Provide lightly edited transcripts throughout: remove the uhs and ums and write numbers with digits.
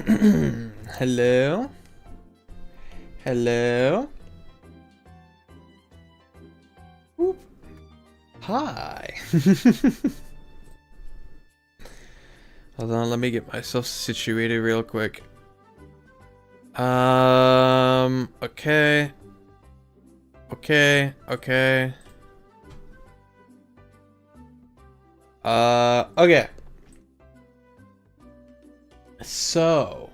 Hello? Hello? Whoop. Hi. Hold on, let me get myself situated real quick. Okay. Okay. Okay. So.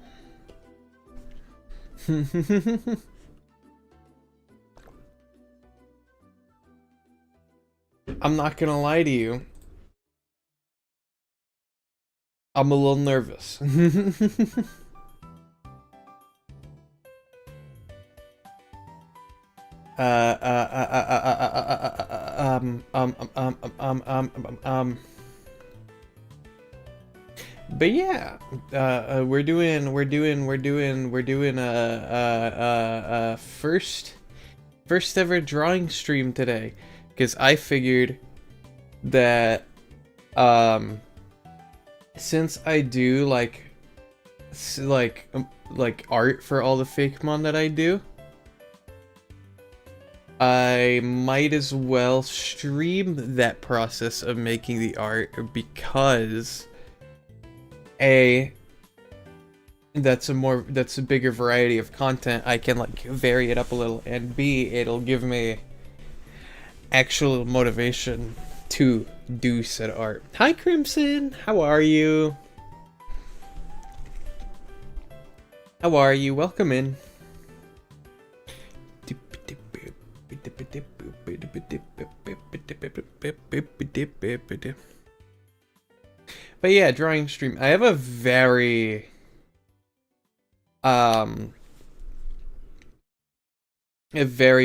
I'm not gonna lie to you. I'm a little nervous. But yeah, we're doing a first ever drawing stream today, because I figured that since I do like art for all the Fakemon that I do, I might as well stream that process of making the art, because A, that's a bigger variety of content. I can like vary it up a little, and B, it'll give me actual motivation to do said art. Hi Crimson, how are you? How are you? Welcome in. But yeah, drawing stream. I have a very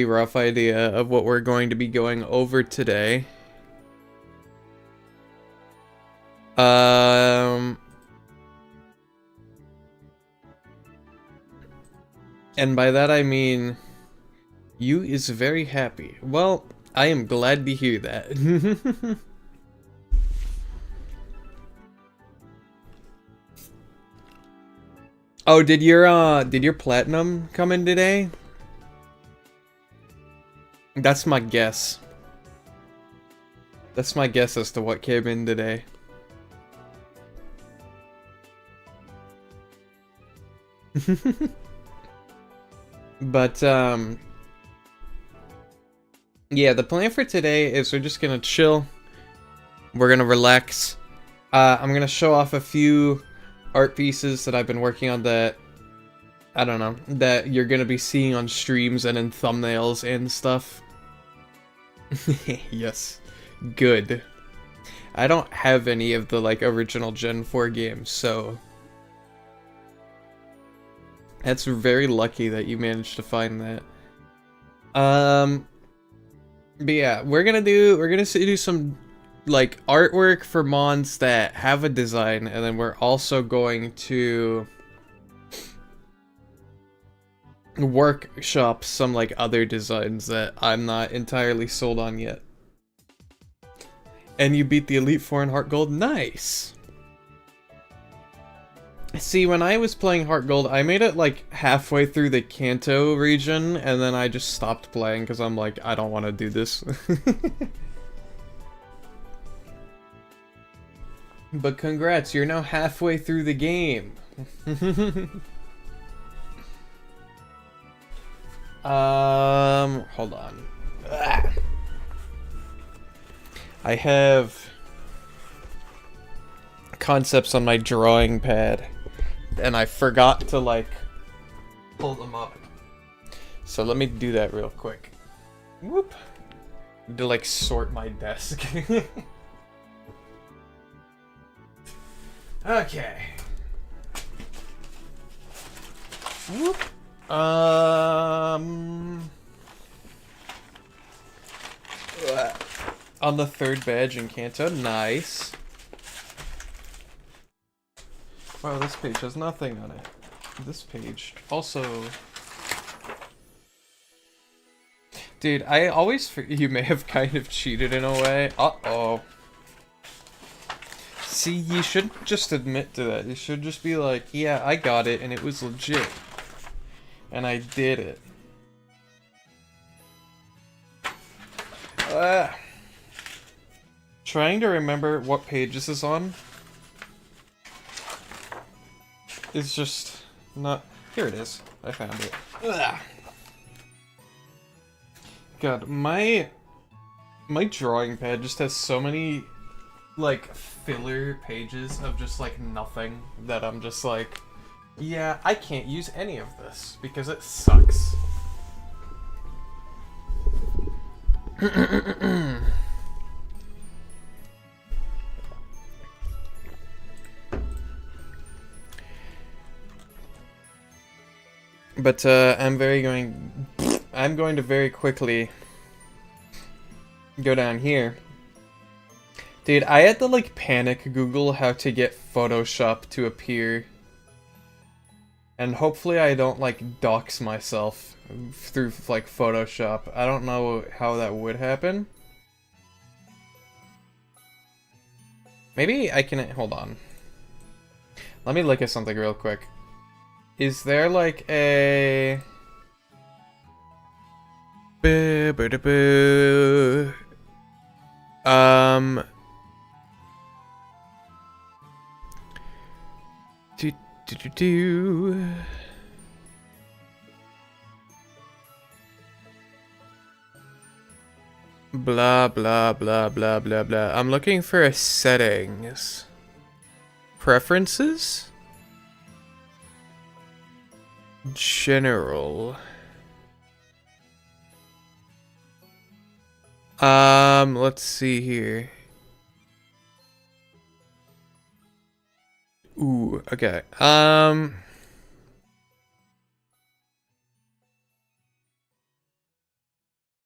rough idea of what we're going to be going over today. And by that I mean, you is very happy. Well, I am glad to hear that. Oh, did your platinum come in today? That's my guess. That's my guess as to what came in today. But yeah, the plan for today is we're just gonna chill. We're gonna relax. I'm gonna show off a few art pieces that I've been working on that, I don't know, that you're gonna be seeing on streams and in thumbnails and stuff. Yes, good. I don't have any of the like original Gen 4 games, so that's very lucky that you managed to find that. But yeah, we're gonna do some like artwork for mons that have a design, and then we're also going to workshop some like other designs that I'm not entirely sold on yet. And you beat the Elite Four in Heart Gold? Nice! See, when I was playing Heart Gold, I made it like halfway through the Kanto region, and then I just stopped playing because I'm like, I don't want to do this. But congrats, you're now halfway through the game. Hold on. Ugh. I have concepts on my drawing pad, and I forgot to like pull them up. So let me do that real quick. Whoop. To like sort my desk. Okay. Whoop. On the third badge in Kanto, nice. Wow, this page has nothing on it. This page also. Dude, I always you may have kind of cheated in a way. Uh-oh. See, you shouldn't just admit to that. You should just be like, yeah, I got it, and it was legit. And I did it. Trying to remember what page this is on. It's just not... Here it is. I found it. Ugh. God, my drawing pad just has so many, like, filler pages of just, like, nothing that I'm just like, yeah, I can't use any of this because it sucks. But I'm going to very quickly go down here. Dude, I had to like panic Google how to get Photoshop to appear. And hopefully I don't like dox myself through like Photoshop. I don't know how that would happen. Maybe I can, hold on. Let me look at something real quick. Is there like a... Blah, blah, blah, blah, blah, blah. I'm looking for a settings. Preferences? General. Let's see here. Ooh, okay.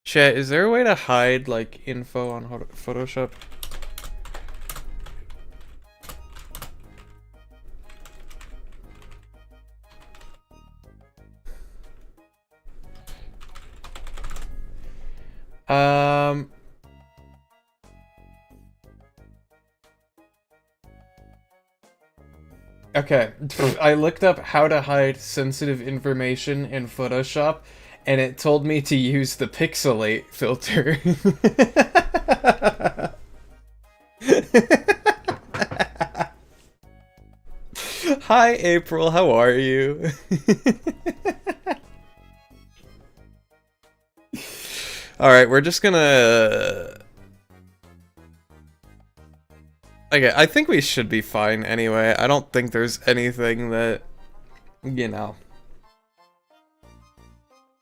Chat, is there a way to hide, like, info on Photoshop? Okay, I looked up how to hide sensitive information in Photoshop, and it told me to use the pixelate filter. Hi, April, how are you? Alright, we're just gonna... Okay, I think we should be fine anyway. I don't think there's anything that, you know.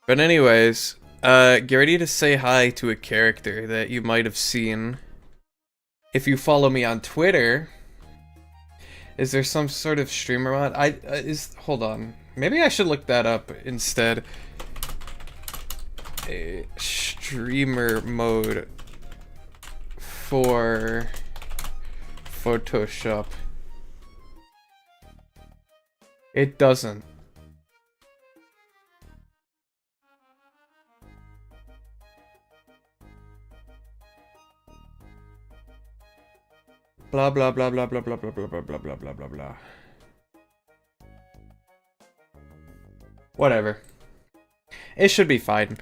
But anyways, get ready to say hi to a character that you might have seen. If you follow me on Twitter, is there some sort of streamer mod? Hold on. Maybe I should look that up instead. A streamer mode for Photoshop. It doesn't. Blah blah blah blah blah blah blah blah blah blah blah blah blah blah. Whatever. It should be fine.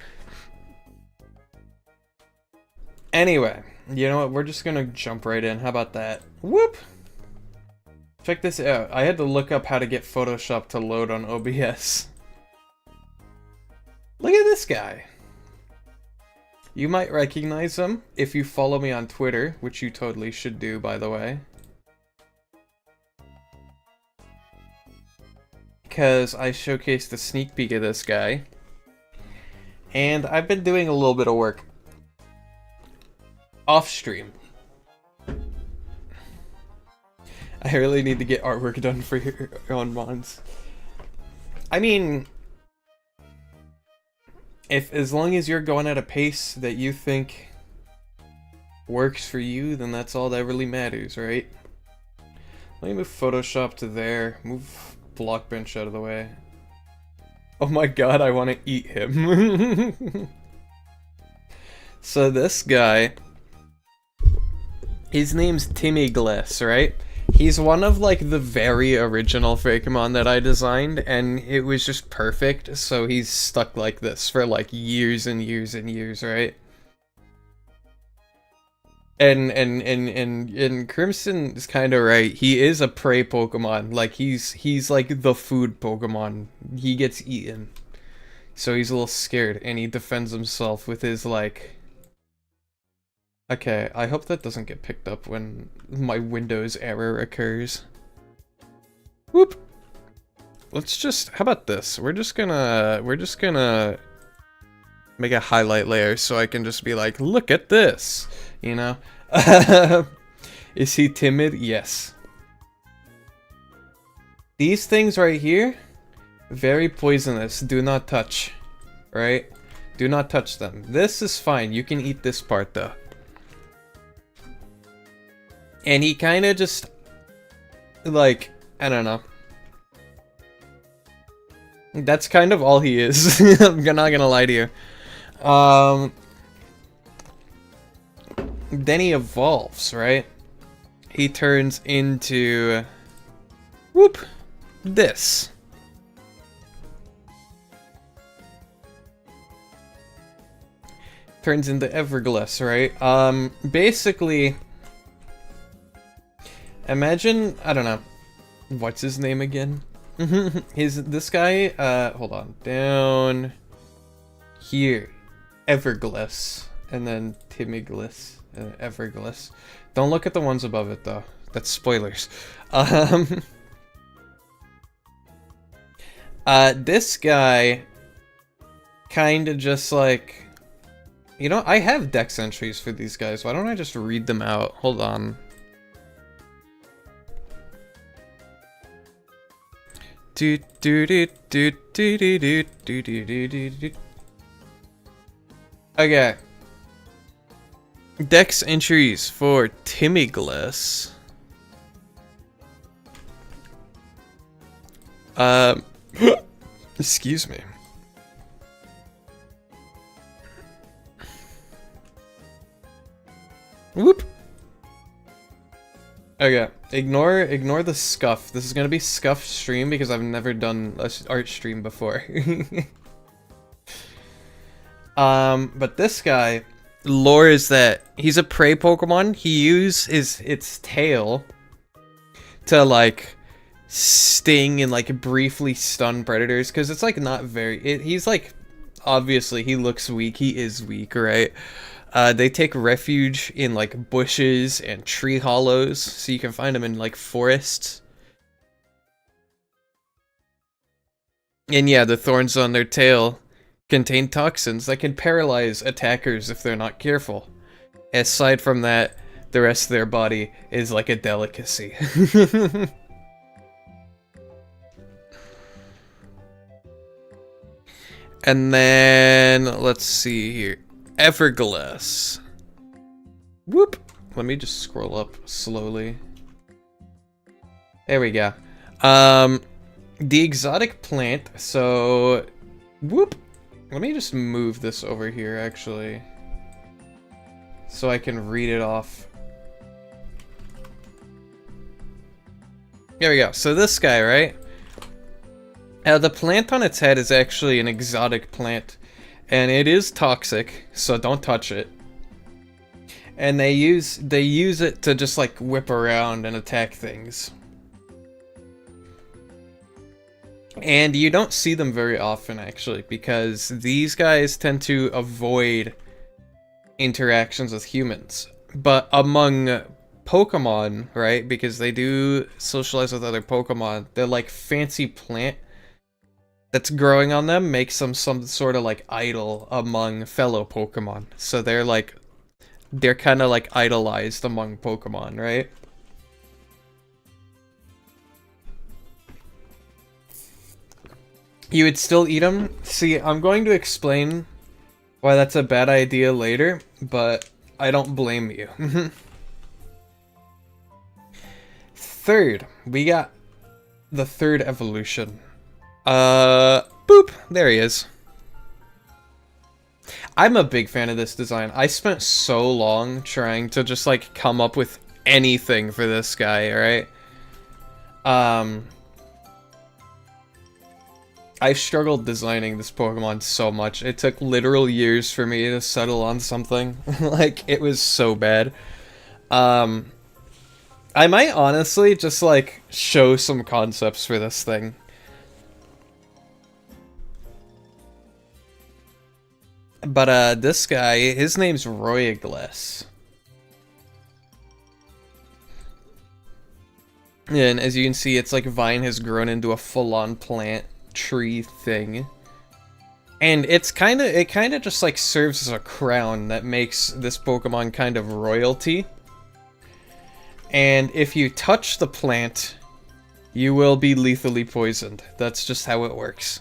Anyway, you know what? We're just gonna jump right in. How about that? Whoop! Check this out. I had to look up how to get Photoshop to load on OBS. Look at this guy. You might recognize him if you follow me on Twitter, which you totally should do, by the way. Because I showcased a sneak peek of this guy. And I've been doing a little bit of work off stream. I really need to get artwork done for your own mods. I mean, as long as you're going at a pace that you think works for you, then that's all that really matters, right? Let me move Photoshop to there. Move Blockbench out of the way. Oh my god, I want to eat him. So this guy, his name's Timmy Glass, right? He's one of, like, the very original Fakemon that I designed, and it was just perfect, so he's stuck like this for, like, years and years and years, right? And Crimson is kind of right. He is a prey Pokemon. Like, he's like the food Pokemon. He gets eaten. So he's a little scared, and he defends himself with his, like... Okay, I hope that doesn't get picked up when my Windows error occurs. Whoop! Let's just, how about this? We're just gonna make a highlight layer so I can just be like, look at this! You know? Is he timid? Yes. These things right here, very poisonous. Do not touch. Right? Do not touch them. This is fine. You can eat this part though. And he kind of just, like, I don't know. That's kind of all he is. I'm not gonna lie to you. Then he evolves, right? He turns into... Whoop! This. Turns into Evergless, right? Basically... Imagine, I don't know, what's his name again? This guy, hold on, down here, Evergless, and then Timiglis, Evergless. Don't look at the ones above it though, that's spoilers. This guy, kinda just like, you know, I have dex entries for these guys, why don't I just read them out? Hold on. Okay. Dex entries for Timiglis. Excuse me. Whoop. Okay, ignore the scuff. This is gonna be scuffed stream because I've never done a art stream before. But this guy, lore is that he's a prey Pokemon. He uses its tail to like sting and like briefly stun predators because it's like not very. He's like, obviously he looks weak. He is weak, right? They take refuge in like bushes and tree hollows, so you can find them in like forests. And yeah, the thorns on their tail contain toxins that can paralyze attackers if they're not careful. Aside from that, the rest of their body is like a delicacy. And then, let's see here. Evergless. Whoop. Let me just scroll up slowly. There we go. The exotic plant, so... Whoop. Let me just move this over here, actually. So I can read it off. There we go. So this guy, right? The plant on its head is actually an exotic plant. And it is toxic, so don't touch it. And they use it to just like whip around and attack things. And you don't see them very often actually, because these guys tend to avoid interactions with humans. But among Pokemon, right, because they do socialize with other Pokemon, they're like fancy plant that's growing on them makes them some sort of like idol among fellow Pokemon. So they're kind of like idolized among Pokemon, right? You would still eat them? See, I'm going to explain why that's a bad idea later, but I don't blame you. Third, we got the third evolution. Boop! There he is. I'm a big fan of this design. I spent so long trying to just, like, come up with anything for this guy, alright? I struggled designing this Pokemon so much. It took literal years for me to settle on something. Like, it was so bad. I might honestly just, like, show some concepts for this thing. But, this guy, his name's Royagles. And as you can see, it's like Vine has grown into a full-on plant tree thing. And it kind of just like serves as a crown that makes this Pokemon kind of royalty. And if you touch the plant, you will be lethally poisoned. That's just how it works.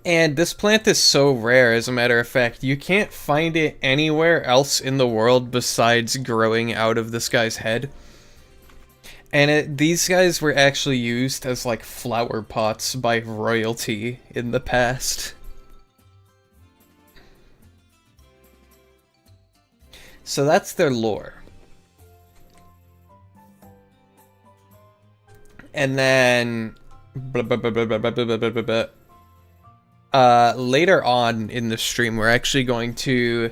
And this plant is so rare, as a matter of fact, you can't find it anywhere else in the world besides growing out of this guy's head. And these guys were actually used as, like, flower pots by royalty in the past. So that's their lore. And then... later on in the stream, we're actually going to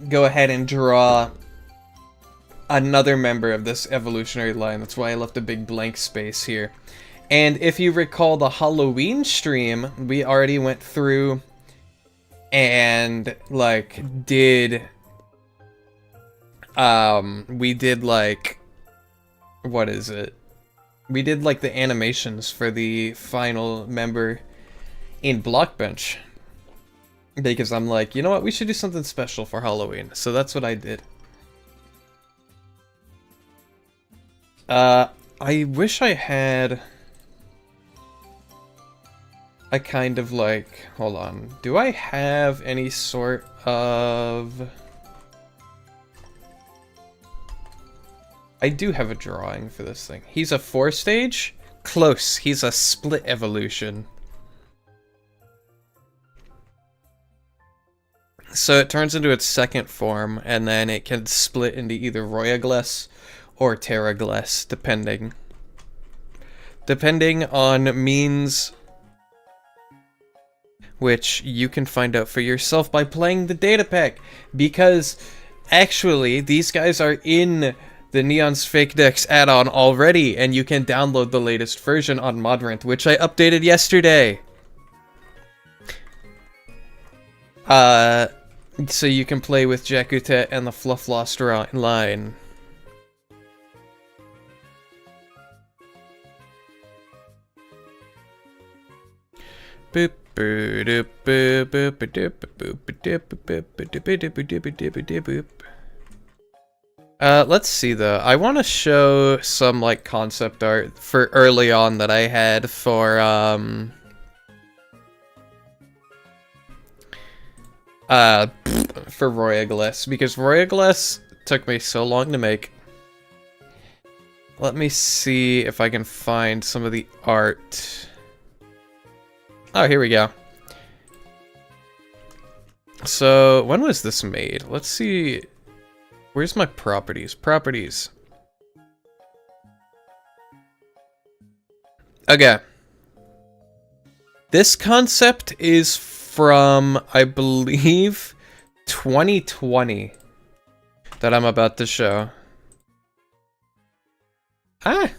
go ahead and draw another member of this evolutionary line. That's why I left a big blank space here. And if you recall the Halloween stream, we already went through and, like, we did, like, what is it? We did, like, the animations for the final member in Blockbench. Because I'm like, you know what, we should do something special for Halloween. So that's what I did. I wish I had a kind of, like, hold on. Do I have any sort of... I do have a drawing for this thing. He's a 4-stage? Close. He's a split evolution. So it turns into its second form, and then it can split into either Royagles or Terragles, depending on means, which you can find out for yourself by playing the data pack. Because, actually, these guys are in the Neon's Fake Dex add-on already, and you can download the latest version on Modrent, which I updated yesterday. So you can play with Jakutet and the Flufflost line. Boop. Let's see though. I want to show some like concept art for early on that I had for Royagles, because Royagles took me so long to make. Let me see if I can find some of the art. Oh, here we go. So, when was this made? Let's see. Where's my properties? Properties. Okay. This concept is from, I believe, 2020 that I'm about to show. Ah!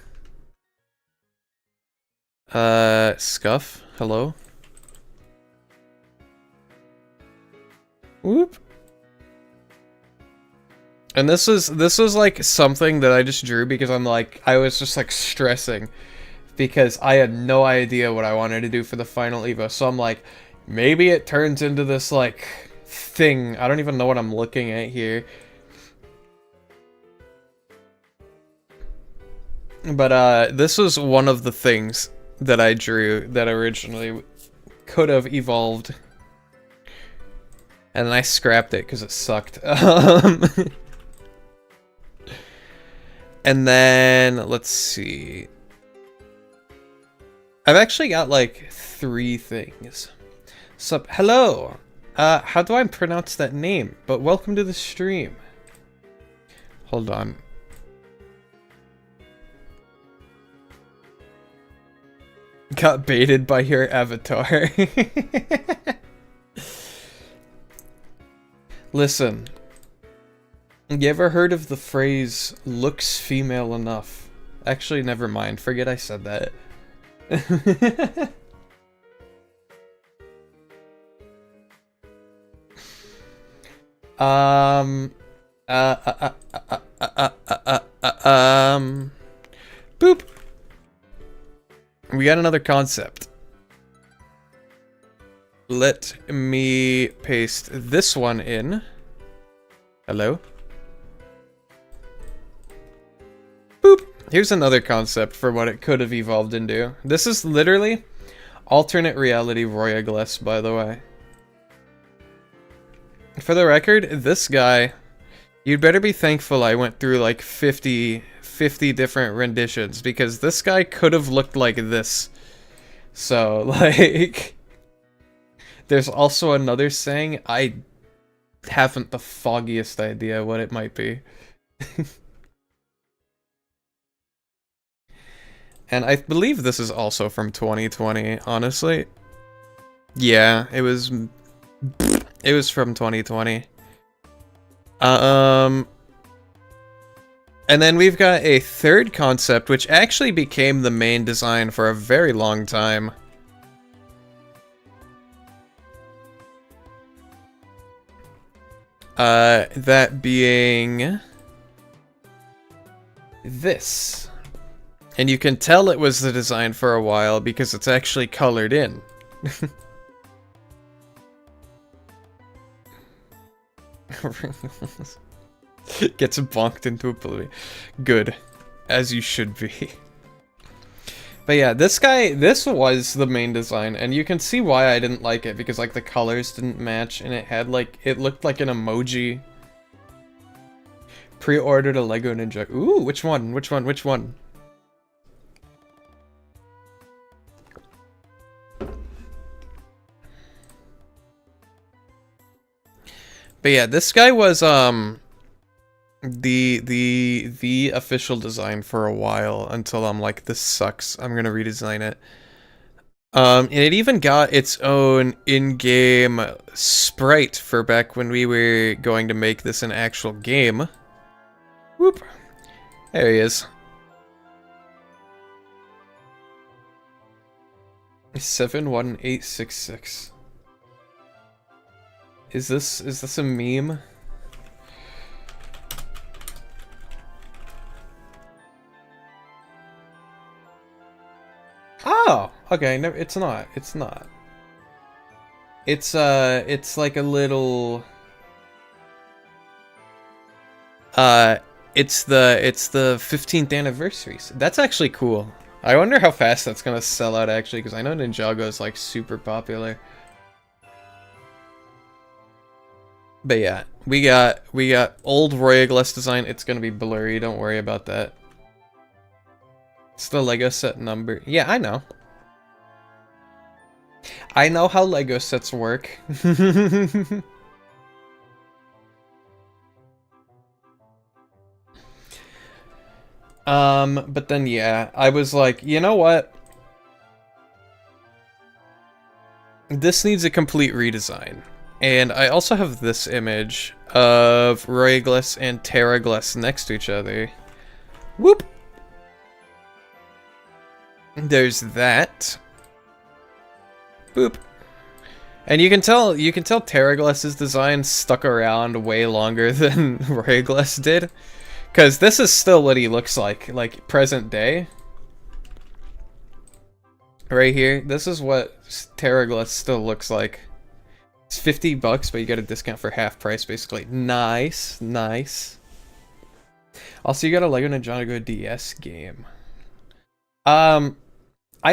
Scuff, hello? Whoop. And this was like something that I just drew because I was just like stressing because I had no idea what I wanted to do for the final Evo. So I'm like, maybe it turns into this like thing. I don't even know what I'm looking at here. But this was one of the things that I drew that originally could have evolved. And then I scrapped it because it sucked. And then, let's see. I've actually got like 3 things. Sup, hello! How do I pronounce that name? But welcome to the stream. Hold on. got baited by your avatar. Listen, you ever heard of the phrase, looks female enough? Actually, never mind. Forget I said that. Boop. We got another concept. Let me paste this one in. Hello? Boop. Here's another concept for what it could have evolved into. This is literally alternate reality Royagles, by the way. For the record, this guy, you'd better be thankful I went through like 50 different renditions, because this guy could have looked like this. So, like, there's also another saying, I haven't the foggiest idea what it might be. And I believe this is also from 2020, honestly. Yeah, it was from 2020. And then we've got a third concept, which actually became the main design for a very long time. That being this. And you can tell it was the design for a while because it's actually colored in. Gets bonked into oblivion. Good. As you should be. But yeah, this was the main design, and you can see why I didn't like it, because like the colors didn't match, and it looked like an emoji. Pre-ordered a Lego Ninja. Ooh, which one? Which one? Which one? But yeah, this guy was the official design for a while, until I'm like, this sucks, I'm gonna redesign it. And it even got its own in-game sprite for back when we were going to make this an actual game. Whoop. There he is. 71866. Is this a meme? Oh, okay, no, it's not. It's not. It's like a little it's the 15th anniversary. That's actually cool. I wonder how fast that's gonna sell out actually, because I know Ninjago is like super popular. But yeah, we got old Royagles design. It's gonna be blurry, don't worry about that. It's the Lego set number. Yeah, I know. I know how Lego sets work. But then yeah, I was like, you know what? This needs a complete redesign. And I also have this image of Royagles and Terragles next to each other. Whoop! There's that. Boop. And you can tell Terragles' design stuck around way longer than Royagles did. Because this is still what he looks like present day. Right here, this is what Terragles still looks like. It's $50, but you get a discount for half price, basically. Nice, nice. Also, you got a Lego Ninjago DS game. I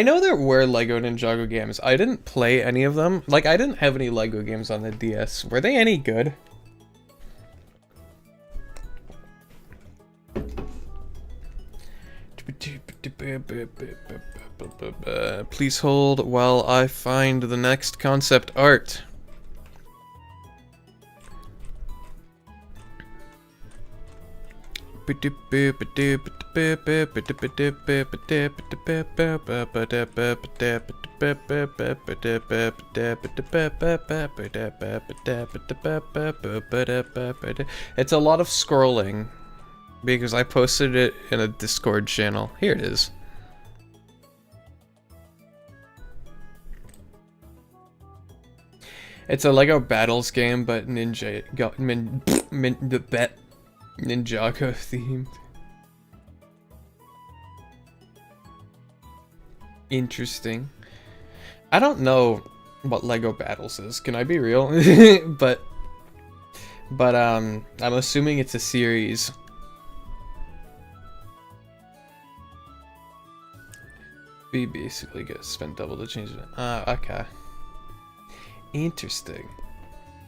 know there were Lego Ninjago games. I didn't play any of them. Like, I didn't have any Lego games on the DS. Were they any good? Please hold while I find the next concept art. It's a lot of scrolling because I posted it in a Discord channel. Here it is. It's a Lego Battles game, but Ninjago themed. Interesting. I don't know what Lego Battles is. Can I be real? but I'm assuming it's a series. We basically get spent double to change it. Okay. Interesting.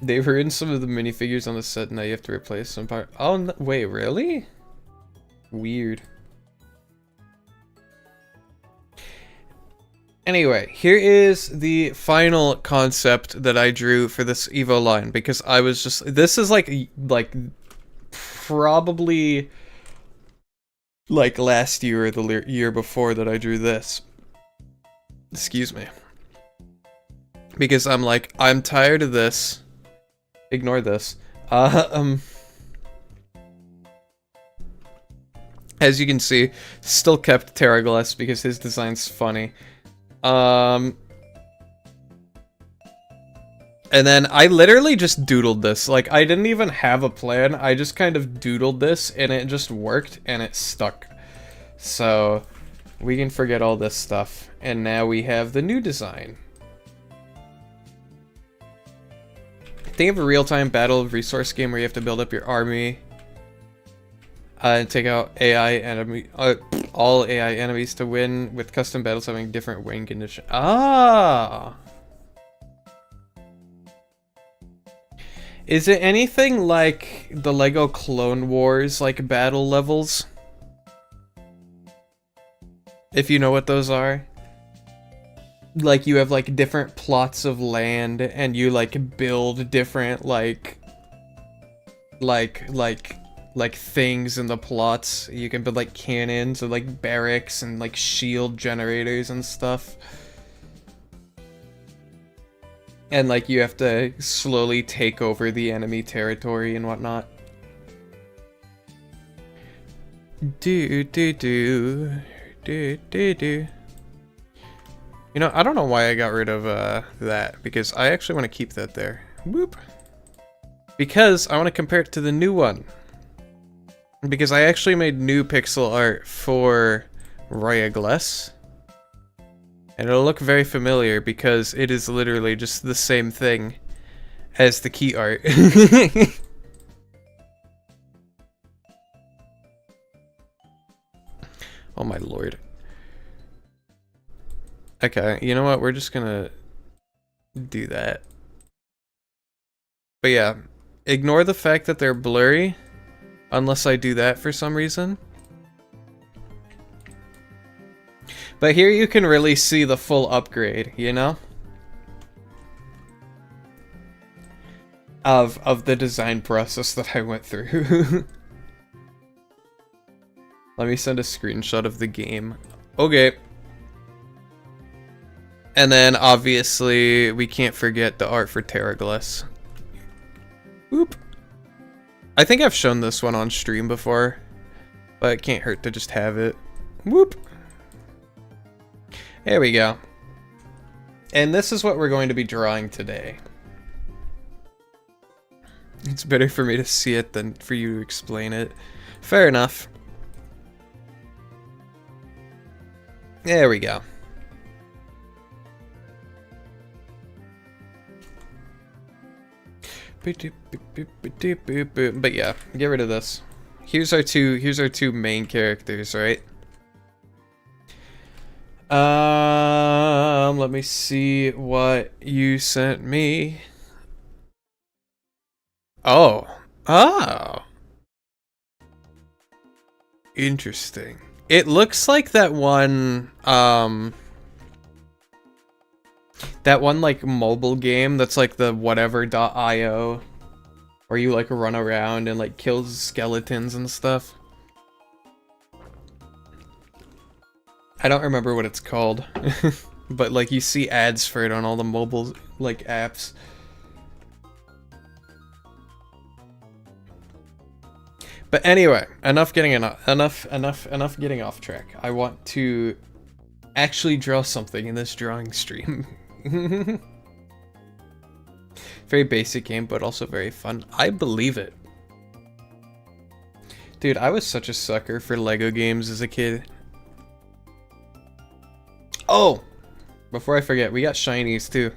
They've ruined some of the minifigures on the set, now you have to replace some part. Oh, no, wait, really? Weird. Anyway, here is the final concept that I drew for this Evo line, because I was just, this is like probably like last year or the year before that I drew this. Excuse me. Because I'm like, I'm tired of this. Ignore this. As you can see, still kept Terraglass because his design's funny. And then I literally just doodled this. Like, I didn't even have a plan. I just kind of doodled this, and it just worked, and it stuck. So, we can forget all this stuff. And now we have the new design. Think of a real-time battle resource game where you have to build up your army and take out all AI enemies to win, with custom battles having different win conditions. Ah! Is it anything like the Lego Clone Wars, like, battle levels? If you know what those are. Like, you have, like, different plots of land, and you, like, build different, like things in the plots. You can build, like, cannons, or, like, barracks, and, like, shield generators and stuff. And, like, you have to slowly take over the enemy territory and whatnot. Do. You know, I don't know why I got rid of that, because I actually want to keep that there. Whoop. Because I want to compare it to the new one. Because I actually made new pixel art for Royagles. And it'll look very familiar because it is literally just the same thing as the key art. Oh my lord. Okay, you know what? We're just gonna do that. But yeah, ignore the fact that they're blurry, unless I do that for some reason. But here you can really see the full upgrade, you know? Of the design process that I went through. Let me send a screenshot of the game. Okay. And then, obviously, we can't forget the art for Terraglass. Whoop. I think I've shown this one on stream before, but it can't hurt to just have it. Whoop. There we go. And this is what we're going to be drawing today. It's better for me to see it than for you to explain it. Fair enough. There we go. But yeah, get rid of this. Here's our two main characters, right? Let me see what you sent me. Oh. Interesting. It looks like that one like mobile game that's like the whatever.io, where you like run around and like kill skeletons and stuff. I don't remember what it's called, but like you see ads for it on all the mobile like apps. But anyway, enough getting off track. I want to actually draw something in this drawing stream. Very basic game, but also very fun. I believe it. Dude, I was such a sucker for Lego games as a kid. Oh! Before I forget, we got shinies too.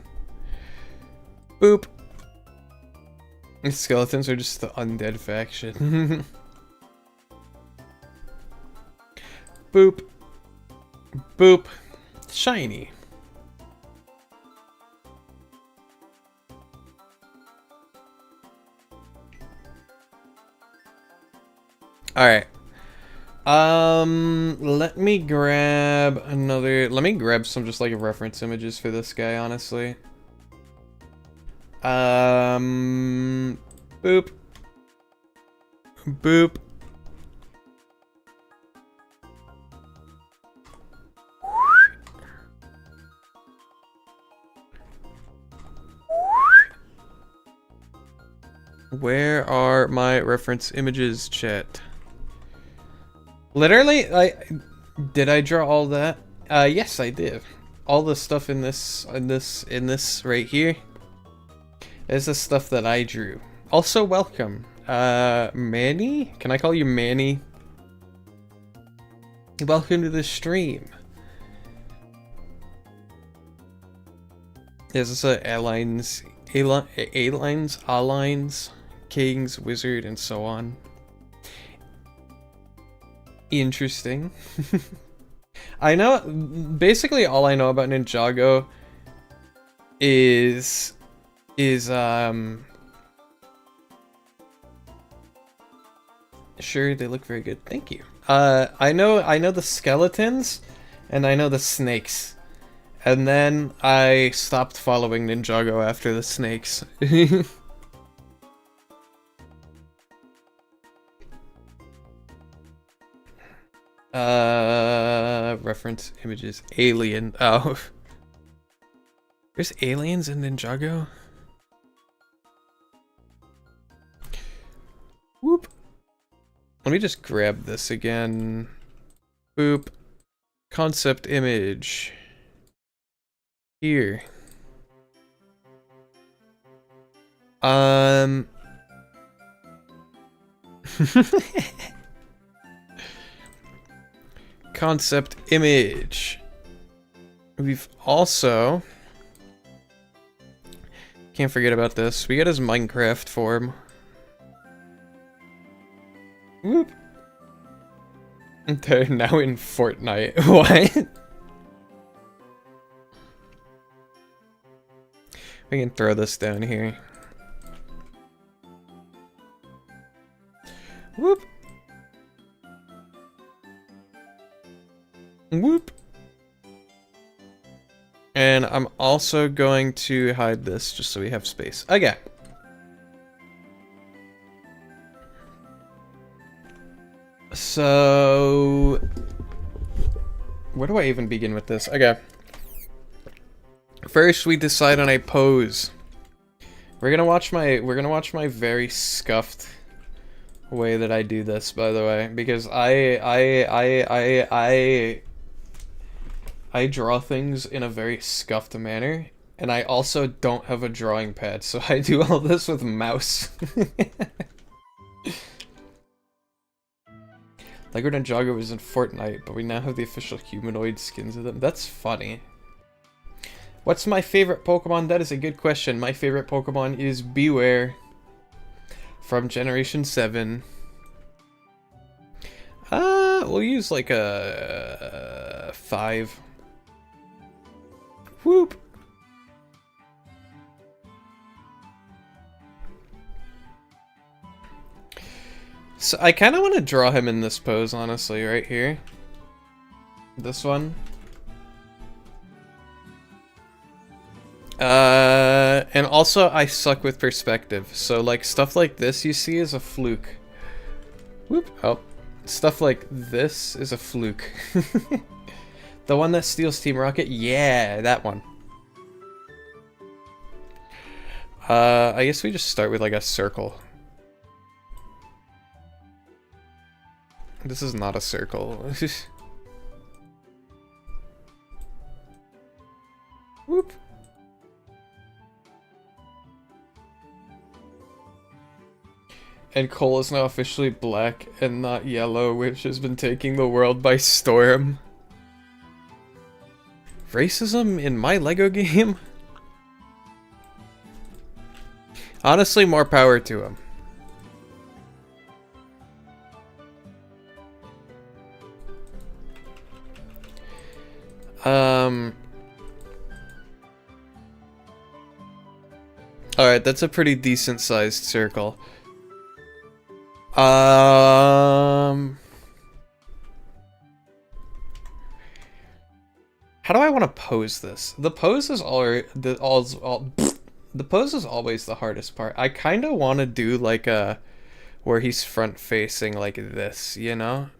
Boop! The skeletons are just the undead faction. Boop. Boop. Shiny. Alright. Let me grab some just like reference images for this guy, honestly. Boop. Boop. Where are my reference images, chat? Literally, did I draw all that? Yes, I did. All the stuff in this right here is the stuff that I drew. Also, welcome, Manny. Can I call you Manny? Welcome to the stream. Is this a airlines, Kings, Wizard, and so on? Interesting. I know, basically all I know about Ninjago is sure, they look very good. Thank you. I know the skeletons and I know the snakes. And then I stopped following Ninjago after the snakes. Reference images. Alien. Oh. There's aliens in Ninjago? Whoop. Let me just grab this again. Boop. Concept image. Here. Concept image. We've also... Can't forget about this. We got his Minecraft form. Whoop. They're now in Fortnite. What? We can throw this down here. Whoop. Whoop. And I'm also going to hide this just so we have space. Okay. So where do I even begin with this? Okay. First we decide on a pose. We're gonna watch my very scuffed way that I do this, by the way, because I draw things in a very scuffed manner, and I also don't have a drawing pad, so I do all this with mouse. Lego Ninjago was in Fortnite, but we now have the official humanoid skins of them. That's funny. What's my favorite Pokemon? That is a good question. My favorite Pokemon is Beware from Generation 7. We'll use like a 5. Whoop. So I kind of want to draw him in this pose, honestly, right here. This one. And also I suck with perspective, so like stuff like this you see is a fluke. Whoop. Oh. Stuff like this is a fluke. The one that steals Team Rocket? Yeah, that one. I guess we just start with like a circle. This is not a circle. Whoop. And Cole is now officially black and not yellow, which has been taking the world by storm. Racism in my LEGO game? Honestly, more power to him. Alright, that's a pretty decent sized circle. How do I want to pose this? The pose is the pose is always the hardest part. I kind of want to do like a where he's front facing like this, you know?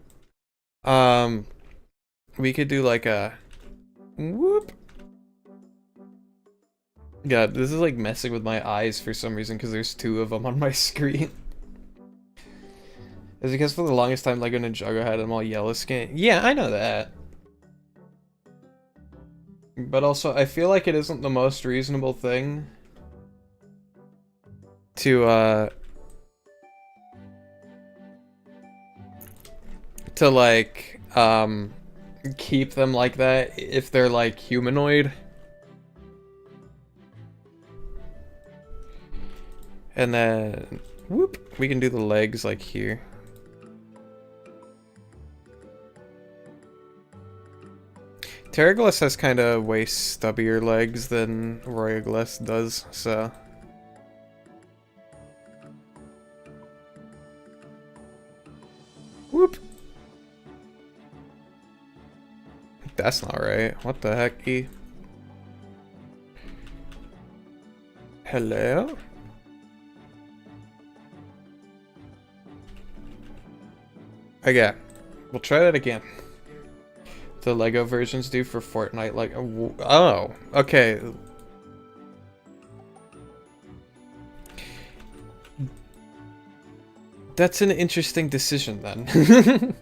We could do like a whoop. God, this is like messing with my eyes for some reason because there's two of them on my screen. Is it because for the longest time LEGO Ninjago had them all yellow skin? Yeah, I know that. But also, I feel like it isn't the most reasonable thing to like, keep them like that if they're, like, humanoid. And then, whoop, we can do the legs, like, here. Terraglass has kind of way stubbier legs than Royaglass does, so... Whoop! That's not right. What the heck, E? Hello? Okay, we'll try that again. The LEGO versions do for Fortnite, like, oh, okay. That's an interesting decision then.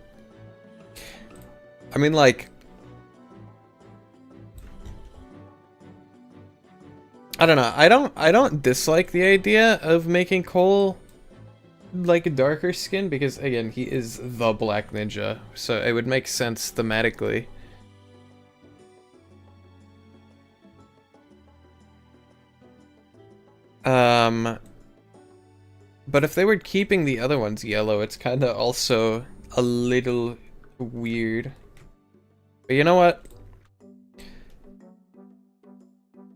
I mean, like, I don't know. I don't dislike the idea of making Cole like a darker skin because again, he is the Black Ninja, so it would make sense thematically. But if they were keeping the other ones yellow, it's kind of also a little weird. But you know what?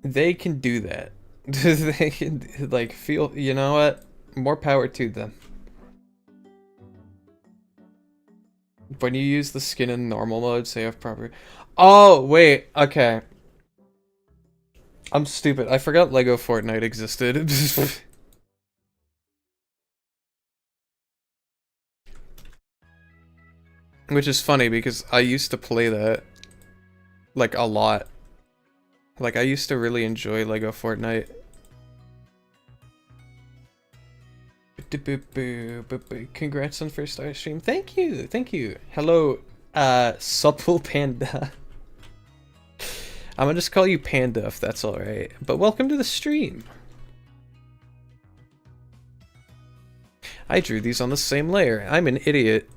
They can do that. They can, like, feel, you know what? More power to them. When you use the skin in normal mode, say have proper... Oh, wait, okay. I'm stupid. I forgot LEGO Fortnite existed. Which is funny because I used to play that, like, a lot. Like, I used to really enjoy LEGO Fortnite. Congrats on first star stream. Thank you, thank you. Hello, Supple Panda. I'm gonna just call you Panda if that's alright. But welcome to the stream. I drew these on the same layer. I'm an idiot.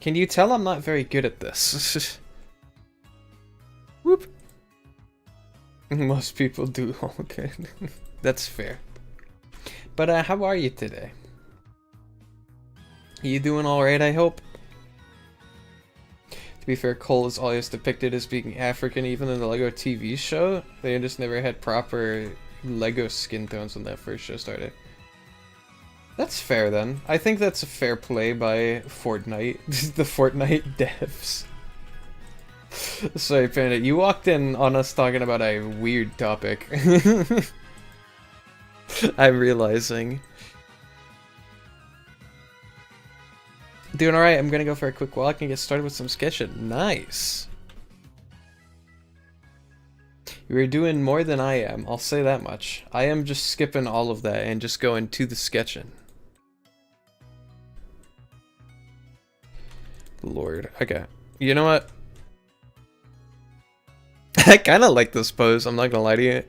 Can you tell I'm not very good at this? Whoop. Most people do. Okay. That's fair. But how are you today? You doing alright, I hope? To be fair, Cole is always depicted as being African even in the LEGO TV show. They just never had proper LEGO skin tones when that first show started. That's fair then. I think that's a fair play by Fortnite. The Fortnite devs. Sorry, Panda, you walked in on us talking about a weird topic. I'm realizing. Doing alright, I'm gonna go for a quick walk and get started with some sketching. Nice. You're doing more than I am, I'll say that much. I am just skipping all of that and just going to the sketching. Lord. Okay. You know what? I kind of like this pose, I'm not gonna lie to you.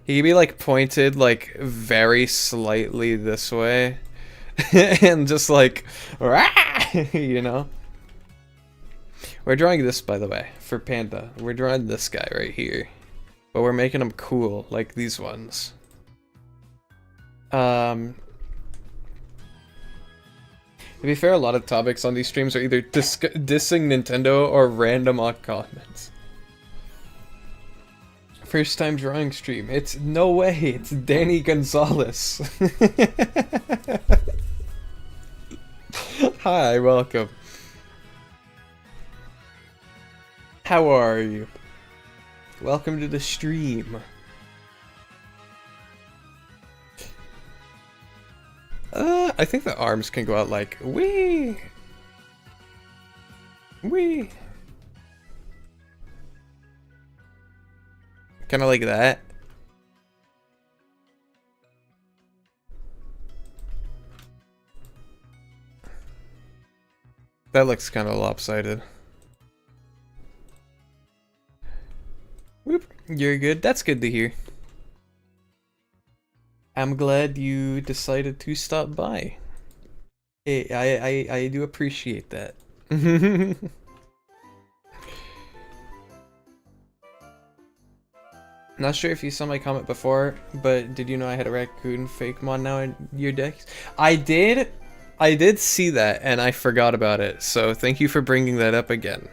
He could be like pointed like very slightly this way. And just like, you know? We're drawing this, by the way, for Panda. We're drawing this guy right here. But we're making him cool, like these ones. To be fair, a lot of topics on these streams are either dissing Nintendo or random odd comments. First time drawing stream. It's no way. It's Danny Gonzalez. Hi, welcome. How are you? Welcome to the stream. I think the arms can go out like wee. Wee. Kind of like that. That looks kind of lopsided. Whoop, you're good. That's good to hear. I'm glad you decided to stop by. I do appreciate that. Not sure if you saw my comment before, but did you know I had a raccoon Fakemon now in your decks? I did see that, and I forgot about it, so thank you for bringing that up again.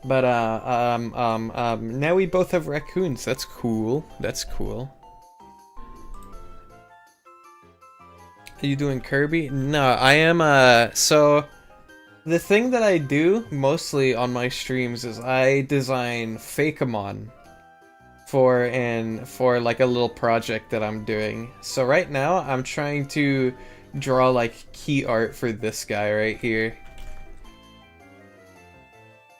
But, now we both have raccoons. That's cool. That's cool. Are you doing Kirby? No, I am, so... The thing that I do mostly on my streams is I design Fakemon for like a little project that I'm doing. So right now I'm trying to draw like key art for this guy right here.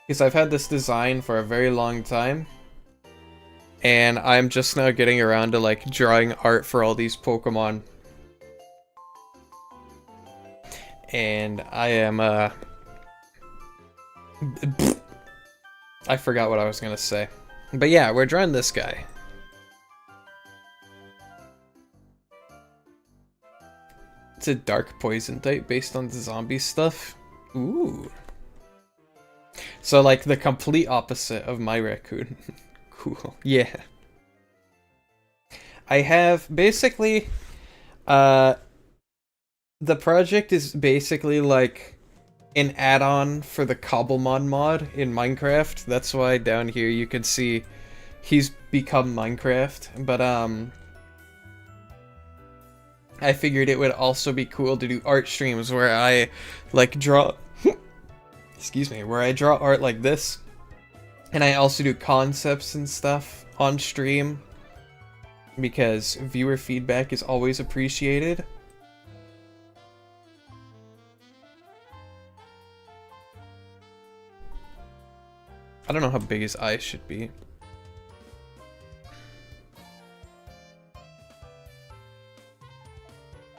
Because I've had this design for a very long time. And I'm just now getting around to like drawing art for all these Pokemon. And I am I forgot what I was gonna say. But yeah, we're drawing this guy. It's a dark poison type based on the zombie stuff. Ooh. So like the complete opposite of my raccoon. Cool. Yeah. I have basically the project is basically like an add-on for the Cobblemon mod in Minecraft. That's why down here you can see he's become Minecraft. But I figured it would also be cool to do art streams where I like draw excuse me, where I draw art like this. And I also do concepts and stuff on stream because viewer feedback is always appreciated. I don't know how big his eyes should be.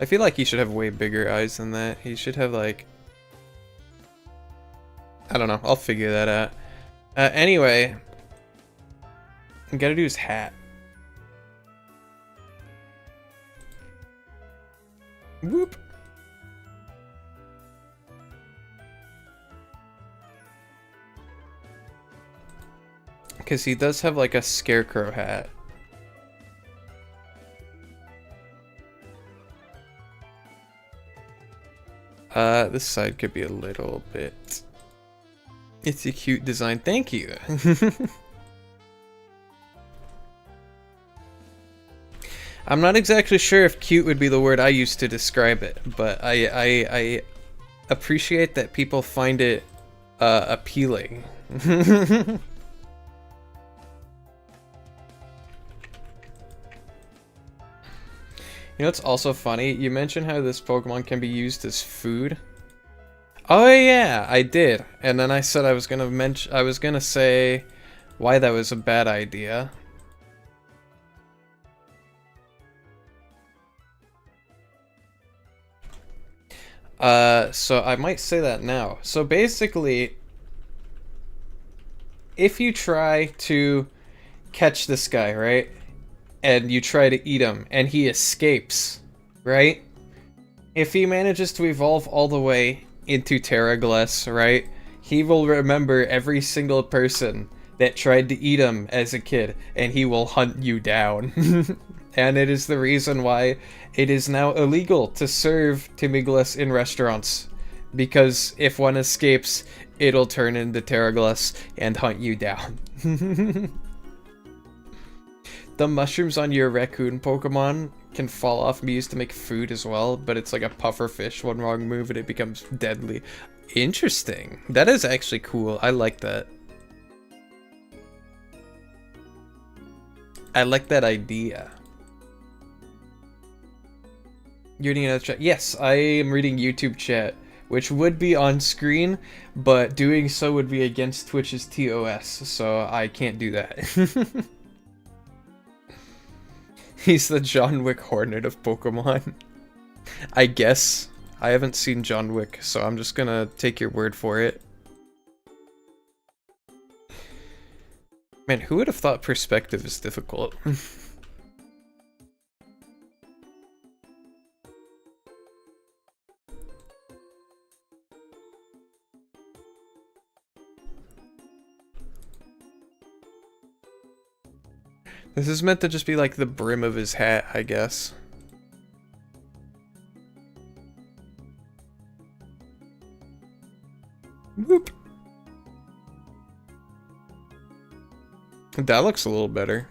I feel like he should have way bigger eyes than that. He should have like... I don't know, I'll figure that out. Anyway, I gotta do his hat. Whoop. Because he does have like a scarecrow hat. This side could be a little bit... It's a cute design. Thank you. I'm not exactly sure if cute would be the word I use to describe it, but I appreciate that people find it appealing. You know what's also funny? You mentioned how this Pokemon can be used as food. Oh yeah, I did. And then I said I was gonna say why that was a bad idea. So I might say that now. So basically, if you try to catch this guy, right? And you try to eat him, and he escapes, right? If he manages to evolve all the way into Terraglass, right? He will remember every single person that tried to eat him as a kid, and he will hunt you down. And it is the reason why it is now illegal to serve Timiglass in restaurants. Because if one escapes, it'll turn into Terraglass and hunt you down. The mushrooms on your raccoon Pokemon can fall off and be used to make food as well, but it's like a puffer fish, one wrong move and it becomes deadly. Interesting. That is actually cool. I like that. I like that idea. You're reading another chat? Yes, I am reading YouTube chat, which would be on screen, but doing so would be against Twitch's TOS, so I can't do that. He's the John Wick Hornet of Pokemon. I guess. I haven't seen John Wick, so I'm just gonna take your word for it. Man, who would have thought perspective is difficult? This is meant to just be like the brim of his hat, I guess. Whoop. That looks a little better.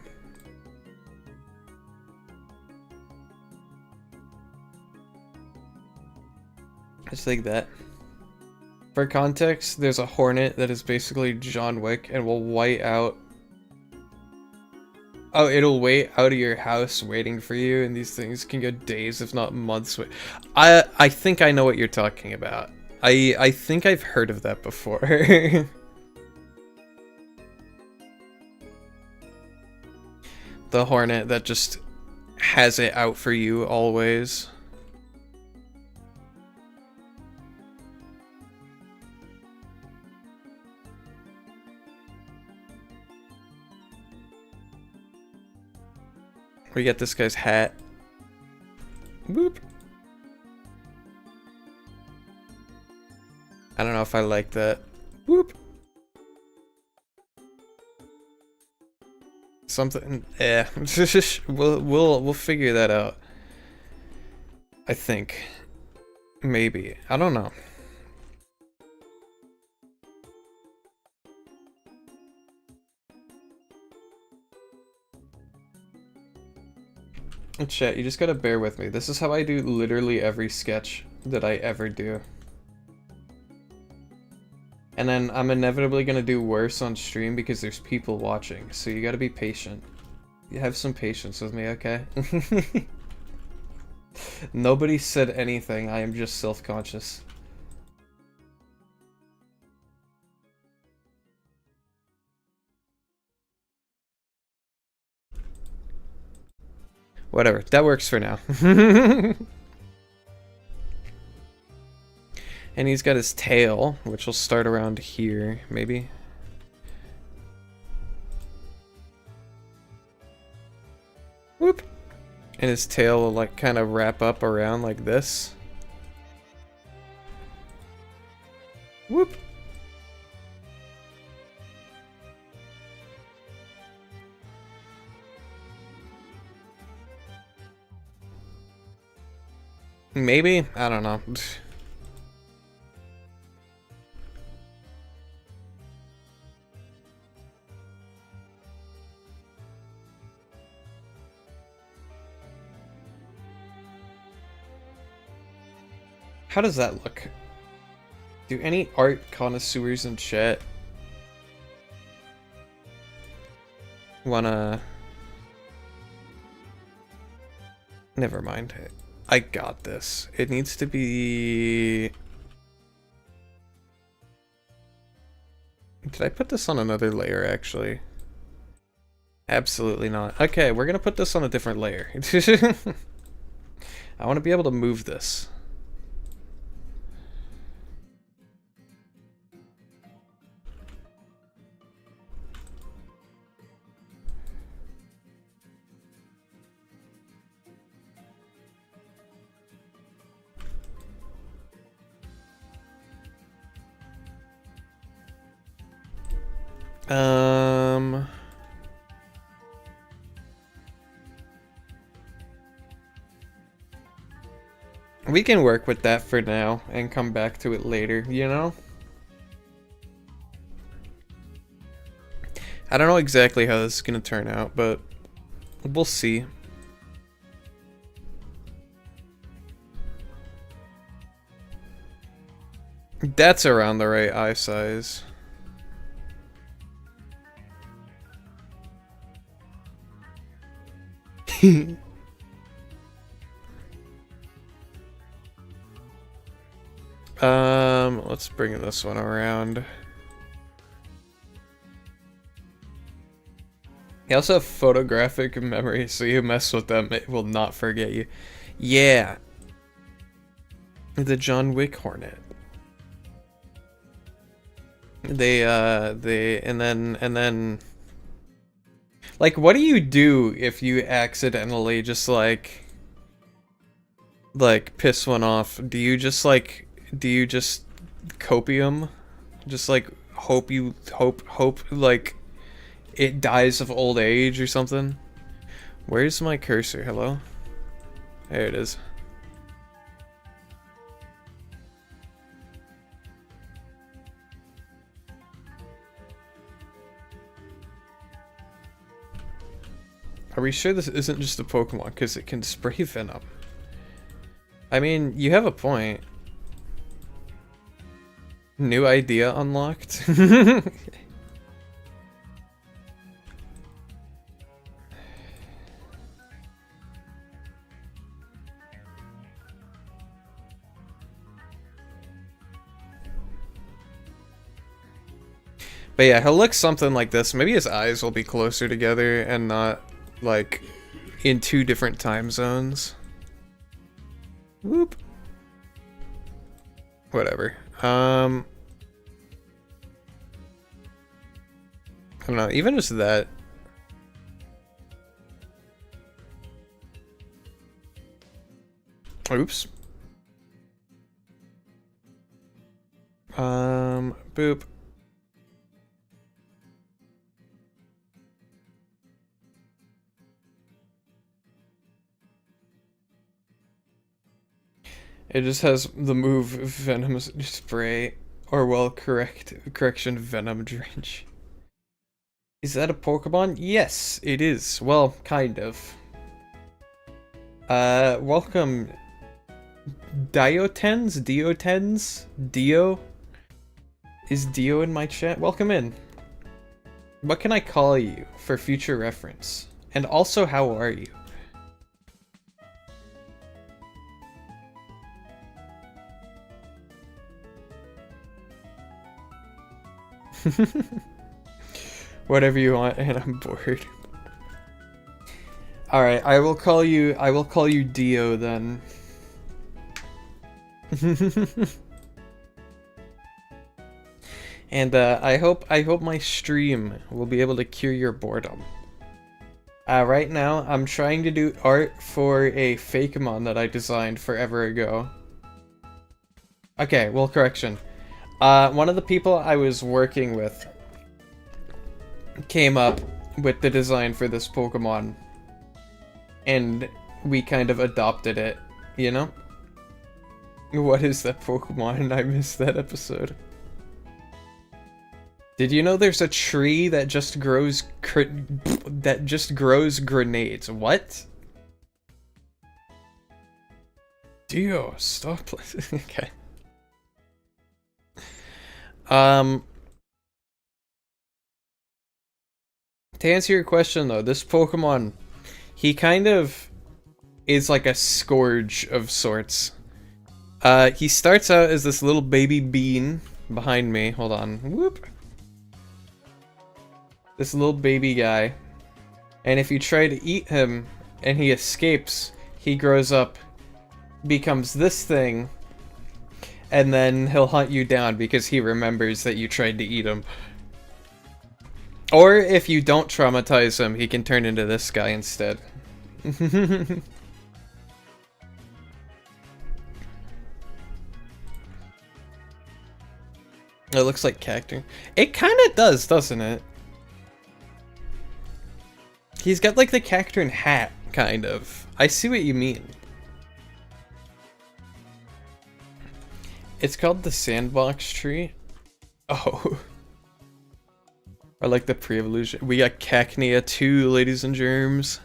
Just like that. For context, there's a Hornet that is basically John Wick and will white out. Oh, it'll wait out of your house waiting for you, and these things can go days, if not months. I think I know what you're talking about. I think I've heard of that before. The Hornet that just has it out for you always. We get this guy's hat. Boop. I don't know if I like that. Whoop. Something. Eh. we'll figure that out. I think. Maybe. I don't know. Chat, you just gotta bear with me. This is how I do literally every sketch that I ever do. And then I'm inevitably gonna do worse on stream because there's people watching, so you gotta be patient. You have some patience with me, okay? Nobody said anything, I am just self-conscious. Whatever, that works for now. And he's got his tail, which will start around here, maybe. Whoop! And his tail will like kind of wrap up around like this. Whoop! Maybe? I don't know. How does that look? Do any art connoisseurs in chat wanna Never mind. I got this. It needs to be... Did I put this on another layer, actually? Absolutely not. Okay, we're gonna put this on a different layer. I want to be able to move this. We can work with that for now and come back to it later, you know? I don't know exactly how this is gonna turn out, but we'll see. That's around the right eye size. Let's bring this one around. You also have photographic memory, so you mess with them, it will not forget you. Yeah. The John Wick Hornet. And then like, what do you do if you accidentally just like piss one off? Do you just copium? Just like hope like it dies of old age or something? Where's my cursor? Hello? There it is. Are we sure this isn't just a Pokemon because it can spray venom? I mean, you have a point. New idea unlocked. But yeah, he'll look something like this. Maybe his eyes will be closer together and not like in two different time zones. Whoop. Whatever. I don't know, even just that. Oops. Boop. It just has the move Venom's Spray, or well, correction, Venom Drench. Is that a Pokemon? Yes, it is. Well, kind of. Welcome, Diotens? Dio? Is Dio in my chat? Welcome in. What can I call you for future reference? And also, how are you? Whatever you want, and I'm bored. Alright, I will call you Dio then. And I hope my stream will be able to cure your boredom. Right now I'm trying to do art for a Fakemon that I designed forever ago. Okay, well, correction. One of the people I was working with came up with the design for this Pokemon, and we kind of adopted it, you know? What is that Pokemon? I missed that episode. Did you know there's a tree that just grows grenades? What? Dio, stop. Okay. To answer your question though, this Pokemon, he kind of is like a scourge of sorts. He starts out as this little baby bean behind me. Hold on. Whoop. This little baby guy. And if you try to eat him and he escapes, he grows up, becomes this thing, and then he'll hunt you down because he remembers that you tried to eat him. Or if you don't traumatize him, he can turn into this guy instead. It looks like cactus. It kind of does, doesn't it? He's got like the cacturn hat, kind of. I see what you mean. It's called the sandbox tree. Oh. Or like the pre-evolution. We got Cacnea too, ladies and germs.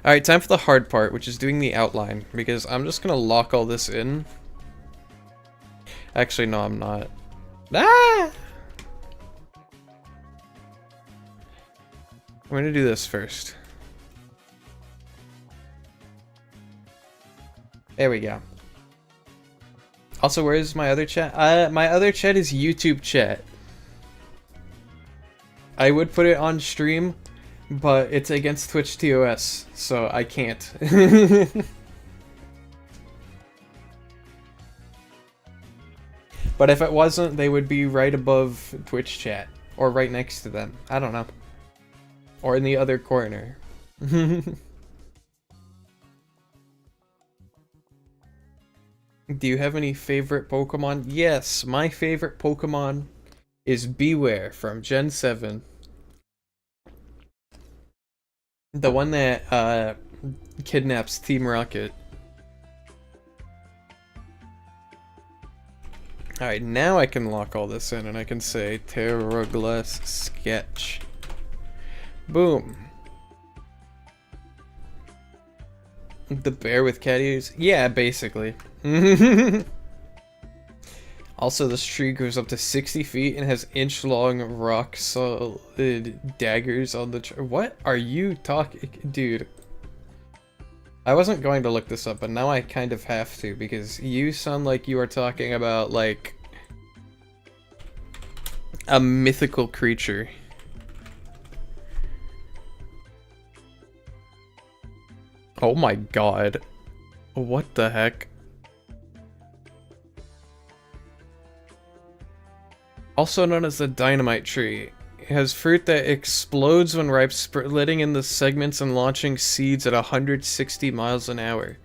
Alright, time for the hard part, which is doing the outline. Because I'm just gonna lock all this in. Actually, no, I'm not. Ah! I'm gonna do this first. There we go. Also, where is my other chat? My other chat is YouTube chat. I would put it on stream, but it's against Twitch TOS, so I can't. But if it wasn't, they would be right above Twitch chat. Or right next to them. I don't know. Or in the other corner. Do you have any favorite Pokemon? Yes, my favorite Pokemon is Beware from Gen 7. The one that kidnaps Team Rocket. Alright, now I can lock all this in and I can say Terraglass Sketch. Boom. The bear with cat ears? Yeah, basically. Also, this tree goes up to 60 feet and has inch-long rock-solid daggers on the tree. What are you talking? Dude. I wasn't going to look this up, but now I kind of have to, because you sound like you are talking about, like, a mythical creature. Oh my god. What the heck? Also known as the dynamite tree. It has fruit that explodes when ripe, splitting into segments and launching seeds at 160 miles an hour.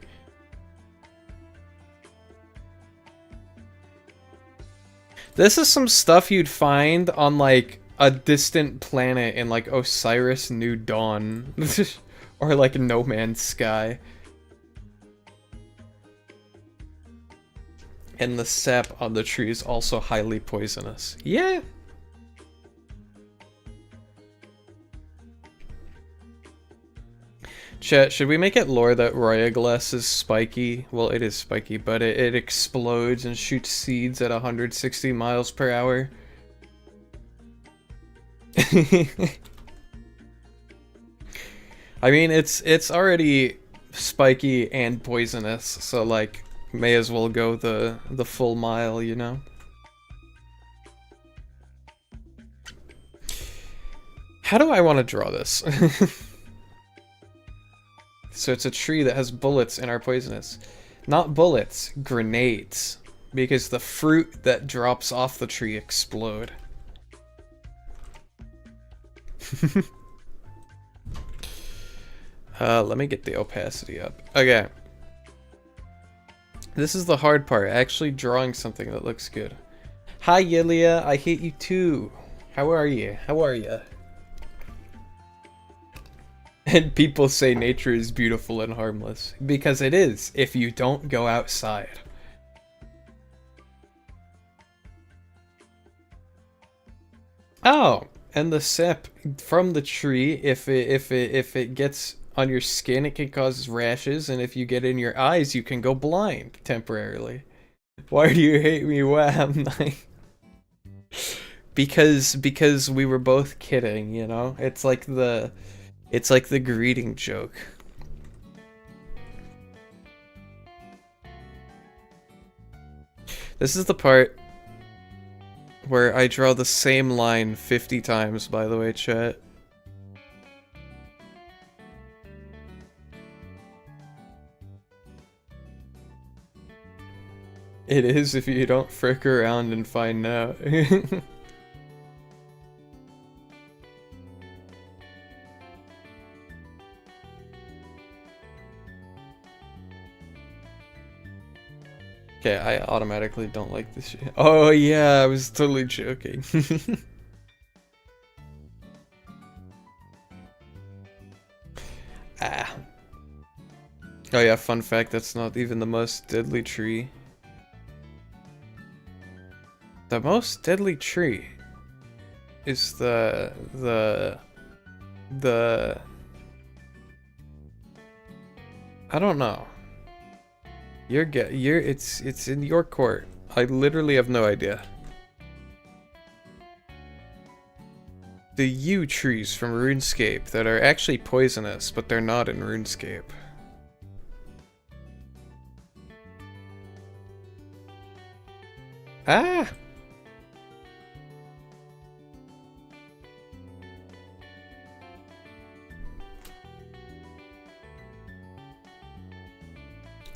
This is some stuff you'd find on, like, a distant planet in, like, Osiris New Dawn. Or, like, No Man's Sky. And the sap on the tree is also highly poisonous. Yeah. Chat, should we make it lore that Royaglass is spiky? Well, it is spiky, but it explodes and shoots seeds at 160 miles per hour. I mean, it's already spiky and poisonous, so like, may as well go the full mile, you know? How do I want to draw this? So it's a tree that has bullets and are poisonous. Not bullets, grenades. Because the fruit that drops off the tree explode. Let me get the opacity up. Okay. This is the hard part, actually drawing something that looks good. Hi Yelia, I hate you too. How are you? How are you? And people say nature is beautiful and harmless. Because it is, if you don't go outside. Oh, and the sap from the tree, if it gets on your skin, it can cause rashes, and if you get in your eyes, you can go blind temporarily. Why do you hate me, Wham? Because we were both kidding, you know? It's like the It's like the greeting joke. This is the part where I draw the same line 50 times, by the way, chat. It is if you don't frick around and find out. Okay, I automatically don't like this shit. Oh yeah, I was totally joking. Ah. Oh yeah, fun fact, that's not even the most deadly tree. The most deadly tree is the I don't know. It's in your court. I literally have no idea. The yew trees from RuneScape that are actually poisonous, but they're not in RuneScape. Ah!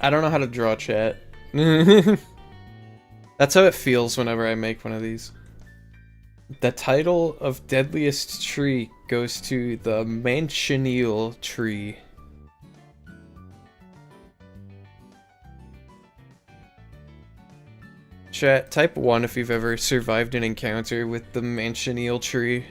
I don't know how to draw, chat. That's how it feels whenever I make one of these. The title of deadliest tree goes to the Manchineal tree. Chat, type 1 if you've ever survived an encounter with the Manchineal tree.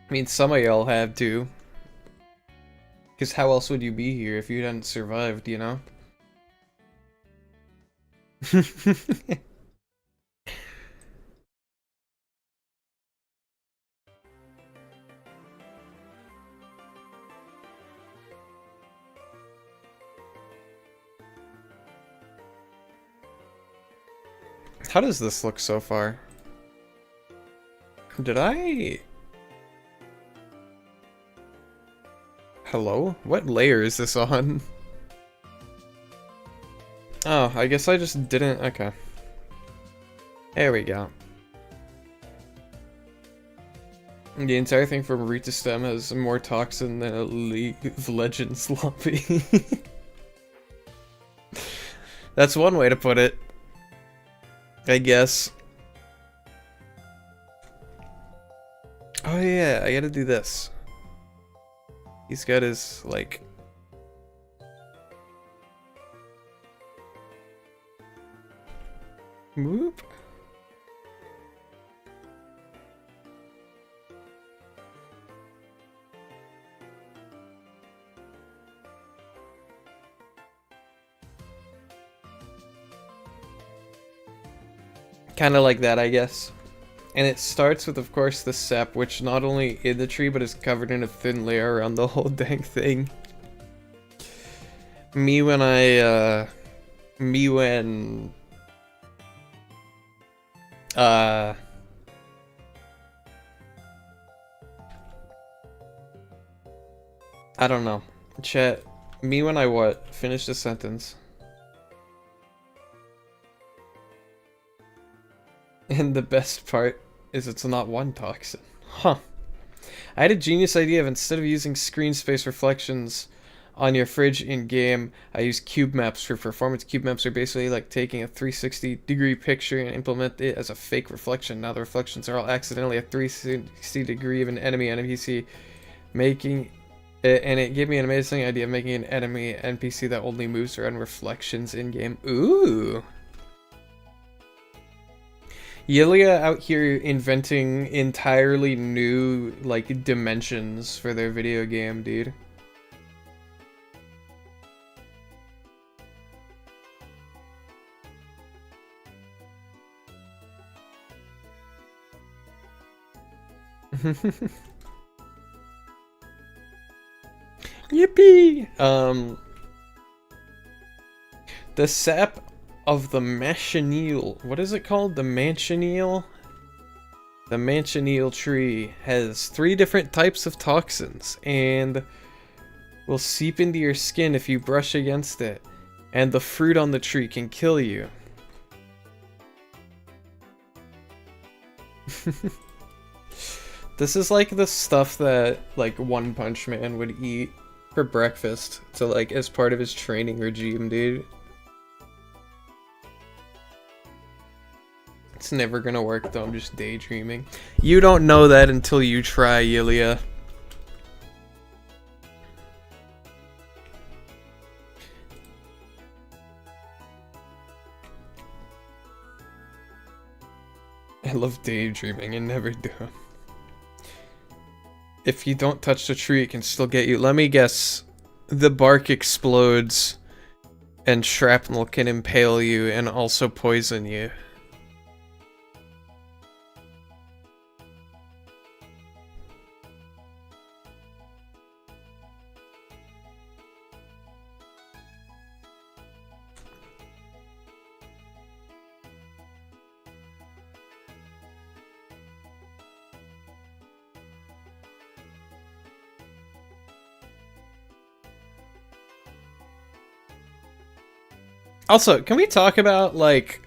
I mean, some of y'all have too. Because how else would you be here if you hadn't survived, you know? How does this look so far? Did I... Hello? What layer is this on? Oh, I guess I just didn't... Okay. There we go. The entire thing from root to stem has more toxin than a League of Legends lobby. That's one way to put it, I guess. Oh yeah, I gotta do this. He's got his, like... Whoop. Kinda like that, I guess. And it starts with, of course, the sap, which not only in the tree, but is covered in a thin layer around the whole dang thing. Me when I don't know. Chat, me when I what? Finish the sentence. And the best part is it's not one toxin. Huh. I had a genius idea of instead of using screen space reflections on your fridge in-game, I use cube maps for performance. Cube maps are basically like taking a 360-degree picture and implement it as a fake reflection. Now the reflections are all accidentally a 360 degree of an enemy NPC, making it, and it gave me an amazing idea of making an enemy NPC that only moves around reflections in-game. Ooh! Yilia out here inventing entirely new, like, dimensions for their video game, dude. Yippee! The sap of the machineel. What is it called? The manchineel? The manchineel tree has 3 different types of toxins and will seep into your skin if you brush against it. And the fruit on the tree can kill you. This is like the stuff that like One Punch Man would eat for breakfast to like as part of his training regime, dude. It's never gonna work though, I'm just daydreaming. You don't know that until you try, Yulia. I love daydreaming and never do. If you don't touch the tree, it can still get you. Let me guess. The bark explodes and shrapnel can impale you and also poison you. Also, can we talk about, like,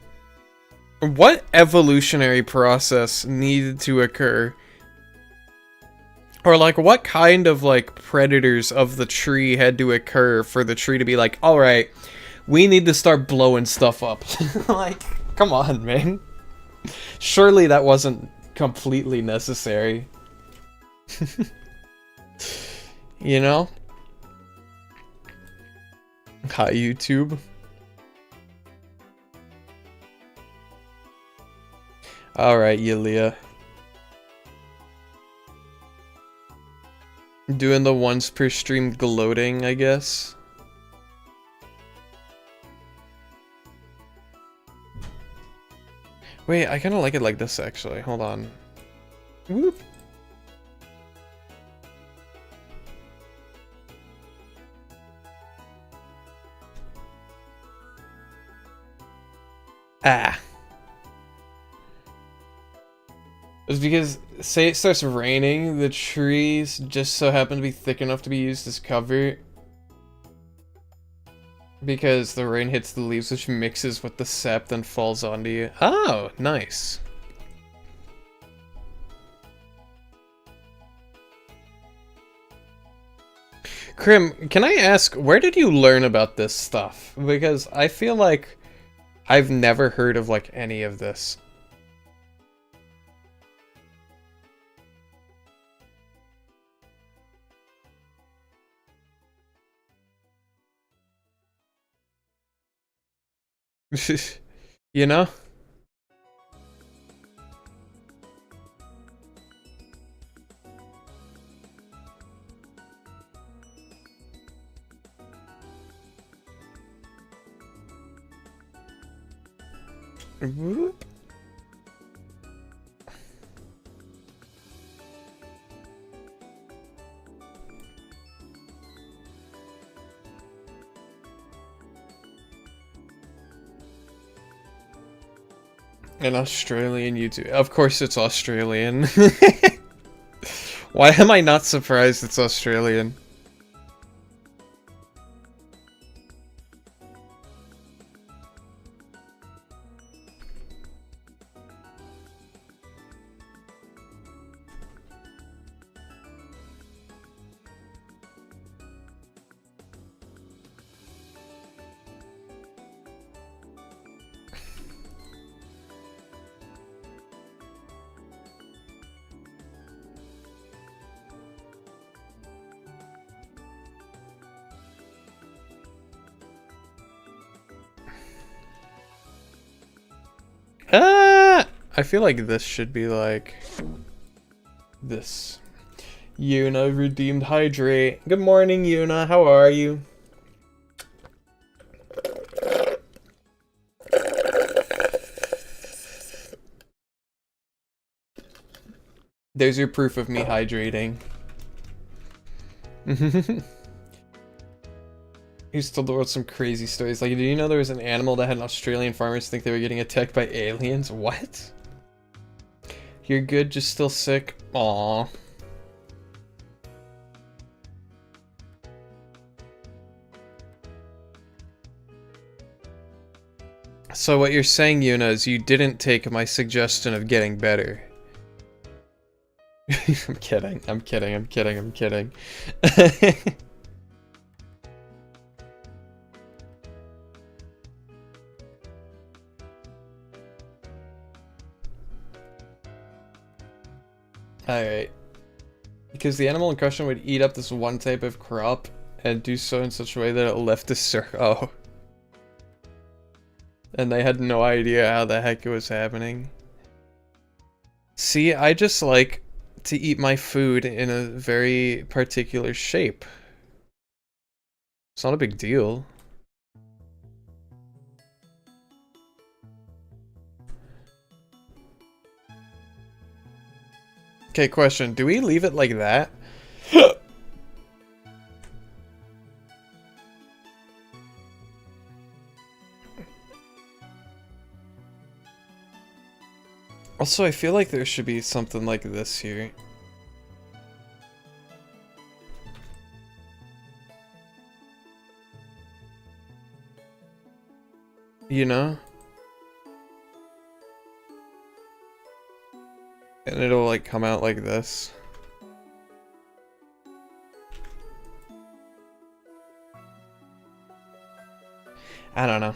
what evolutionary process needed to occur? Or, like, what kind of, like, predators of the tree had to occur for the tree to be like, alright, we need to start blowing stuff up. Like, come on, man. Surely that wasn't completely necessary. You know? Hi, YouTube. Alright, Yulia. Doing the once per stream gloating, I guess. Wait, I kinda like it like this, actually. Hold on. Whoop. Ah. It's because, say it starts raining, the trees just so happen to be thick enough to be used as cover. Because the rain hits the leaves, which mixes with the sap, then falls onto you. Oh, nice. Krim, can I ask, where did you learn about this stuff? Because I feel like I've never heard of, like, any of this. You know? Whoop. An Australian YouTube. Of course it's Australian. Why am I not surprised it's Australian? I feel like this should be like this. Yuna redeemed hydrate. Good morning, Yuna. How are you? There's your proof of me hydrating. He's told the world some crazy stories. Like, did you know there was an animal that had Australian farmers think they were getting attacked by aliens? What? You're good, just still sick? Aww. So what you're saying, Yuna, is you didn't take my suggestion of getting better. I'm kidding, I'm kidding, I'm kidding, I'm kidding. Alright. Because the animal in question would eat up this one type of crop and do so in such a way that it left a circle. And they had no idea how the heck it was happening. See, I just like to eat my food in a very particular shape. It's not a big deal. Okay, question. Do we leave it like that? Also, I feel like there should be something like this here. You know? And it'll like come out like this. I don't know.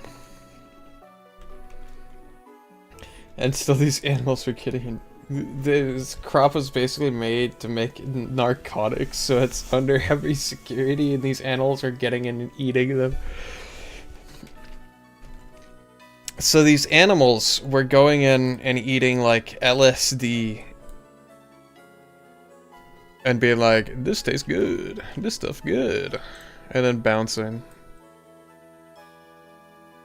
And still these animals were getting... This crop was basically made to make narcotics, so it's under heavy security and these animals are getting in and eating them. So these animals were going in and eating like LSD. And being like, this tastes good, this stuff good. And then bouncing.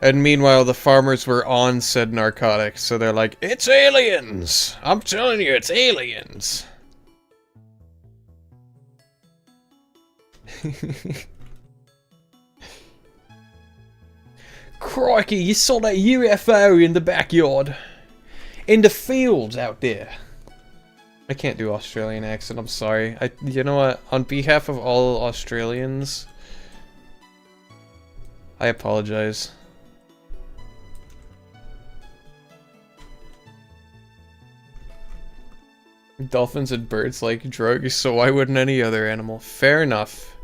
And meanwhile, the farmers were on said narcotics, so they're like, it's aliens! I'm telling you, it's aliens! Crikey, you saw that UFO in the backyard. In the fields out there. I can't do Australian accent, I'm sorry. You know what, on behalf of all Australians, I apologize. Dolphins and birds like drugs, so why wouldn't any other animal? Fair enough.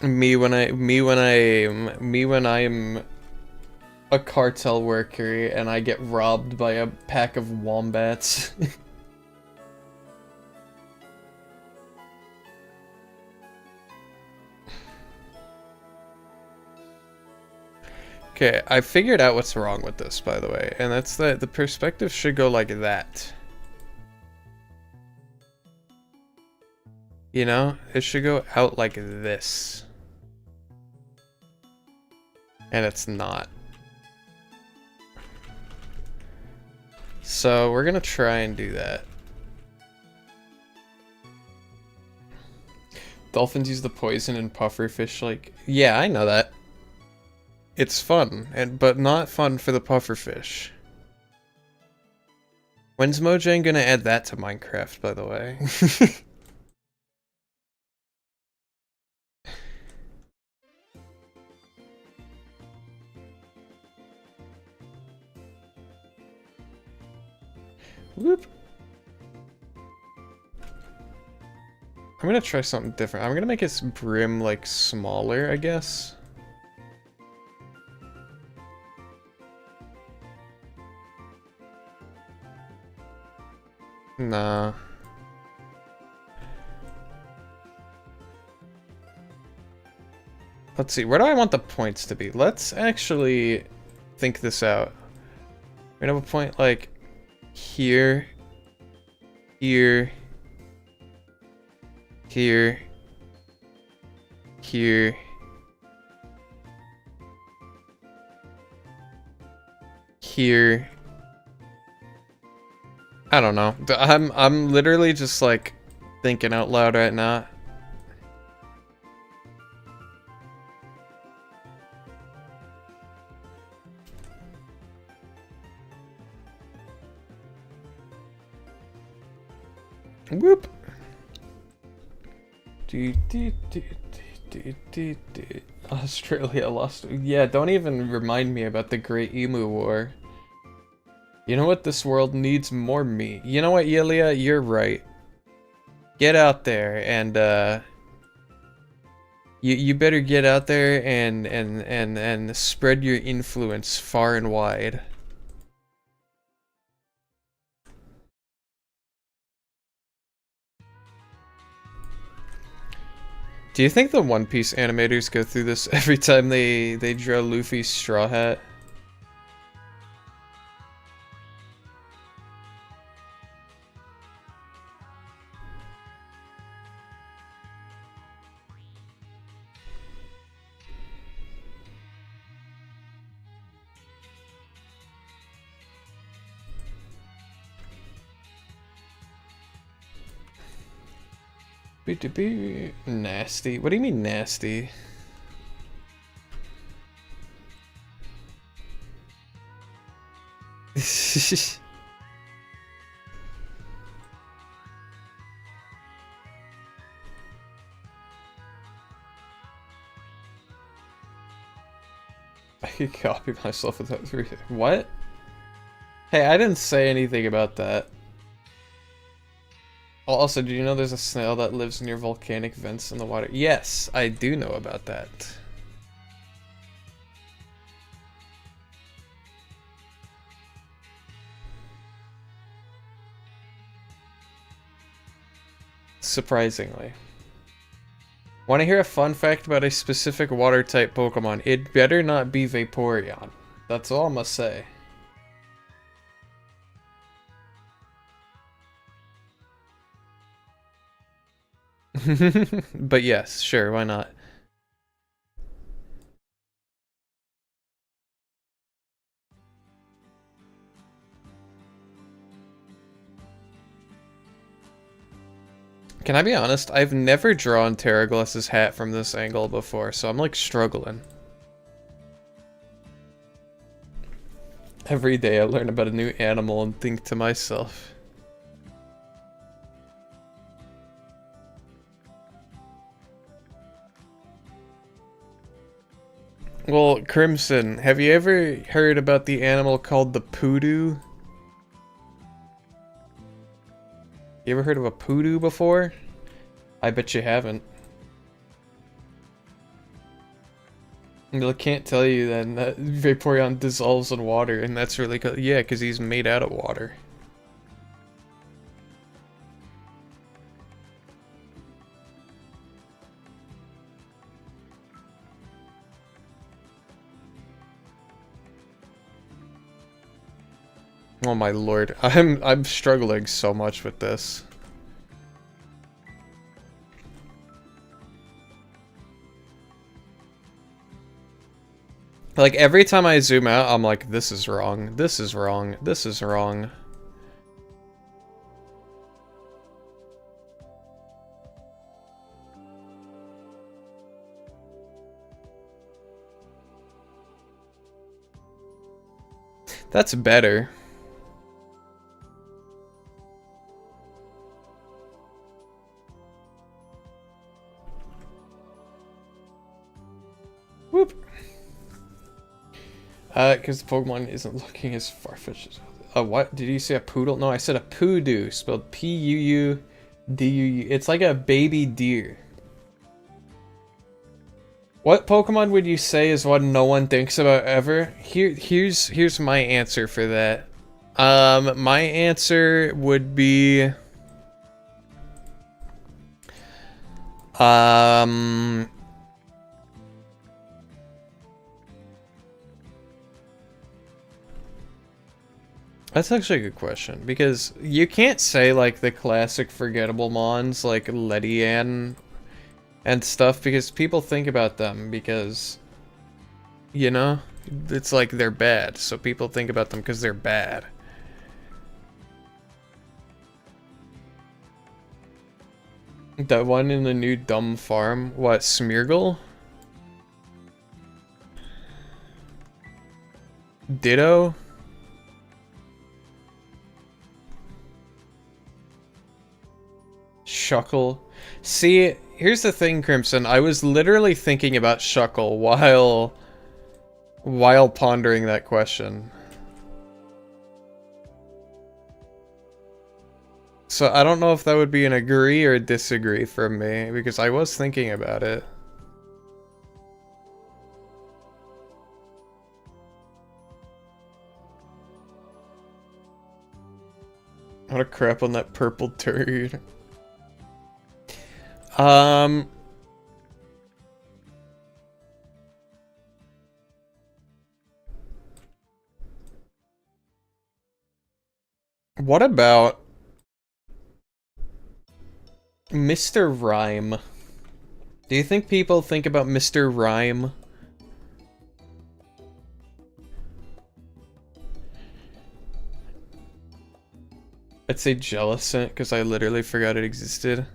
Me when I'm a cartel worker and I get robbed by a pack of wombats. Okay, I figured out what's wrong with this, by the way, and that's that the perspective should go like that. You know, it should go out like this. And it's not. So we're gonna try and do that. Dolphins use the poison in pufferfish, like, yeah, I know that. It's fun, but not fun for the pufferfish. When's Mojang gonna add that to Minecraft, by the way? Whoop. I'm gonna try something different. I'm gonna make its brim, like, smaller, I guess. Nah. Let's see, where do I want the points to be? Let's actually think this out. We're gonna have a point, like, here, here, here, here, here. I don't know. I'm literally just like thinking out loud right now. Whoop. Australia lost. Yeah, don't even remind me about the Great Emu War. You know what? This world needs more meat. You know what, Yelia? You're right. Get out there and you better get out there and spread your influence far and wide. Do you think the One Piece animators go through this every time they draw Luffy's straw hat? Nasty. What do you mean nasty? I could copy myself without 3. What? Hey, I didn't say anything about that. Also, do you know there's a snail that lives near volcanic vents in the water? Yes, I do know about that. Surprisingly. Want to hear a fun fact about a specific water-type Pokemon? It better not be Vaporeon. That's all I'm gonna say. But yes, sure, why not? Can I be honest? I've never drawn Terraglass's hat from this angle before, so I'm like struggling. Every day I learn about a new animal and think to myself. Well, Crimson, have you ever heard about the animal called the poodoo? You ever heard of a poodoo before? I bet you haven't. I can't tell you then that Vaporeon dissolves in water, and that's really cool. Yeah, because he's made out of water. Oh my lord, I'm struggling so much with this. Like every time I zoom out, I'm like, this is wrong, this is wrong, this is wrong. That's better. Whoop. Because the Pokemon isn't looking as far-fetched as... what? Did you say a poodle? No, I said a poodoo, spelled P-U-U-D-U-U. It's like a baby deer. What Pokemon would you say is one no one thinks about ever? Here's my answer for that. My answer would be... That's actually a good question, because you can't say, like, the classic forgettable mons, like Ledian and stuff, because people think about them, because, you know, it's like they're bad, so people think about them because they're bad. That one in the new dumb farm, what, Smeargle? Ditto? Shuckle. See, here's the thing, Crimson. I was literally thinking about Shuckle while pondering that question. So I don't know if that would be an agree or a disagree from me, because I was thinking about it. What a crap on that purple turd. What about Mr. Rhyme? Do you think people think about Mr. Rhyme? I'd say Jellicent, because I literally forgot it existed.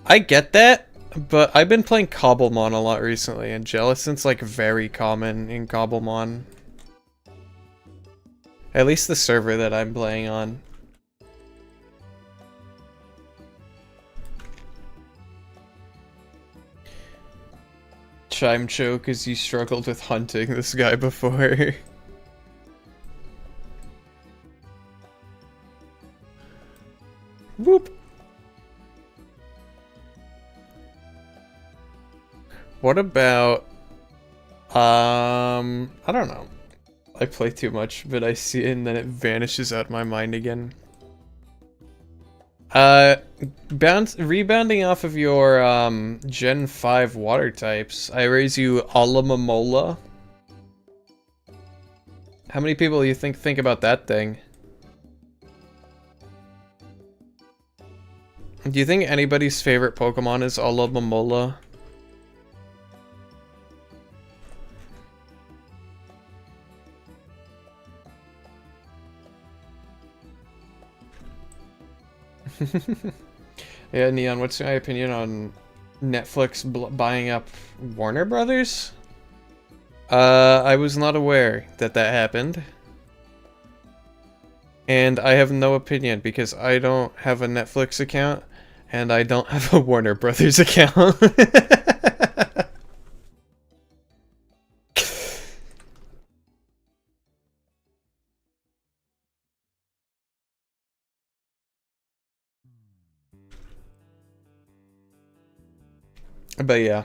I get that, but I've been playing Cobblemon a lot recently, and Jellicent's like very common in Cobblemon. At least the server that I'm playing on. Chimecho, because you struggled with hunting this guy before. Whoop. What about, I don't know. I play too much, but I see it and then it vanishes out of my mind again. Rebounding off of your, Gen 5 water types, I raise you Alamamola. How many people do you think about that thing? Do you think anybody's favorite Pokemon is Alamamola? Yeah, Neon, what's your opinion on Netflix buying up Warner Brothers? I was not aware that that happened. And I have no opinion because I don't have a Netflix account and I don't have a Warner Brothers account. But yeah.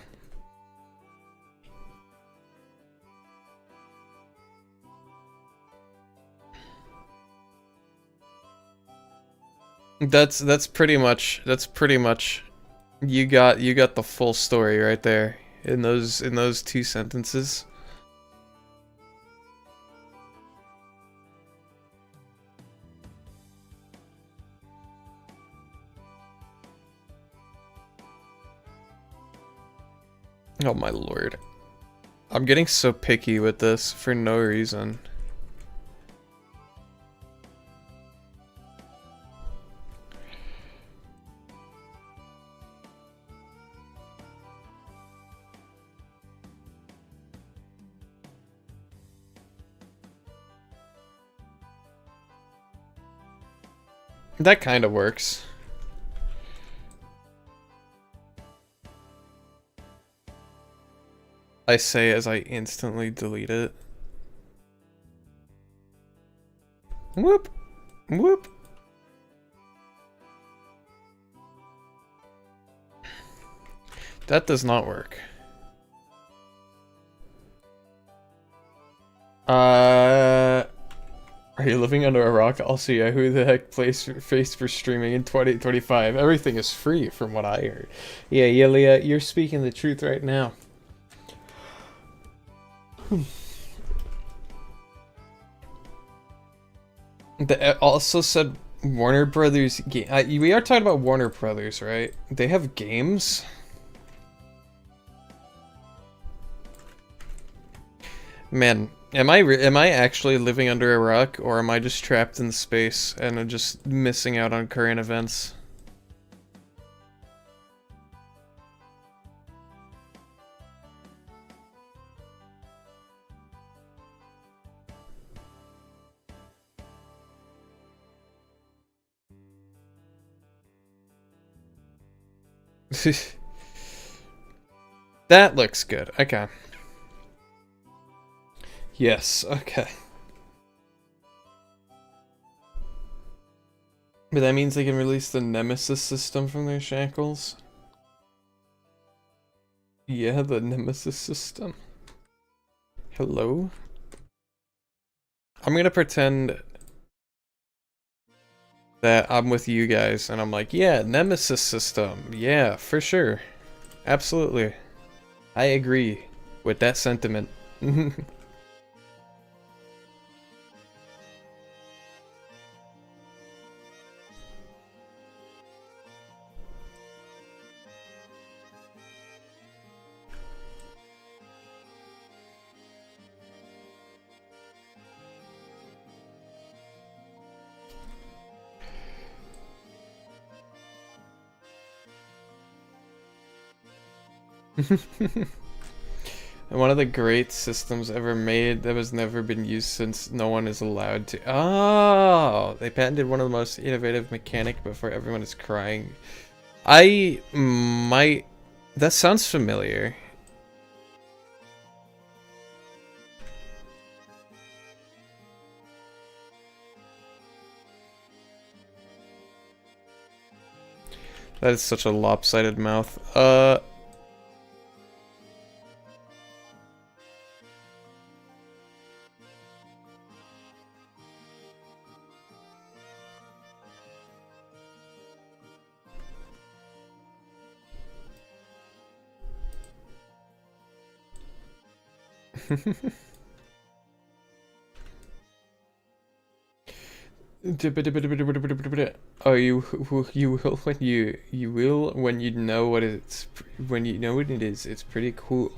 That's pretty much you got the full story right there in those 2 sentences. Oh my lord. I'm getting so picky with this for no reason. That kind of works. I say as I instantly delete it. Whoop! Whoop! That does not work. Are you living under a rock? Also, yeah, who the heck pays for streaming in 2025? Everything is free from what I heard. Yeah, Leah, you're speaking the truth right now. It also said Warner Brothers game. We are talking about Warner Brothers, right? They have games. Man, am I actually living under a rock, or am I just trapped in space and I'm just missing out on current events? That looks good. Okay. Yes, okay. But that means they can release the Nemesis system from their shackles? Yeah, the Nemesis system. Hello? I'm gonna pretend that I'm with you guys and I'm like, yeah, Nemesis system. Yeah, for sure. Absolutely. I agree with that sentiment. One of the great systems ever made that was never been used since no one is allowed to. Oh, they patented one of the most innovative mechanic before everyone is crying. I might. That sounds familiar. That is such a lopsided mouth. Oh, you will when you will when you know what it's when you know what it is. It's pretty cool.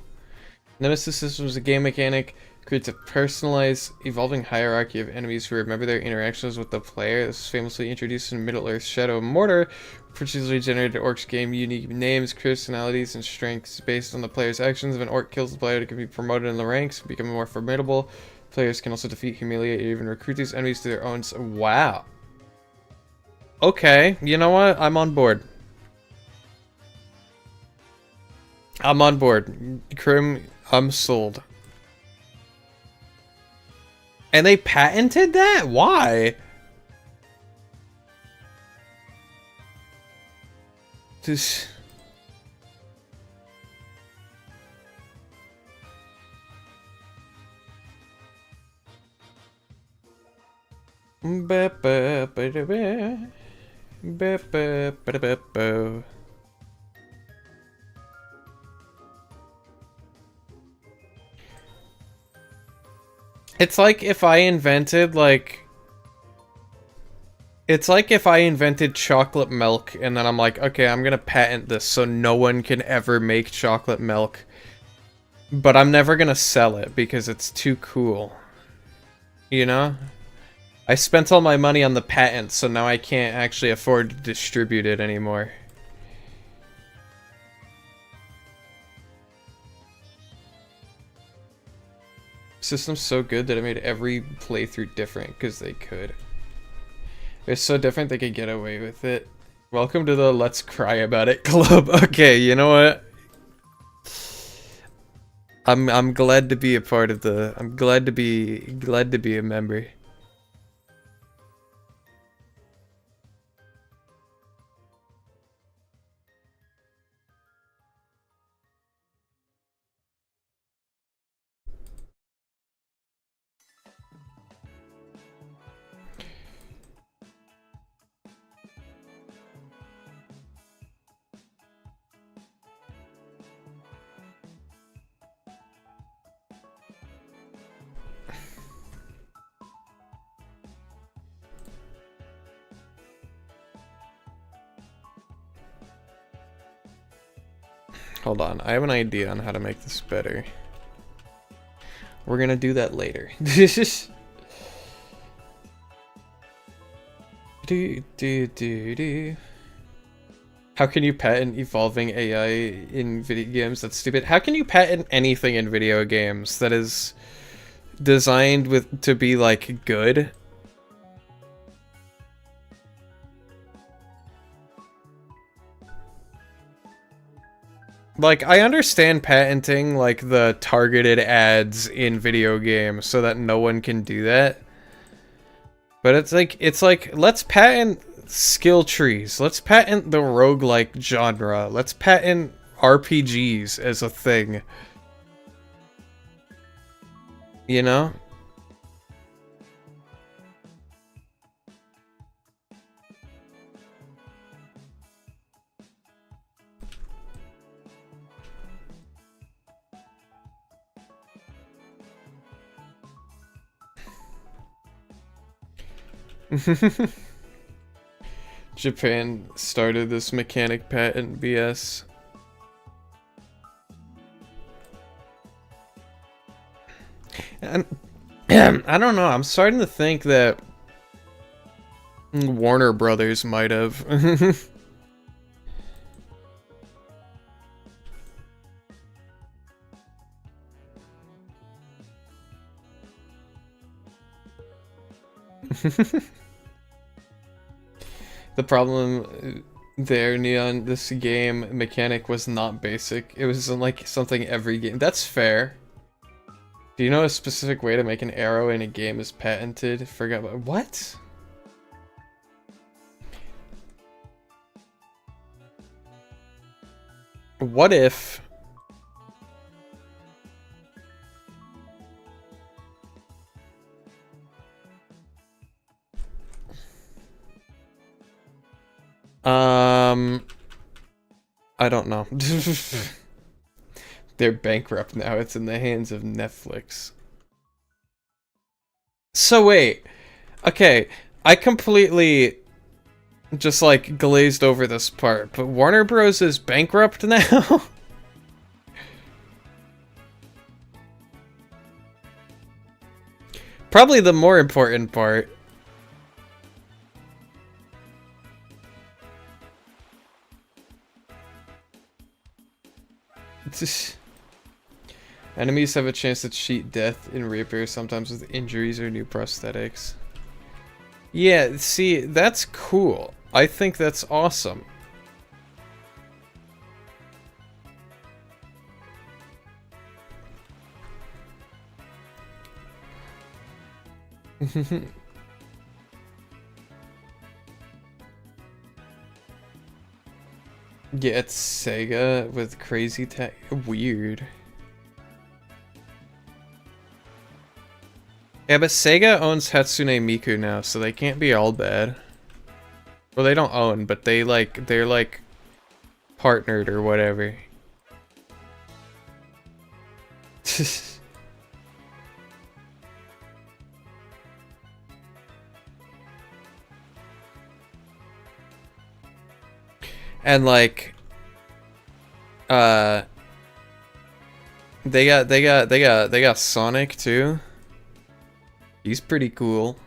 Nemesis system is a game mechanic, creates a personalized, evolving hierarchy of enemies who remember their interactions with the player. This was famously introduced in Middle-earth Shadow of Mordor, procedurally generated orcs gain unique names, personalities, and strengths based on the player's actions. If an orc kills the player, it can be promoted in the ranks, become more formidable. Players can also defeat, humiliate, or even recruit these enemies to their own. Wow. Okay, you know what? I'm on board. I'm on board. Krim, I'm sold. And they patented that? Why? Just... It's like if I invented, like... It's like if I invented chocolate milk, and then I'm like, okay, I'm gonna patent this so no one can ever make chocolate milk. But I'm never gonna sell it because it's too cool. You know? I spent all my money on the patent, so now I can't actually afford to distribute it anymore. System's so good that it made every playthrough different because they could. They're so different they could get away with it. Welcome to the Let's Cry About It club. Okay, you know what? I'm glad to be a part of the I'm glad to be a member. Hold on, I have an idea on how to make this better. We're gonna do that later. How can you patent evolving AI in video games? That's stupid. How can you patent anything in video games that is designed to be like good? Like, I understand patenting like the targeted ads in video games so that no one can do that. But it's like let's patent skill trees. Let's patent the roguelike genre. Let's patent RPGs as a thing. You know? Japan started this mechanic patent BS. And I don't know, I'm starting to think that Warner Brothers might have. The problem there, Neon, this game mechanic was not basic. It was like something every game. That's fair. Do you know a specific way to make an arrow in a game is patented? Forgot about what? What if I don't know. They're bankrupt now. It's in the hands of Netflix. So wait. Okay, I completely just like glazed over this part, but Warner Bros. Is bankrupt now? Probably the more important part. Enemies have a chance to cheat death in Reaper, sometimes with injuries or new prosthetics. Yeah, see, that's cool. I think that's awesome. Yeah, it's Sega with crazy tech. Weird. Yeah, but Sega owns Hatsune Miku now, so they can't be all bad. Well, they don't own, but they're like partnered or whatever. And like they got Sonic too. He's pretty cool.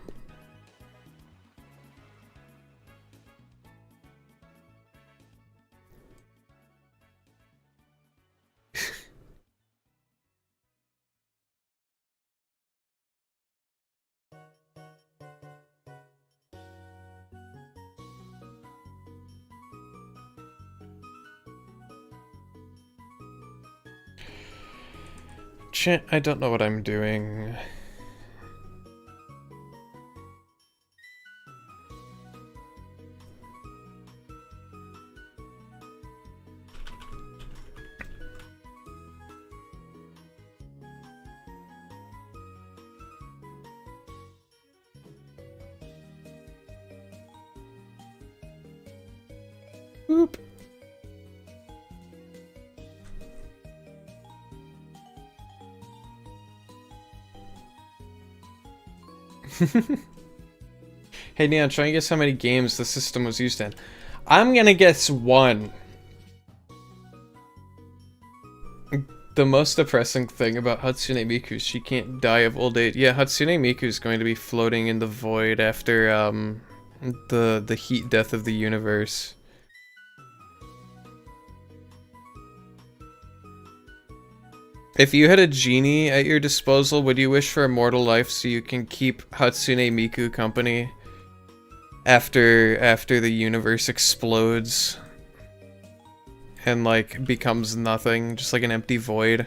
I don't know what I'm doing. Oop. Hey Neon, try and guess how many games the system was used in. I'm gonna guess one. The most depressing thing about Hatsune Miku is she can't die of old age. Yeah, Hatsune Miku is going to be floating in the void after the heat death of the universe. If you had a genie at your disposal, would you wish for immortal life so you can keep Hatsune Miku company after the universe explodes and like becomes nothing, just like an empty void?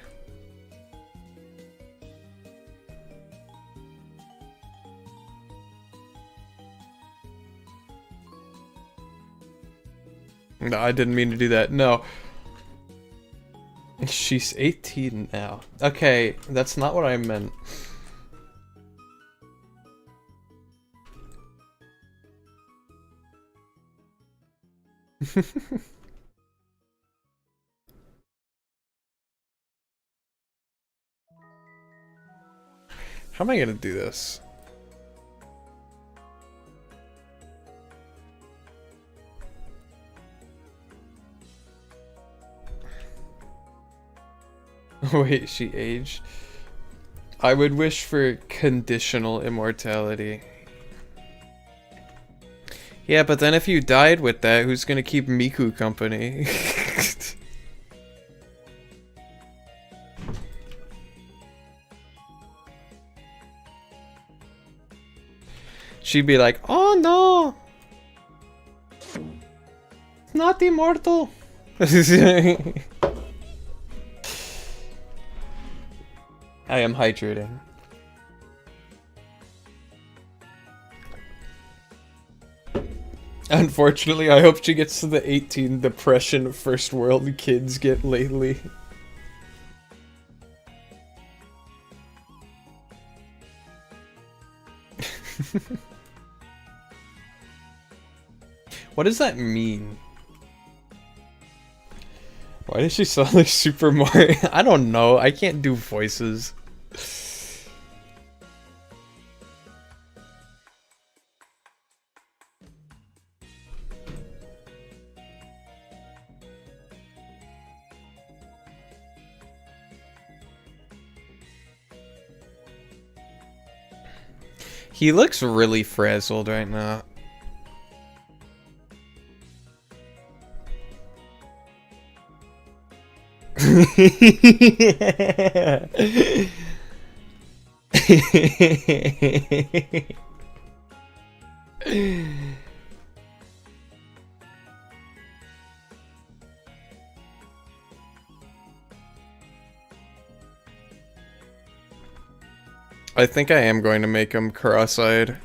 No, I didn't mean to do that. No. She's 18 now. Okay, that's not what I meant. How am I gonna do this? Wait, she aged? I would wish for conditional immortality. Yeah, but then if you died with that, who's gonna keep Miku company? She'd be like, oh no! Not immortal! I am hydrating. Unfortunately, I hope she gets to the 18 depression first world kids get lately. What does that mean? Why does she sound like Super Mario? I don't know. I can't do voices. He looks really frazzled right now. I think I am going to make him cross-eyed.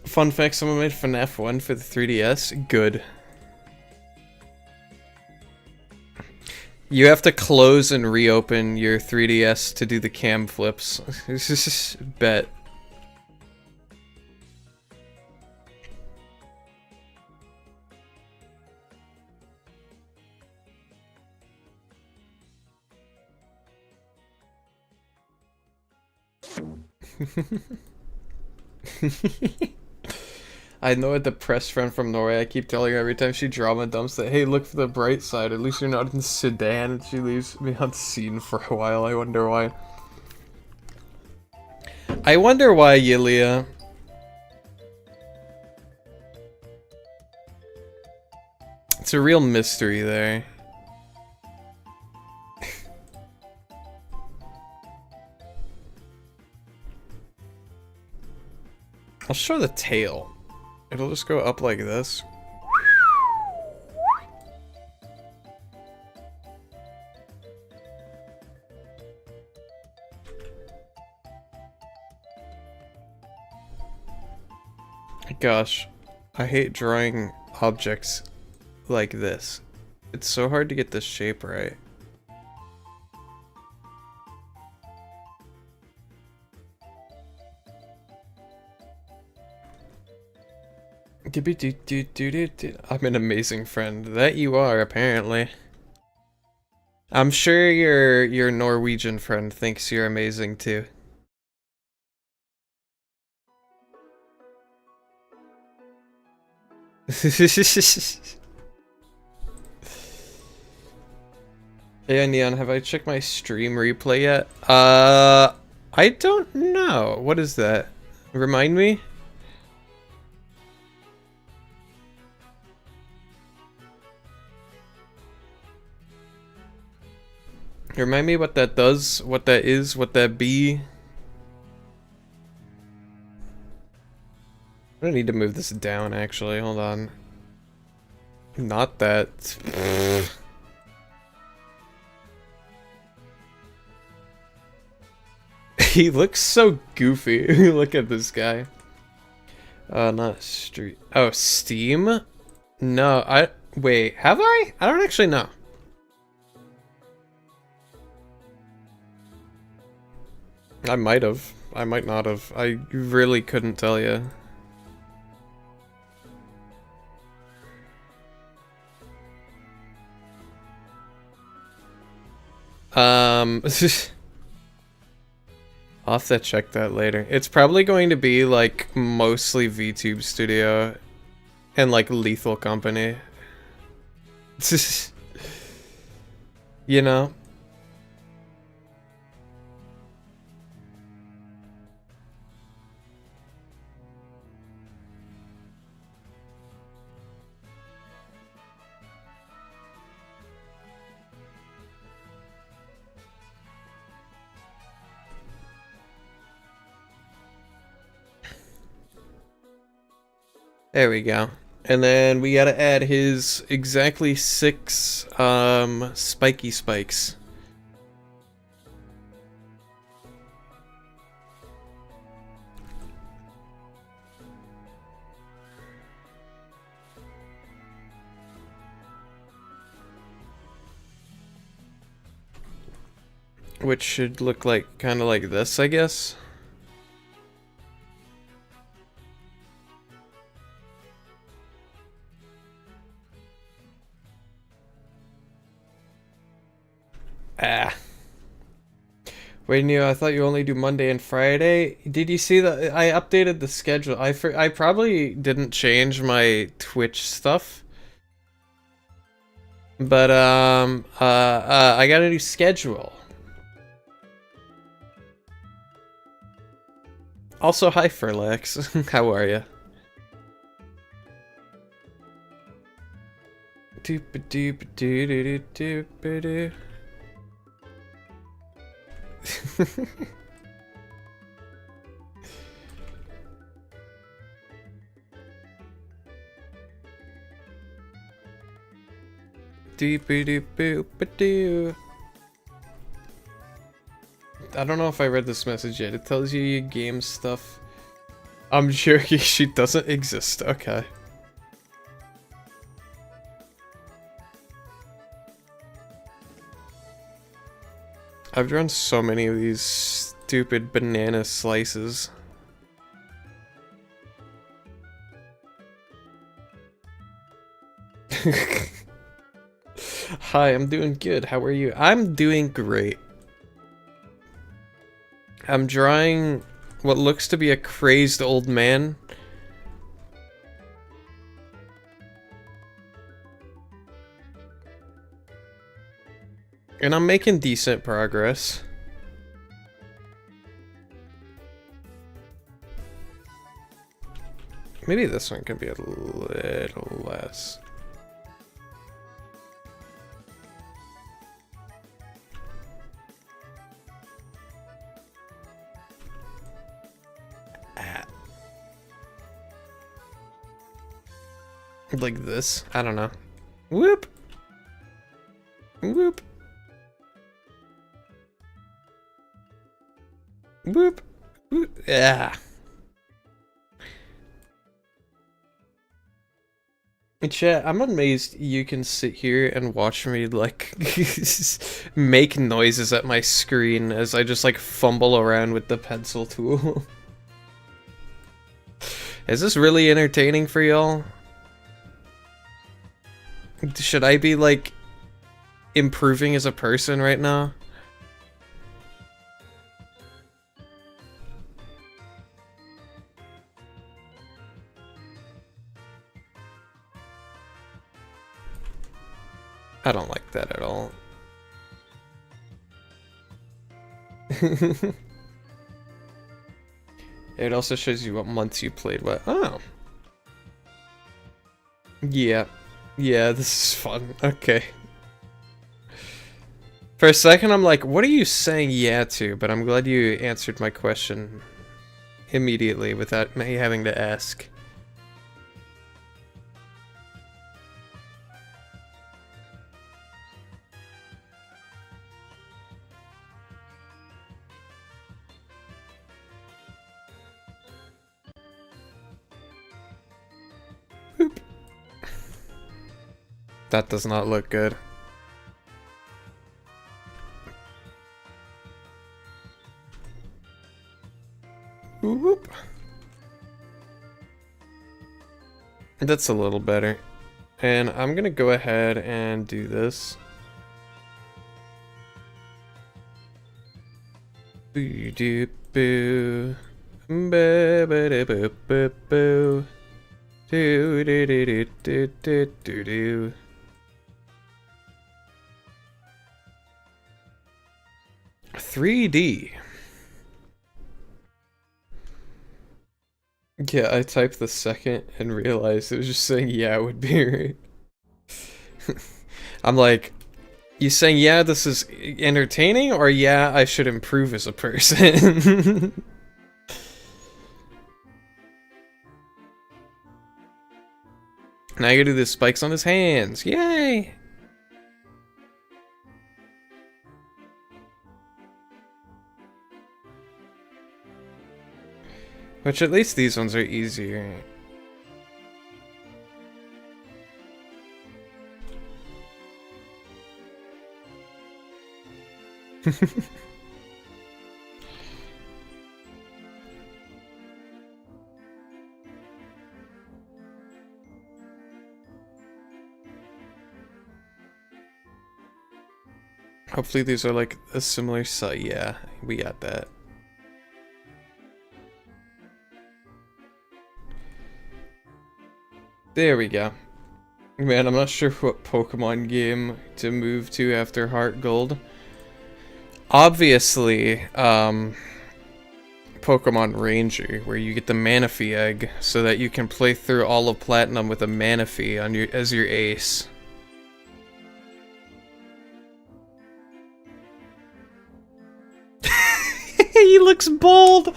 Fun fact, someone made FNAF 1 for the 3DS. Good. You have to close and reopen your 3DS to do the cam flips. Bet. I know a depressed friend from Norway. I keep telling her every time she drama dumps that, hey, look for the bright side. At least you're not in Sudan. And she leaves me on scene for a while. I wonder why. I wonder why, Yulia. It's a real mystery there. I'll show the tail. It'll just go up like this. Gosh, I hate drawing objects like this. It's so hard to get this shape right. I'm an amazing friend. That you are, apparently. I'm sure your Norwegian friend thinks you're amazing too. Yeah, Neon, have I checked my stream replay yet? I don't know. What is that? Remind me? Remind me what that does, what that is, what that be. I need to move this down, actually. Hold on. Not that. He looks so goofy. Look at this guy. Not street. Oh, Steam? No, wait, have I? I don't actually know. I might have. I might not have. I really couldn't tell you. I'll have to check that later. It's probably going to be like mostly VTube Studio and like Lethal Company. You know? There we go. And then we gotta add his exactly 6 spiky spikes. Which should look like kind of like this, I guess. Ah. Wait, Neo, I thought you only do Monday and Friday. Did you see that I updated the schedule? I probably didn't change my Twitch stuff. But I got a new schedule. Also, hi Furlax. How are you? Doop doop doo doo doo doo doo. Doop-a-doop-boop-a-doo. I don't know if I read this message yet. It tells you your game stuff. I'm sure she doesn't exist. Okay. I've drawn so many of these stupid banana slices. Hi, I'm doing good. How are you? I'm doing great. I'm drawing what looks to be a crazed old man. And I'm making decent progress. Maybe this one could be a little less. Like this? I don't know. Whoop! Whoop! Whoop! Whoop! Yeah. Chat, I'm amazed you can sit here and watch me, like, make noises at my screen as I just, like, fumble around with the pencil tool. Is this really entertaining for y'all? Should I be, like, improving as a person right now? I don't like that at all. It also shows you what months you played what. Oh. Yeah. Yeah, this is fun. Okay. For a second, I'm like, what are you saying yeah to? But I'm glad you answered my question immediately without me having to ask. Boop. That does not look good. Whoop. That's a little better. And I'm gonna go ahead and do this. Boo doo boo. Ba ba da boo boo boo. Do do do do do do do do. $3D. Yeah, I typed the second and realized it was just saying yeah would be right. I'm like, you saying yeah this is entertaining or yeah I should improve as a person? Now I gotta do the spikes on his hands. Yay! Which at least these ones are easier. Hopefully these are like a similar size. Yeah, we got that. There we go. Man, I'm not sure what Pokemon game to move to after Heart Gold. Obviously, Pokemon Ranger, where you get the Manaphy egg, so that you can play through all of Platinum with a Manaphy on as your ace. He looks bold!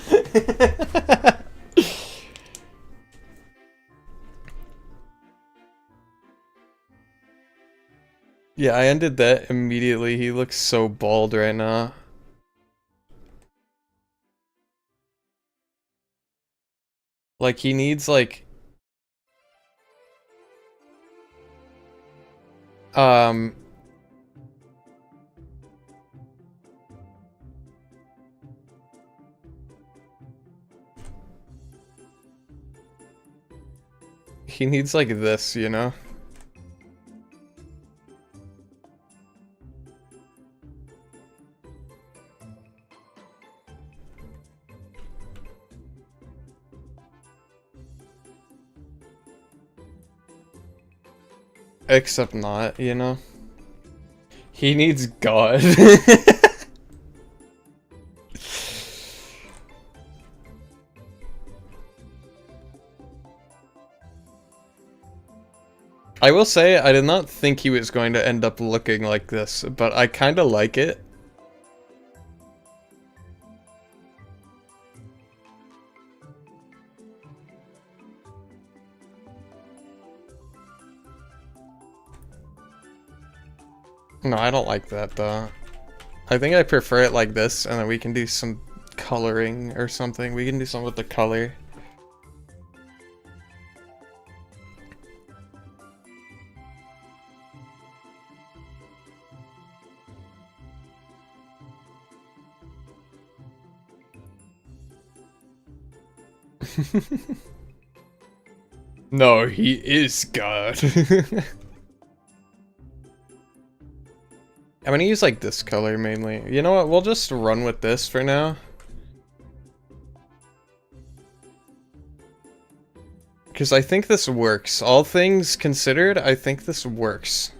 Yeah, I ended that immediately. He looks so bald right now. Like, he needs, like... He needs, like, this, you know? Except not, you know? He needs God. I will say, I did not think he was going to end up looking like this, but I kinda like it. No, I don't like that, though. I think I prefer it like this, and then we can do some coloring or something. We can do something with the color. No, he is God. I'm gonna use like this color mainly. You know what? We'll just run with this for now. Because I think this works. All things considered, I think this works.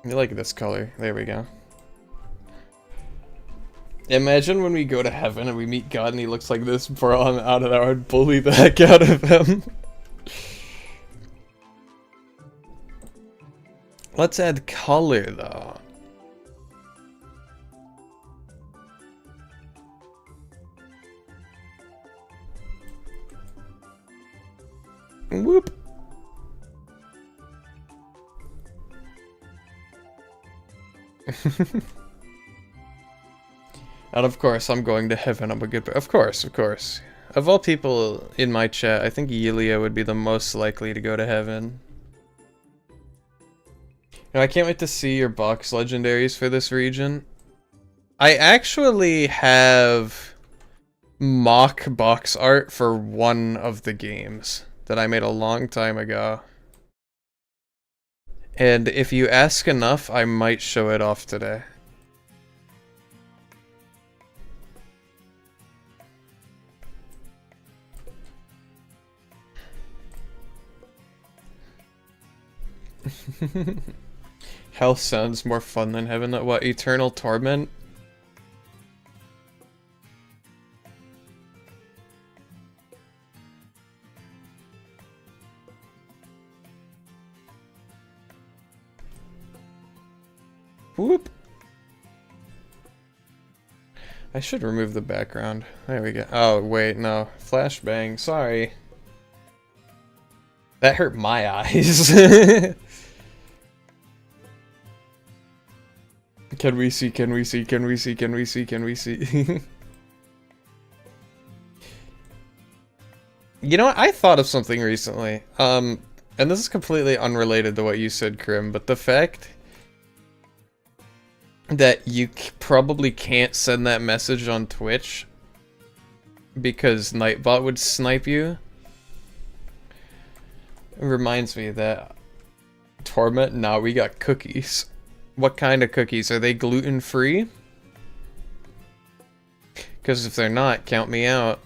You like this color. There we go. Imagine when we go to heaven and we meet God and he looks like this, bro, I'm out of there. I'd bully the heck out of him. Let's add color, though. Whoop. And of course, I'm going to heaven. I'm a good... Of course, of course. Of all people in my chat, I think Yulia would be the most likely to go to heaven. I can't wait to see your box legendaries for this region. I actually have mock box art for one of the games that I made a long time ago. And if you ask enough, I might show it off today. Hell sounds more fun than heaven. What, eternal torment? Whoop. I should remove the background. There we go. Oh, wait, no. Flashbang, sorry. That hurt my eyes. Can we see, can we see, can we see, can we see, can we see? You know what? I thought of something recently. And this is completely unrelated to what you said, Krim, but the fact that you probably can't send that message on Twitch because Nightbot would snipe you reminds me that Torment, now we got cookies. What kind of cookies? Are they gluten-free? Because if they're not, count me out.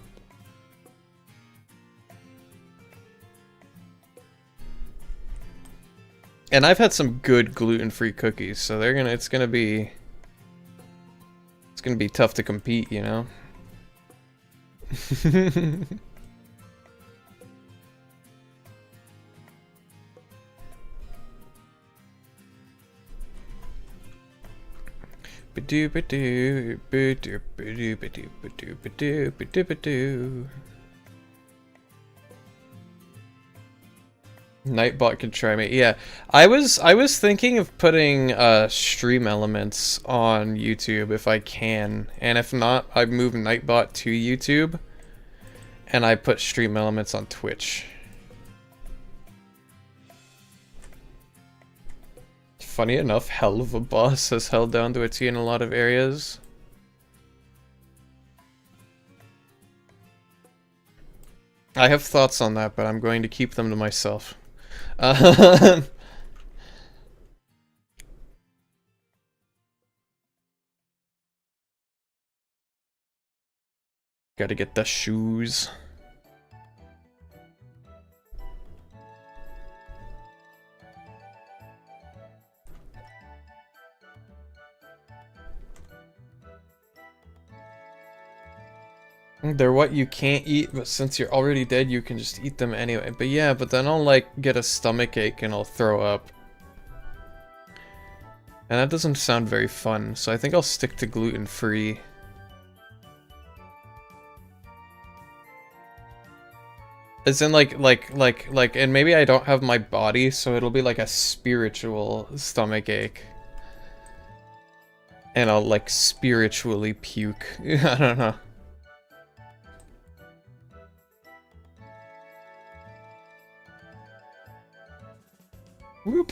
And I've had some good gluten-free cookies, so it's gonna be tough to compete, you know? Nightbot can try me. Yeah, I was thinking of putting stream elements on YouTube if I can, and if not, I move Nightbot to YouTube, and I put stream elements on Twitch. Funny enough, Hell of a Boss has held down to a T in a lot of areas. I have thoughts on that, but I'm going to keep them to myself. Gotta get the shoes. They're what you can't eat, but since you're already dead, you can just eat them anyway. But yeah, but then I'll like get a stomach ache and I'll throw up. And that doesn't sound very fun, so I think I'll stick to gluten-free. As in like, and maybe I don't have my body, so it'll be like a spiritual stomach ache. And I'll like spiritually puke. I don't know. Whoop.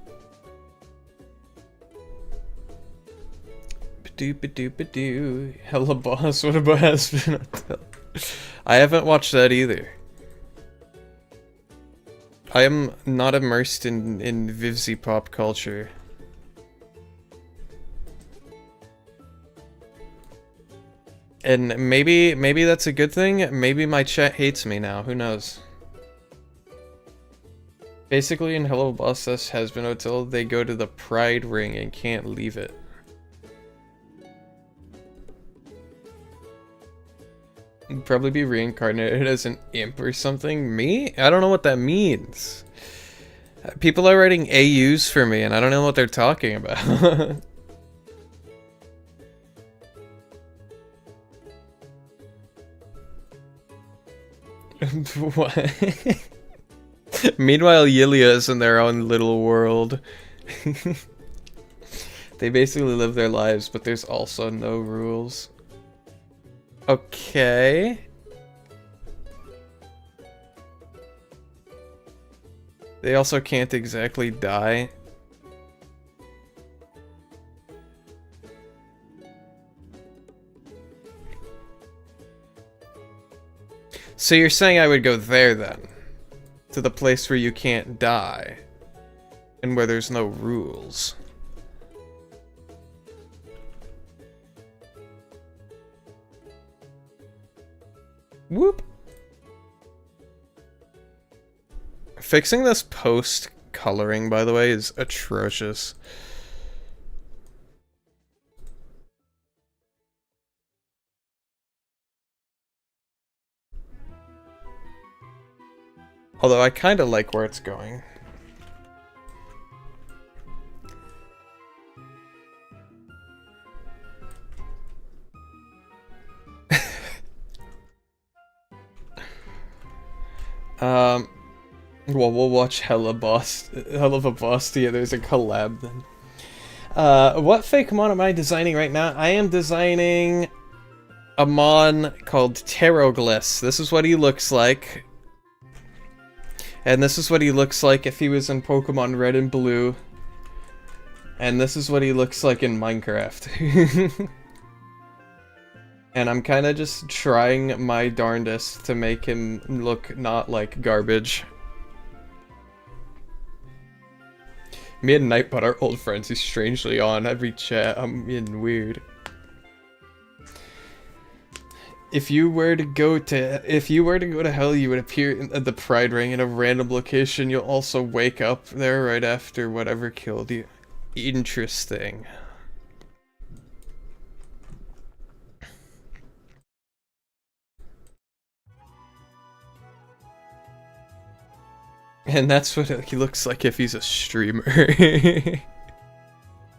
Doop-a-doop-a-doo. Hella Boss, what about Has-Been Hotel? I haven't watched that either. I am not immersed in Vivzy pop culture. And maybe that's a good thing. Maybe my chat hates me now. Who knows? Basically, in Hello Boss Has-Been Hotel, they go to the Pride Ring and can't leave it. You'd probably be reincarnated as an imp or something. Me? I don't know what that means. People are writing AUs for me, and I don't know what they're talking about. What? Meanwhile, Yulia is in their own little world. They basically live their lives, but there's also no rules. Okay. They also can't exactly die. So you're saying I would go there then? To the place where you can't die. And where there's no rules. Whoop. Fixing this post coloring, by the way, is atrocious. Although I kind of like where it's going. Well, we'll watch Hell of a Boss together. There's a collab then. What Fakemon am I designing right now? I am designing a mon called Terroglyss. This is what he looks like. And this is what he looks like if he was in Pokemon Red and Blue. And this is what he looks like in Minecraft. And I'm kind of just trying my darndest to make him look not like garbage. Me and Nightbot are old friends. He's strangely on every chat. I'm getting weird. If you were to go to hell, you would appear at the Pride Ring in a random location. You'll also wake up there right after whatever killed you. Interesting. And that's what he looks like if he's a streamer.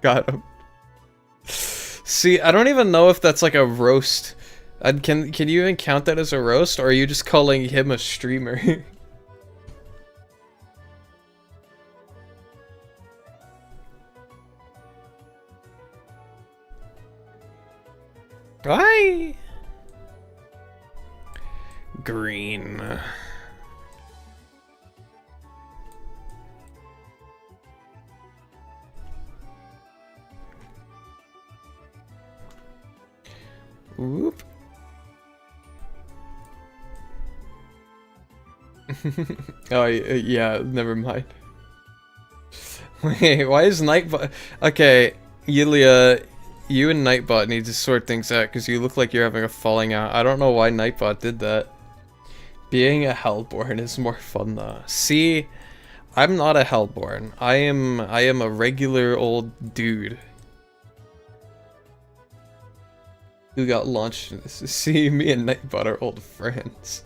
Got him. See, I don't even know if that's like a roast. Can you even count that as a roast, or are you just calling him a streamer? Why? Green. Whoop. Oh, yeah, never mind. Wait, why is Nightbot... Okay, Yulia, you and Nightbot need to sort things out, because you look like you're having a falling out. I don't know why Nightbot did that. Being a Hellborn is more fun, though. See, I'm not a Hellborn. I am a regular old dude. Who got launched in this. See, me and Nightbot are old friends.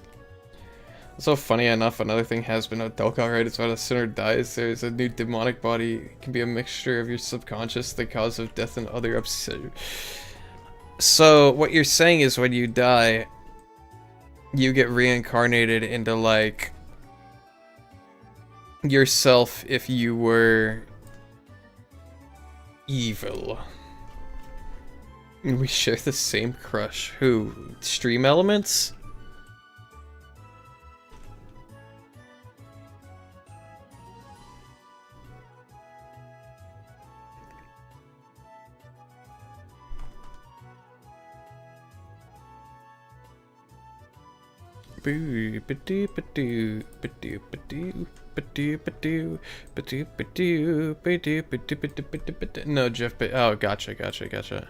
So funny enough, another thing has been a Delco, right? It's when a sinner dies, there's a new demonic body. It can be a mixture of your subconscious, the cause of death, and other upset. So, what you're saying is when you die, you get reincarnated into, like, yourself if you were evil. We share the same crush. Who? Stream Elements? No, Jeff. Oh, gotcha.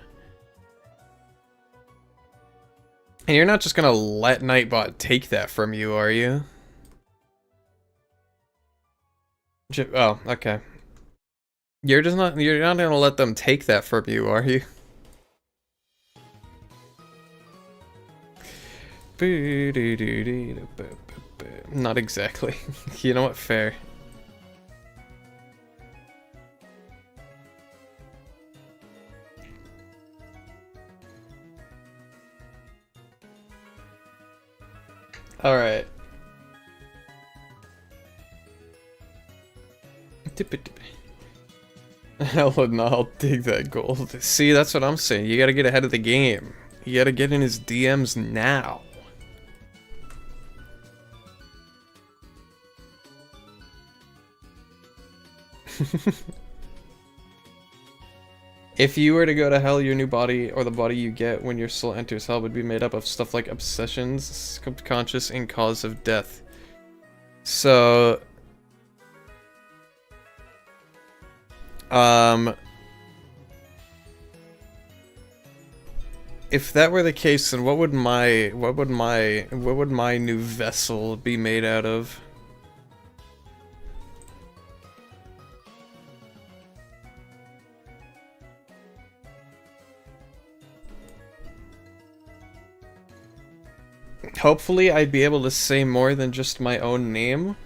And you're not just gonna let Nightbot take that from you, are you? Oh, okay. You're not gonna let them take that from you, are you? Not exactly. You know what? Fair. Alright. I'll dig that gold. See, that's what I'm saying. You gotta get ahead of the game. You gotta get in his DMs now. If you were to go to hell, your new body, or the body you get when your soul enters hell, would be made up of stuff like obsessions, subconscious, and cause of death. So... if that were the case, then what would my new vessel be made out of? Hopefully I'd be able to say more than just my own name.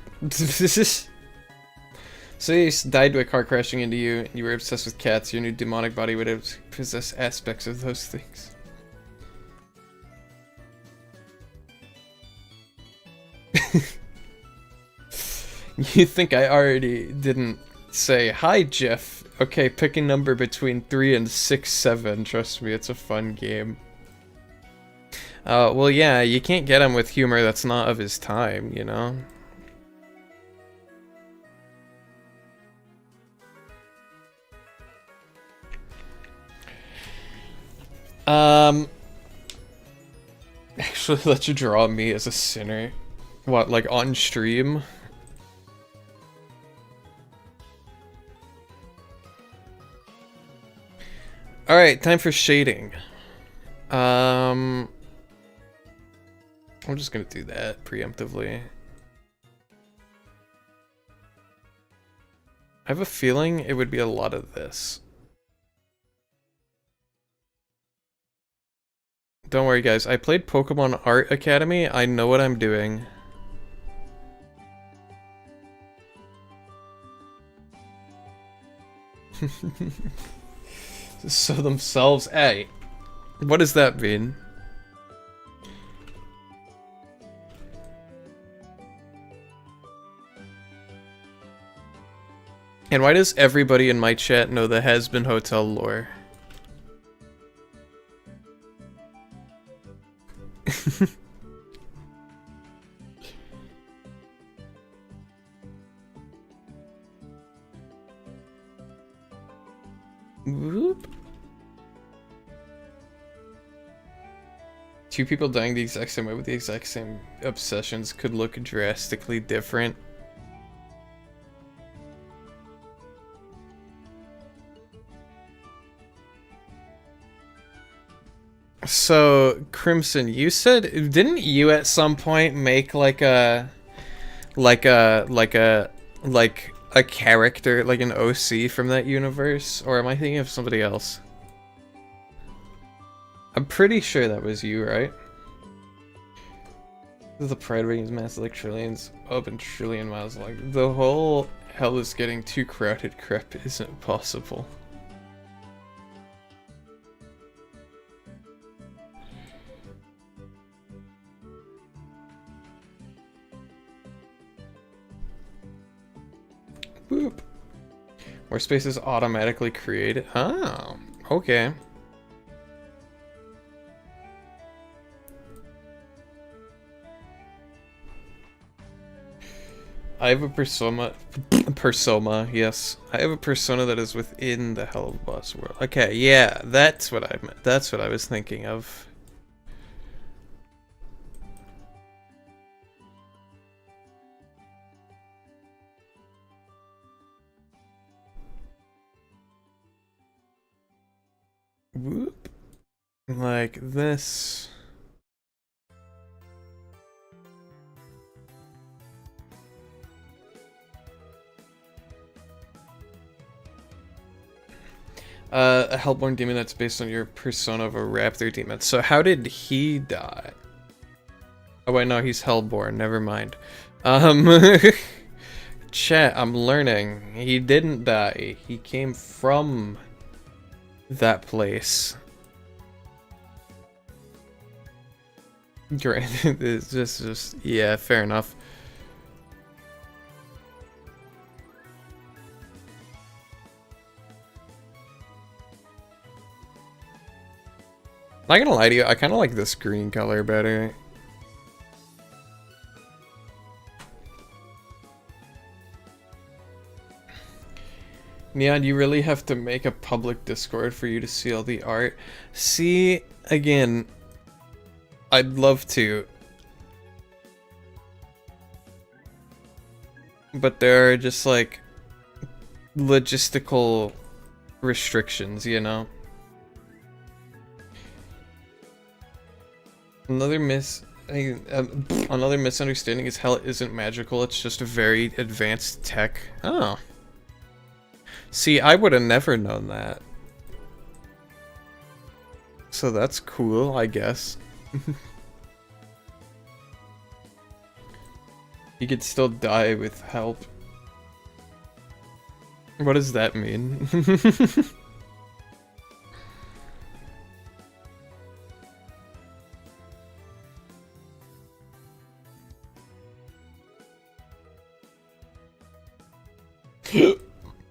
So you died to a car crashing into you, and you were obsessed with cats. Your new demonic body would possess aspects of those things. You think I already didn't say, "Hi, Jeff. Okay, pick a number between 3 and 6, 7. Trust me, it's a fun game." Well, yeah, you can't get him with humor that's not of his time, you know? Actually let you draw me as a sinner. What, like on stream? Alright, time for shading. I'm just gonna do that preemptively. I have a feeling it would be a lot of this. Don't worry guys, I played Pokemon Art Academy, I know what I'm doing. So themselves, hey, what does that mean? And why does everybody in my chat know the Has Been Hotel lore? Whoop. Two people dying the exact same way with the exact same obsessions could look drastically different. So, Crimson, you said, didn't you at some point make like a character, like an OC from that universe? Or am I thinking of somebody else? I'm pretty sure that was you, right? The Pride Ring is massive like trillions, up and trillion miles long. The whole hell is getting too crowded crap isn't possible. Boop. More space is automatically created. Oh, okay. I have a persona, yes. I have a persona that is within the Hell of Boss world. Okay, yeah, that's what I meant. That's what I was thinking of. Like this. A Hellborn demon that's based on your persona of a raptor demon. So how did he die? Oh wait, no, he's Hellborn. Never mind. Chat, I'm learning. He didn't die. He came from that place. Great. It's just yeah, fair enough. Not gonna lie to you, I kind of like this green color better. Neon, you really have to make a public Discord for you to see all the art. See, again, I'd love to. But there are just like logistical restrictions, you know? Another misunderstanding is hell isn't magical, it's just a very advanced tech. Oh. See, I would have never known that. So that's cool, I guess. You could still die with help. What does that mean?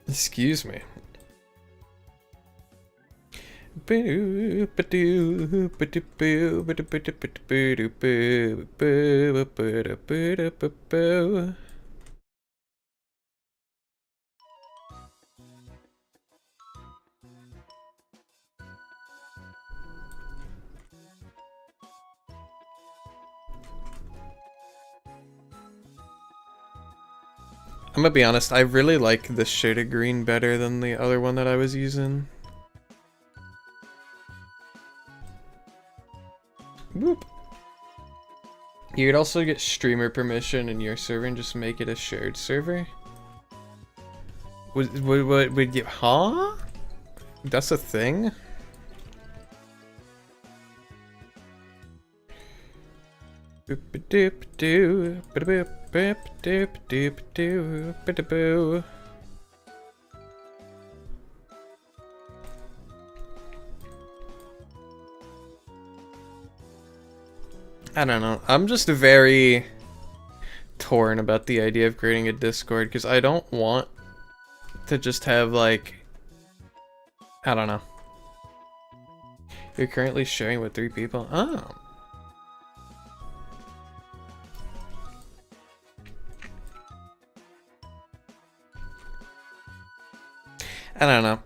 Excuse me. I'm gonna be honest, I really like this shade of green better than the other one that I was using. Boop. You could also get streamer permission in your server and just make it a shared server. Would you, huh? That's a thing? I don't know. I'm just very torn about the idea of creating a Discord because I don't want to just have like, I don't know. You're currently sharing with 3 people? Oh. I don't know.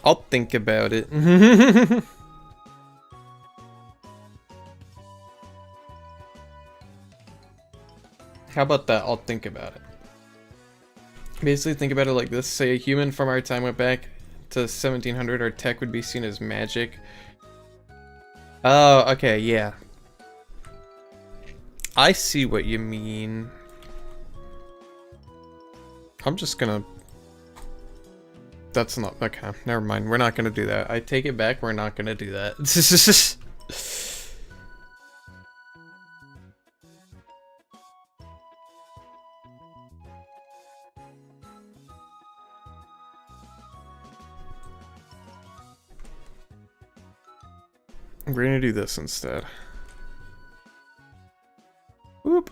I'll think about it. How about that? I'll think about it. Basically, think about it like this. Say a human from our time went back to 1700, our tech would be seen as magic. Oh, okay, yeah. I see what you mean. I'm just gonna... That's not... Okay, never mind. We're not gonna do that. I take it back. We're not gonna do that. We're gonna do this instead. Whoop.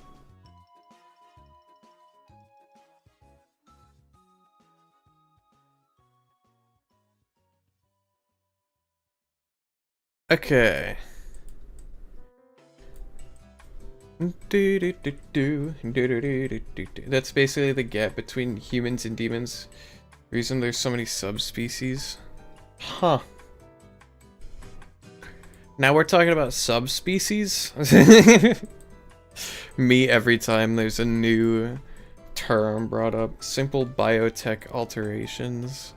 Okay. That's basically the gap between humans and demons. Reason there's so many subspecies. Huh. Now we're talking about subspecies? Me every time there's a new term brought up. Simple biotech alterations.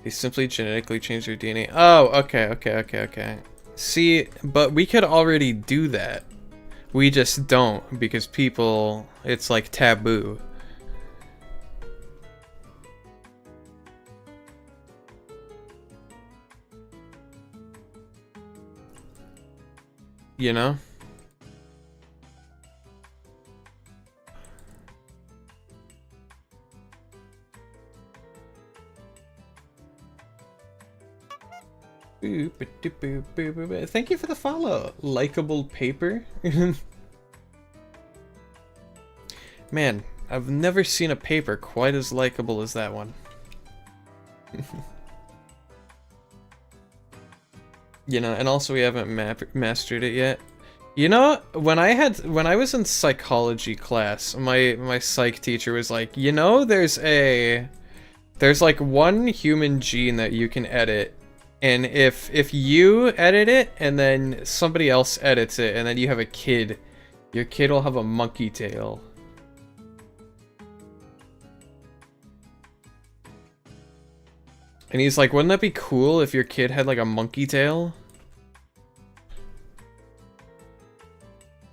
They simply genetically change their DNA. Oh, okay. See, but we could already do that. We just don't, because people, it's like taboo. You know? Thank you for the follow, likable paper. Man, I've never seen a paper quite as likable as that one. You know, and also we haven't mastered it yet. You know, when I was in psychology class, my psych teacher was like, you know, there's like one human gene that you can edit, and if you edit it and then somebody else edits it and then you have a kid, your kid will have a monkey tail. And he's like, wouldn't that be cool if your kid had like a monkey tail?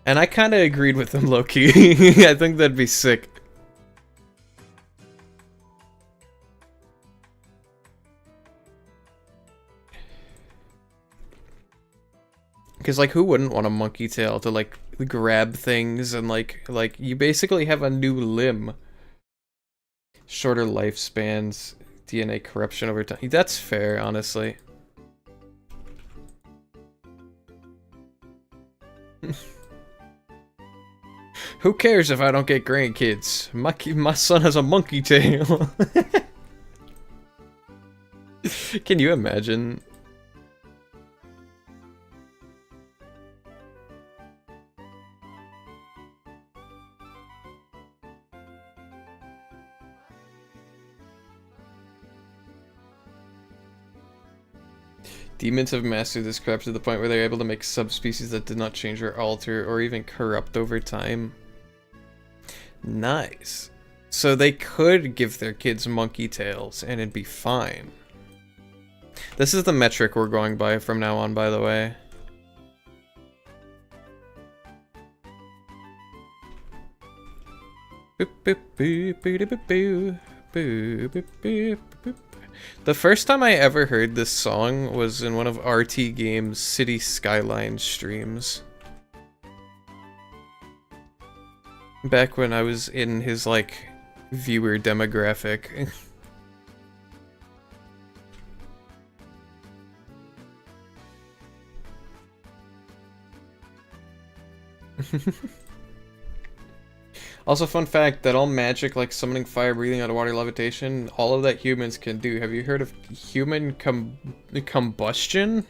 And I kind of agreed with him, low-key. I think that'd be sick. Because, like, who wouldn't want a monkey tail to, like, grab things and, like, you basically have a new limb. Shorter lifespans, DNA corruption over time. That's fair, honestly. Who cares if I don't get grandkids? My son has a monkey tail. Can you imagine? Demons have mastered this crap to the point where they're able to make subspecies that did not change or alter or even corrupt over time. Nice. So they could give their kids monkey tails and it'd be fine. This is the metric we're going by from now on, by the way. The first time I ever heard this song was in one of RT Games' City Skylines streams. Back when I was in his, like, viewer demographic. Also, fun fact, that all magic, like summoning fire, breathing out of water, levitation, all of that humans can do. Have you heard of human combustion?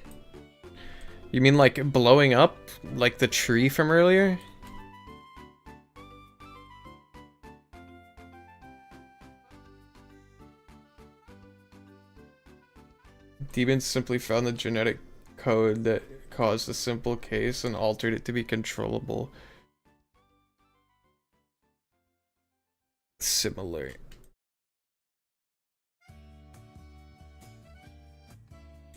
You mean like blowing up? Like the tree from earlier? Demons simply found the genetic code that caused a simple case and altered it to be controllable. Similar.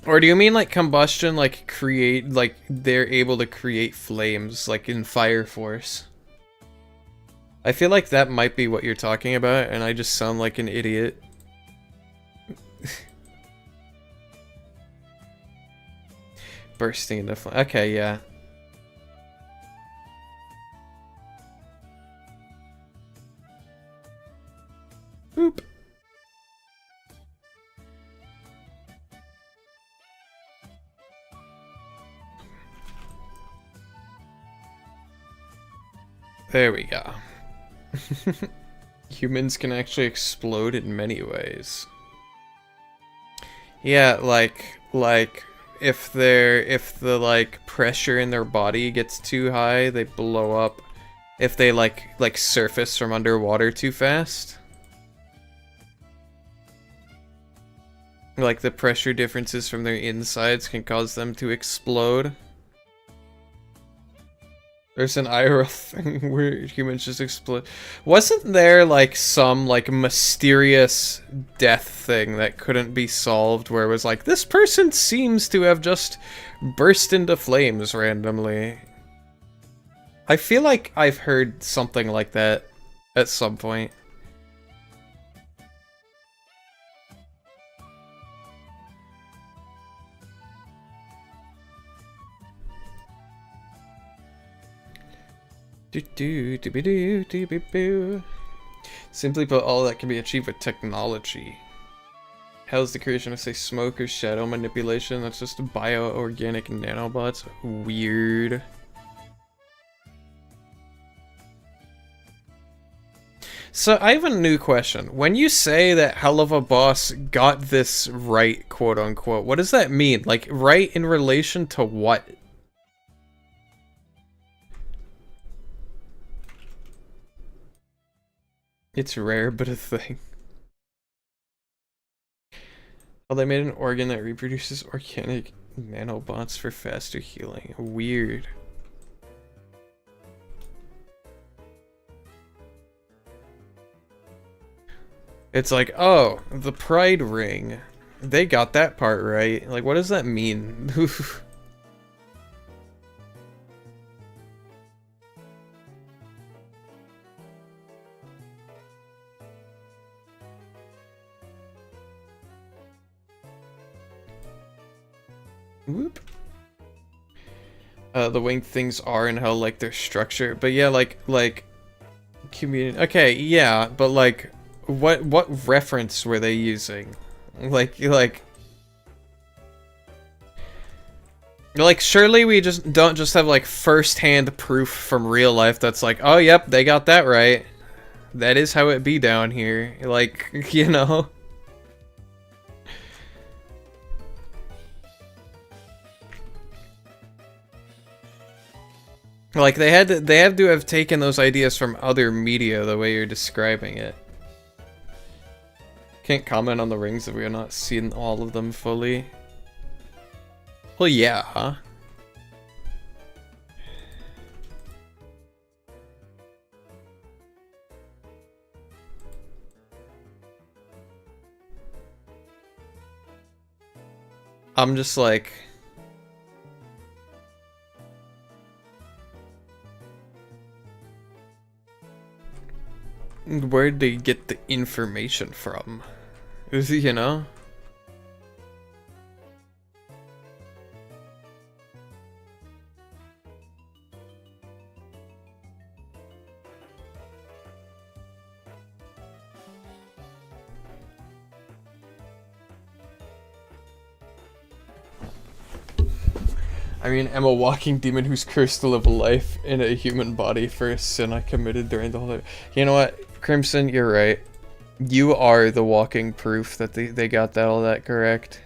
Or do you mean like combustion, like create, like they're able to create flames, like in Fire Force? I feel like that might be what you're talking about, and I just sound like an idiot. Bursting into flame. Okay, yeah. Boop. There we go. Humans can actually explode in many ways. Yeah, like if the like pressure in their body gets too high, they blow up. If they like surface from underwater too fast. Like the pressure differences from their insides can cause them to explode. There's an IRL thing where humans just explode. Wasn't there like some like mysterious death thing that couldn't be solved where it was like, this person seems to have just burst into flames randomly? I feel like I've heard something like that at some point. Simply put, all that can be achieved with technology. How's the creation of, say, smoke or shadow manipulation? That's just bioorganic nanobots. Weird. So I have a new question. When you say that Hell of a Boss got this right, quote unquote, what does that mean? Like, right in relation to what? It's rare, but a thing. Oh, they made an organ that reproduces organic nanobots for faster healing. Weird. It's like, oh, the Pride Ring. They got that part right. Like, what does that mean? Whoop. The winged things are and how, like, their structure. But yeah, like, community. Okay, yeah, but like, what reference were they using? Like, surely we just don't just have, like, first-hand proof from real life that's like, oh, yep, they got that right. That is how it be down here. Like, you know? Like, they had to have taken those ideas from other media the way you're describing it. Can't comment on the rings if we are not seeing all of them fully. Well, yeah, huh? I'm just like... where'd they get the information from? You know? I mean, I'm a walking demon who's cursed to live a life in a human body for a sin I committed during the whole... You know what, Crimson, you're right. You are the walking proof that they got that all that correct.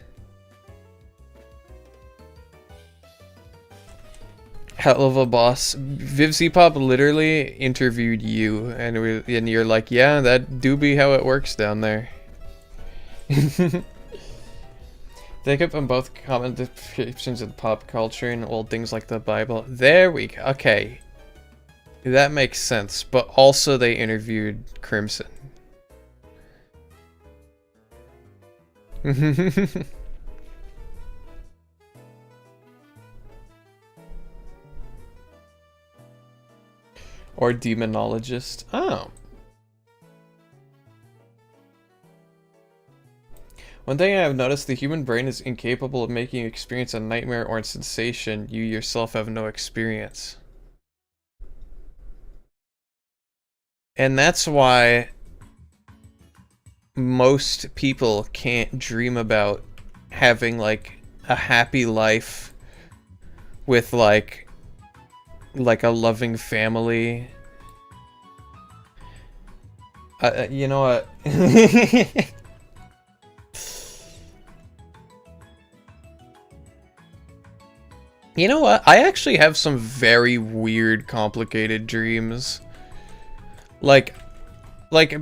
Hell of a Boss. VivZpop literally interviewed you, and you're like, yeah, that do be how it works down there. They come from both common descriptions of pop culture and old things like the Bible. There we go. Okay. That makes sense. But also they interviewed Crimson. Or demonologist. Oh. One thing I have noticed, the human brain is incapable of making you experience a nightmare or a sensation you yourself have no experience. And that's why most people can't dream about having, like, a happy life with, like a loving family. You know what? You know what? I actually have some very weird, complicated dreams. Like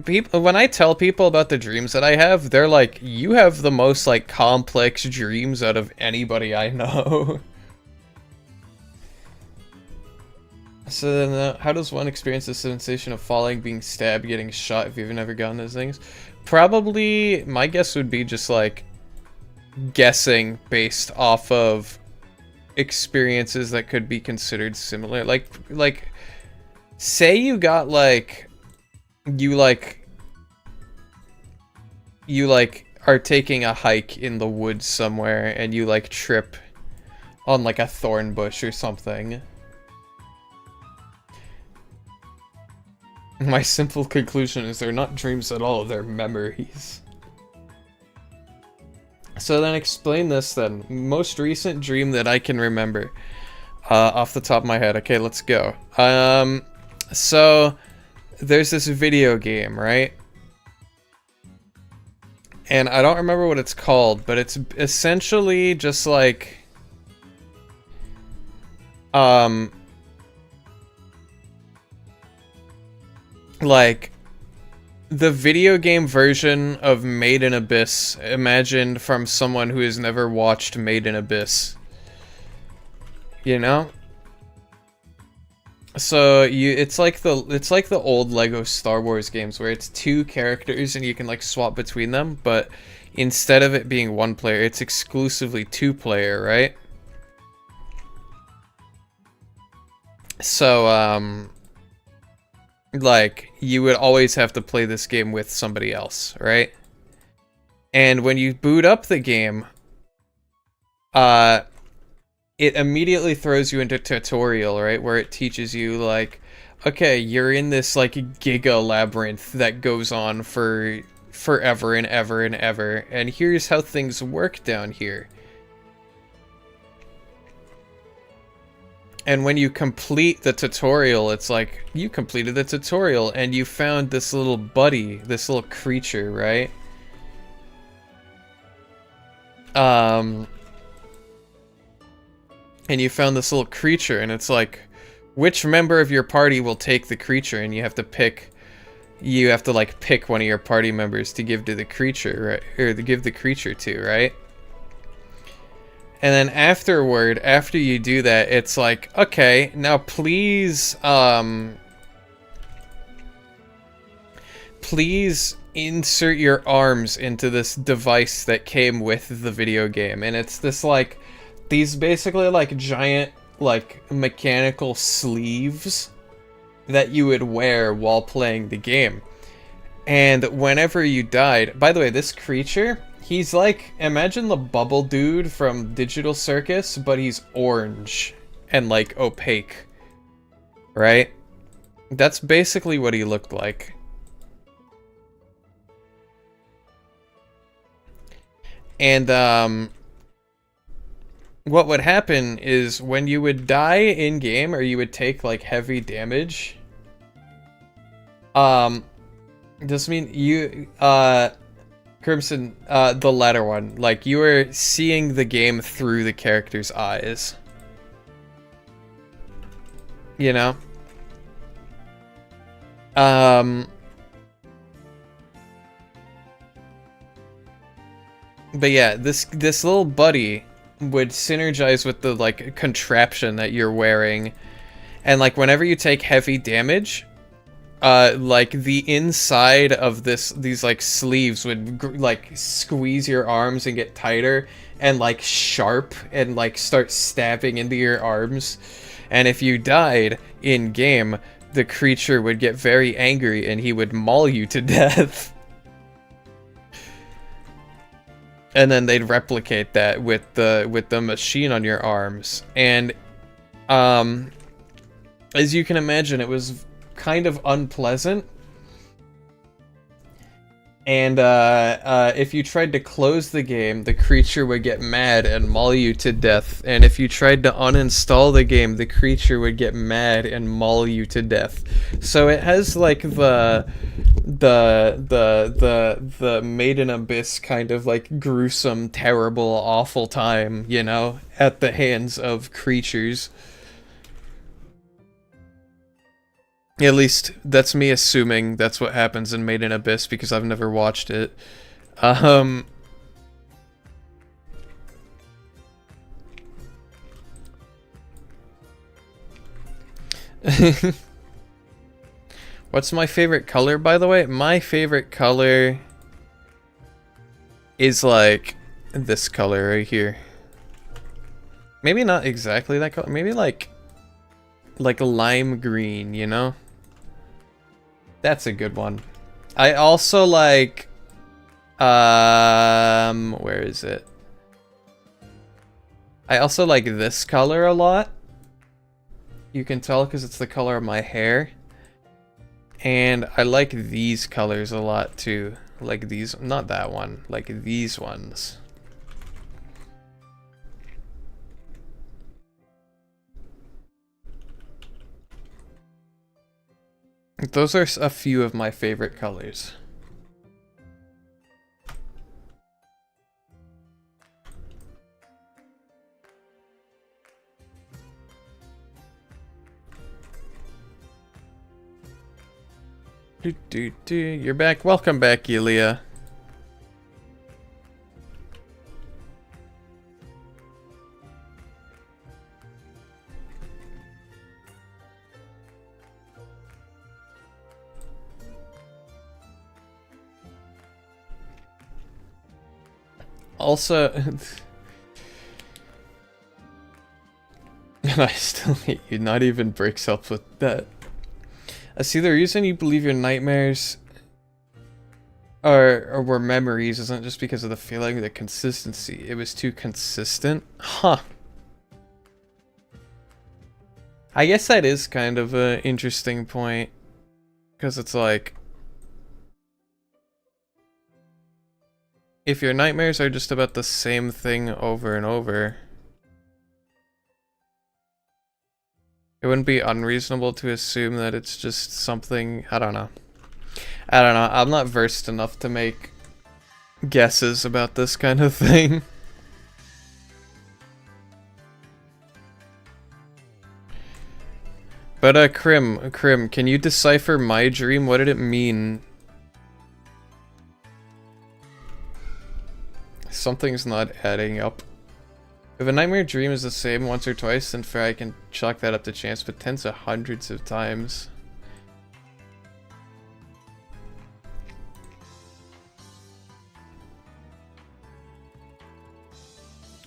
people, when I tell people about the dreams that I have, they're like, "You have the most, like, complex dreams out of anybody I know." So then, how does one experience the sensation of falling, being stabbed, getting shot if you've never gotten those things? Probably, my guess would be just like guessing based off of experiences that could be considered similar. Like, say you got like, you are taking a hike in the woods somewhere and you like trip on like a thorn bush or something. My simple conclusion is they're not dreams at all, they're memories. So then explain this then. Most recent dream that I can remember. Off the top of my head. Okay, let's go. So there's this video game, right? And I don't remember what it's called, but it's essentially just like like the video game version of Made in Abyss, imagined from someone who has never watched Made in Abyss. You know? So it's like the old Lego Star Wars games where it's two characters and you can like swap between them, but instead of it being one player, it's exclusively two player, right? So like you would always have to play this game with somebody else, right? And when you boot up the game, it immediately throws you into tutorial, right? Where it teaches you like, okay, you're in this like giga labyrinth that goes on for forever and ever and ever, and here's how things work down here. And when you complete the tutorial, it's like, you completed the tutorial and you found this little buddy, this little creature, right? And you found this little creature, and it's like, which member of your party will take the creature? And you have to pick like pick one of your party members to give to the creature, right? Or to give the creature to, right? And then afterward, after you do that, it's like, okay, now please insert your arms into this device that came with the video game. And it's this like, these basically like giant like mechanical sleeves that you would wear while playing the game. And whenever you died, by the way, this creature, he's like, imagine the bubble dude from Digital Circus, but he's orange and like opaque, right? That's basically what he looked like. And what would happen is when you would die in game, or you would take like heavy damage, does mean you Crimson, the latter one, like you were seeing the game through the character's eyes, you know? But yeah, this little buddy would synergize with the like contraption that you're wearing, and like whenever you take heavy damage, like the inside of these like sleeves would like squeeze your arms and get tighter and like sharp and like start stabbing into your arms. And if you died in game, the creature would get very angry and he would maul you to death. And then they'd replicate that with the machine on your arms. And as you can imagine, it was kind of unpleasant. And if you tried to close the game, the creature would get mad and maul you to death. And if you tried to uninstall the game, the creature would get mad and maul you to death. So it has like the Made in Abyss kind of like gruesome, terrible, awful time, you know, at the hands of creatures. At least, that's me assuming that's what happens in Made in Abyss, because I've never watched it. What's my favorite color, by the way? My favorite color is like this color right here. Maybe not exactly that color. Maybe like lime green, you know? That's a good one. I also like where is it? I also like this color a lot. You can tell because it's the color of my hair. And I like these colors a lot too. Like these, not that one, like these ones. Those are a few of my favorite colors. You're back. Welcome back, Yulia. Also, and I still hate you. Not even breaks up with that. I see the reason you believe your nightmares or were memories isn't just because of the feeling, the consistency. It was too consistent. Huh. I guess that is kind of an interesting point. Because it's like, if your nightmares are just about the same thing over and over, it wouldn't be unreasonable to assume that it's just something, I don't know. I'm not versed enough to make guesses about this kind of thing. But Krim, can you decipher my dream? What did it mean? Something's not adding up. If a nightmare dream is the same once or twice, then fair, I can chalk that up to chance, but tens of hundreds of times.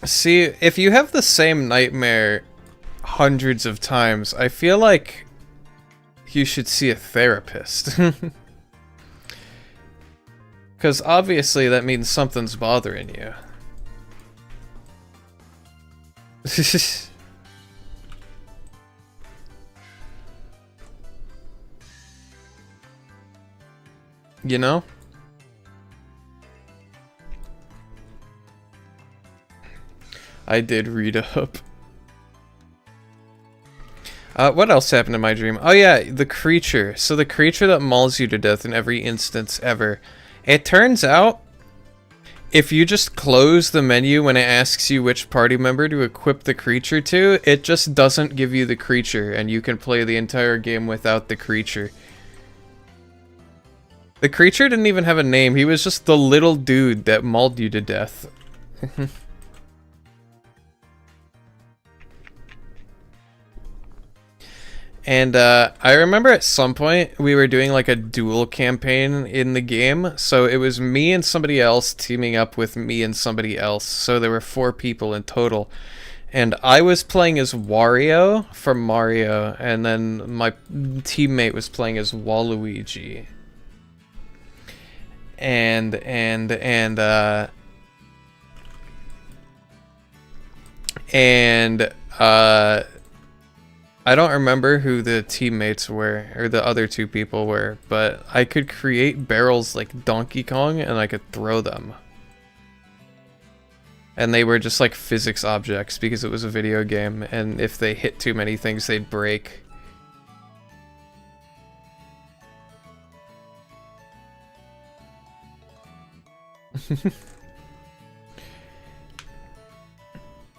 See, if you have the same nightmare hundreds of times, I feel like you should see a therapist. Because obviously that means something's bothering you. You know? I did read up. What else happened in my dream? Oh yeah, the creature. So the creature that mauls you to death in every instance ever. It turns out, if you just close the menu when it asks you which party member to equip the creature to, it just doesn't give you the creature, and you can play the entire game without the creature. The creature didn't even have a name, he was just the little dude that mauled you to death. And I remember at some point we were doing like a duel campaign in the game. So it was me and somebody else teaming up with me and somebody else. So there were 4 people in total. And I was playing as Wario from Mario. And then my teammate was playing as Waluigi. I don't remember who the teammates were, or the other 2 people were, but I could create barrels like Donkey Kong, and I could throw them. And they were just like physics objects, because it was a video game, and if they hit too many things, they'd break.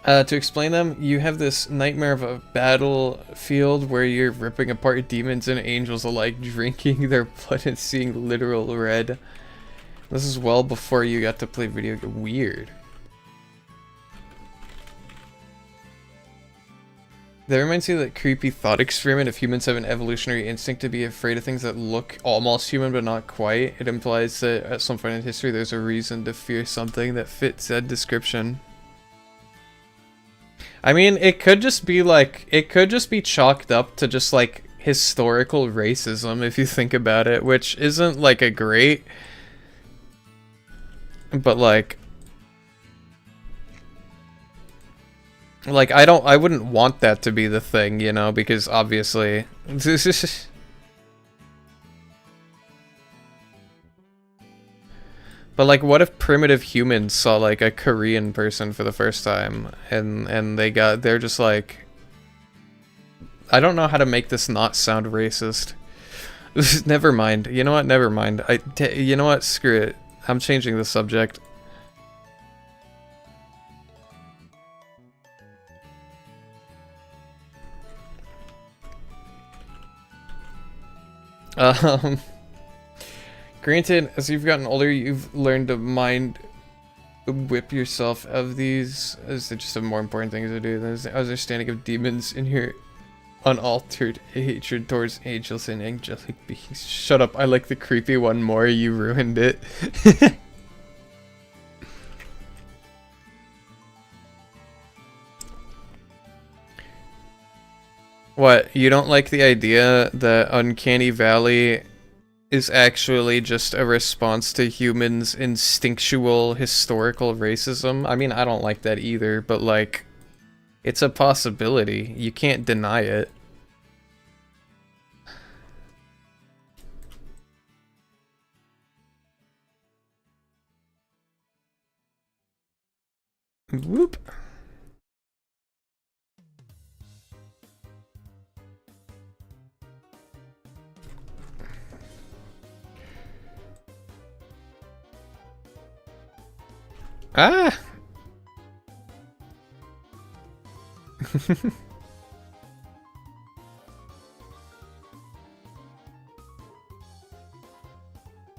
To explain them, you have this nightmare of a battlefield where you're ripping apart demons and angels alike, drinking their blood and seeing literal red. This is well before you got to play video game. Weird. That reminds me of that creepy thought experiment. If humans have an evolutionary instinct to be afraid of things that look almost human but not quite, it implies that at some point in history there's a reason to fear something that fits that description. I mean, it could just be like, it could just be chalked up to just like historical racism if you think about it, which isn't like a great, but like I wouldn't want that to be the thing, you know, because obviously but like what if primitive humans saw like a Korean person for the first time and they're just like, I don't know how to make this not sound racist. Never mind. You know what? Never mind. You know what? Screw it. I'm changing the subject. Granted, as you've gotten older, you've learned to mind whip yourself of these as just some more important things to do. There's the understanding of demons in your unaltered hatred towards angels and angelic beings. Shut up, I like the creepy one more, you ruined it. What, you don't like the idea that Uncanny Valley is actually just a response to humans' instinctual historical racism? I mean, I don't like that either, but like, it's a possibility. You can't deny it. Whoop. Ah!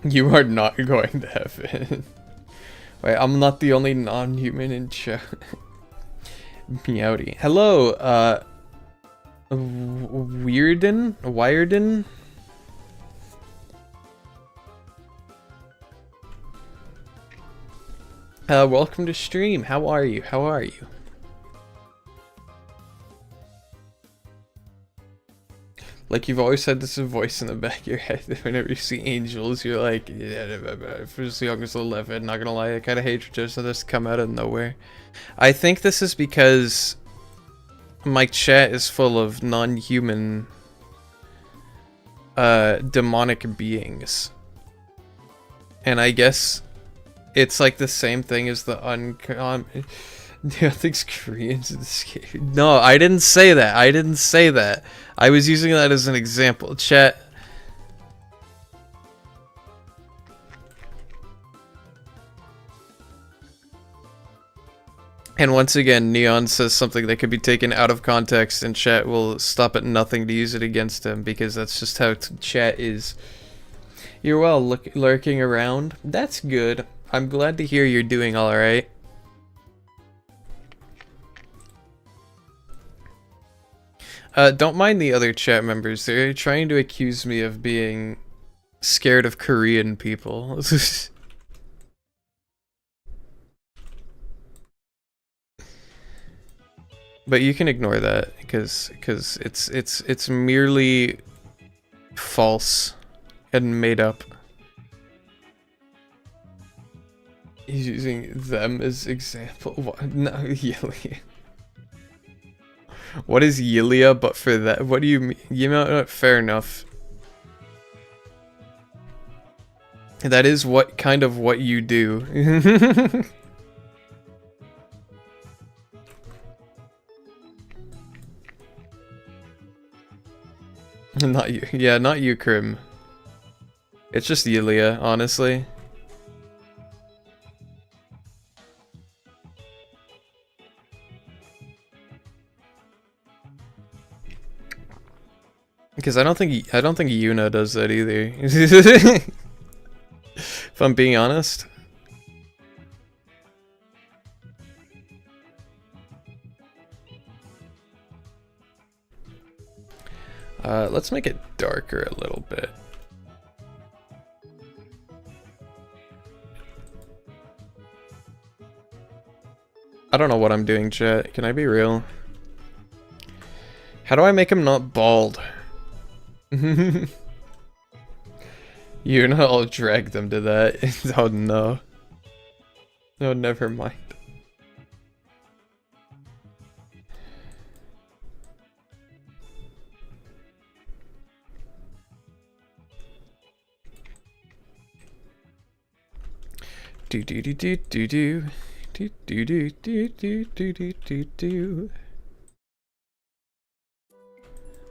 You are not going to heaven. Wait, I'm not the only non-human in chat. Meowdy. Hello, Weirden? Welcome to stream. How are you? How are you? Like you've always had this voice in the back of your head that whenever you see angels, you're like, yeah, if as young as 11, not gonna lie, I kind of hate just to just come out of nowhere. I think this is because my chat is full of non-human demonic beings. And I guess it's like the same thing as the Nothing's Koreans in this game. No, I didn't say that. I didn't say that. I was using that as an example. Chat. And once again, Neon says something that could be taken out of context, and chat will stop at nothing to use it against him, because that's just how chat is. You're well lurking around. That's good. I'm glad to hear you're doing alright. Don't mind the other chat members. They're trying to accuse me of being scared of Korean people. But you can ignore that because it's merely false and made up. He's using them as example. What? No, Yelia. What is Yelia but for that? What do you mean? You know, fair enough. That is what kind of what you do. Not you. Yeah, not you, Krim. It's just Yelia, honestly. Because I don't think Yuna does that either. If I'm being honest. Let's make it darker a little bit. I don't know what I'm doing, chat. Can I be real? How do I make him not bald? You're not, I'll drag them to that. Oh no. No, never mind. Do do do do do do do do do do do do do do.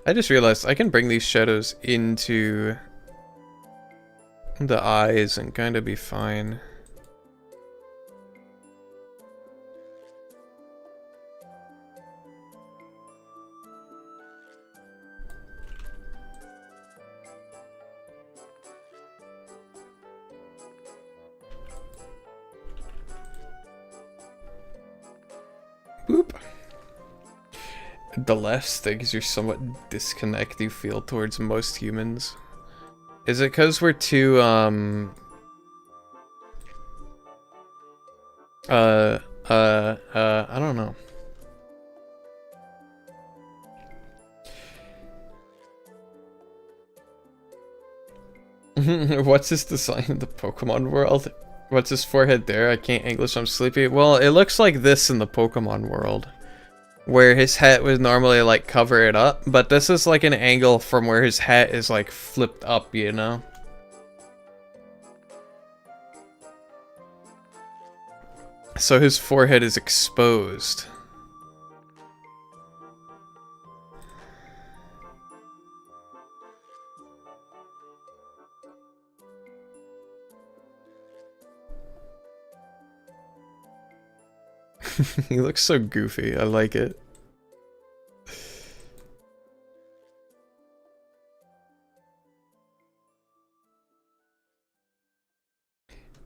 I just realized I can bring these shadows into the eyes and kind of be fine. Boop. The left stick is your somewhat disconnect you feel towards most humans. Is it because we're too, I don't know. What's his design in the Pokemon world? What's his forehead there? I can't English, I'm sleepy. Well, it looks like this in the Pokemon world. Where his hat would normally, like, cover it up. But this is, like, an angle from where his hat is, like, flipped up, you know? So his forehead is exposed. He looks so goofy. I like it.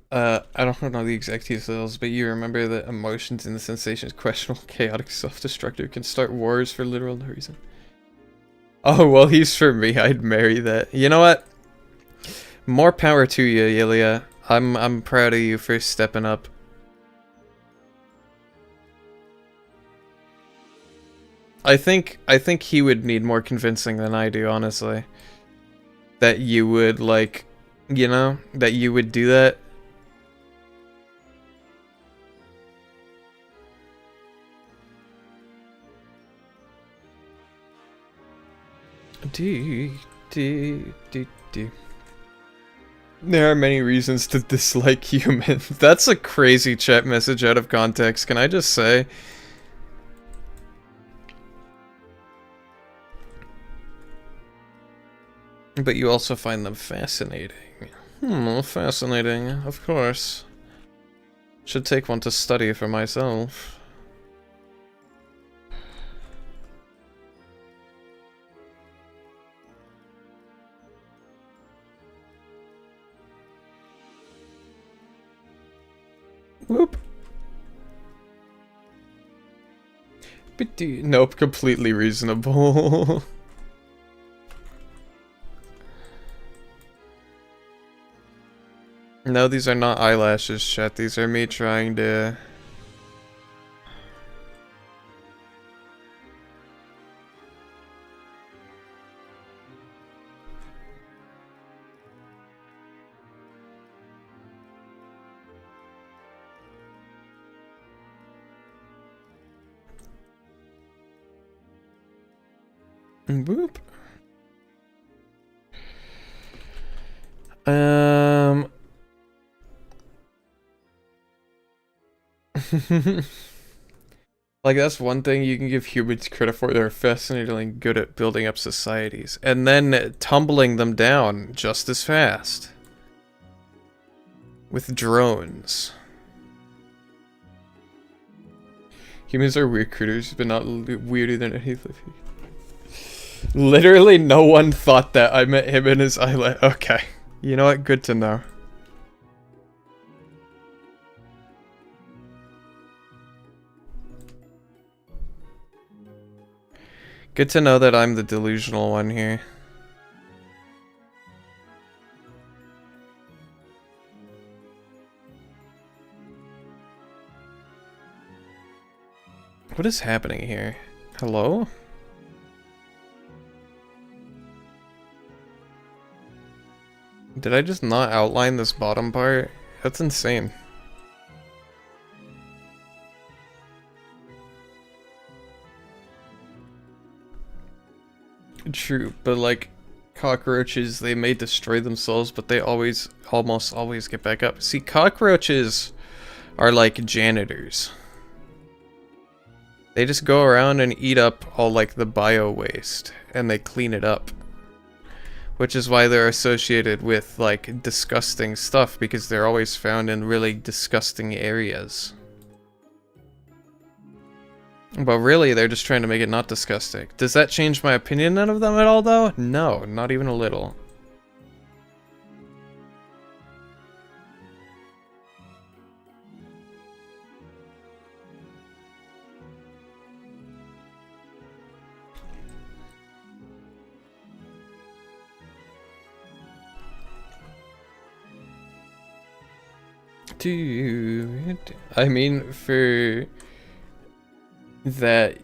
I don't know the exact details, but you remember that emotions and the sensations, questionable, chaotic, self-destructive, can start wars for literal no reason. Oh, well, he's for me. I'd marry that. You know what? More power to you, Yulia. I'm proud of you for stepping up. I think he would need more convincing than I do, honestly. That you would, like, you know, that you would do that. There are many reasons to dislike humans. That's a crazy chat message out of context, can I just say? But you also find them fascinating. Fascinating, of course. Should take one to study for myself. Whoop. Nope, completely reasonable. No, these are not eyelashes, chat. These are me trying to... Boop. Like, that's one thing you can give humans credit for. They're fascinatingly good at building up societies. And then tumbling them down just as fast. With drones. Humans are weird critters, but not weirder than anything. Literally no one thought that. I met him in his eyelash. Okay. You know what? Good to know. Good to know that I'm the delusional one here. What is happening here? Hello? Did I just not outline this bottom part? That's insane. True, but like cockroaches, they may destroy themselves, but they almost always get back up. See, cockroaches are like janitors. They just go around and eat up all like the bio waste, and they clean it up. Which is why they're associated with like disgusting stuff, because they're always found in really disgusting areas. But really, they're just trying to make it not disgusting. Does that change my opinion of them at all, though? No, not even a little. Dude, I mean, for that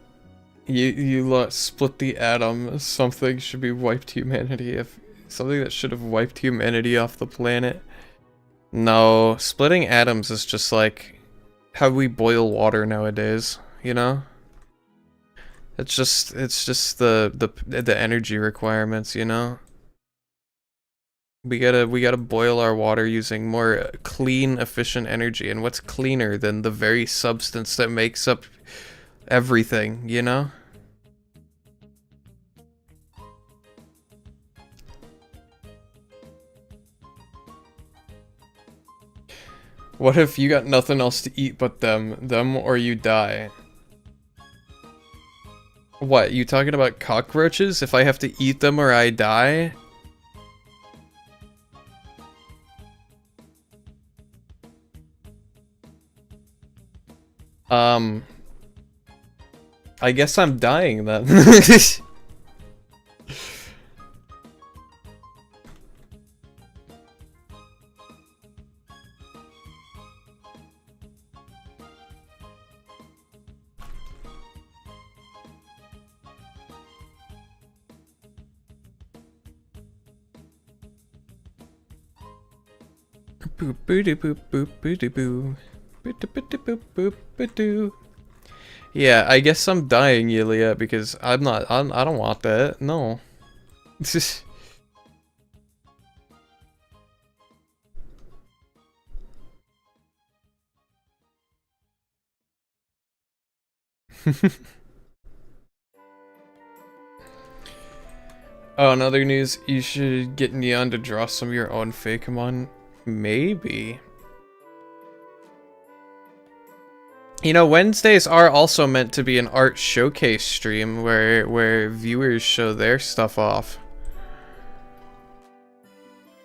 you lot split the atom, something should be wiped humanity. If something that should have wiped humanity off the planet. No, splitting atoms is just like how we boil water nowadays, you know? It's just the energy requirements, you know? We gotta boil our water using more clean, efficient energy, and what's cleaner than the very substance that makes up everything, you know? What if you got nothing else to eat but them or you die? What, you talking about cockroaches? If I have to eat them or I die? I guess I'm dying then. Boop boop boop boop boop boop. Boop boop boop boop. Yeah, I guess I'm dying, Yulia, because I don't want that. No. Oh, in other news, you should get Neon to draw some of your own Fakemon. Maybe. You know, Wednesdays are also meant to be an art showcase stream where viewers show their stuff off.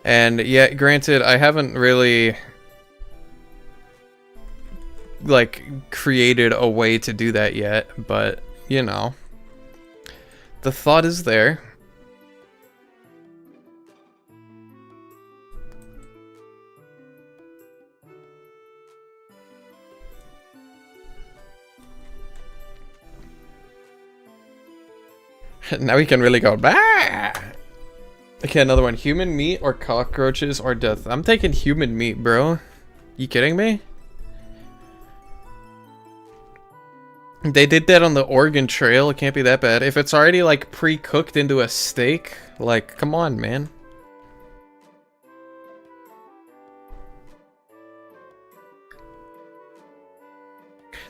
And yeah, granted, I haven't really like created a way to do that yet, but you know, the thought is there. Now we can really go bah! Okay, another one. Human meat or cockroaches or death? I'm taking human meat, bro. You kidding me? They did that on the Oregon Trail. It can't be that bad. If it's already like pre-cooked into a steak, like, come on, man.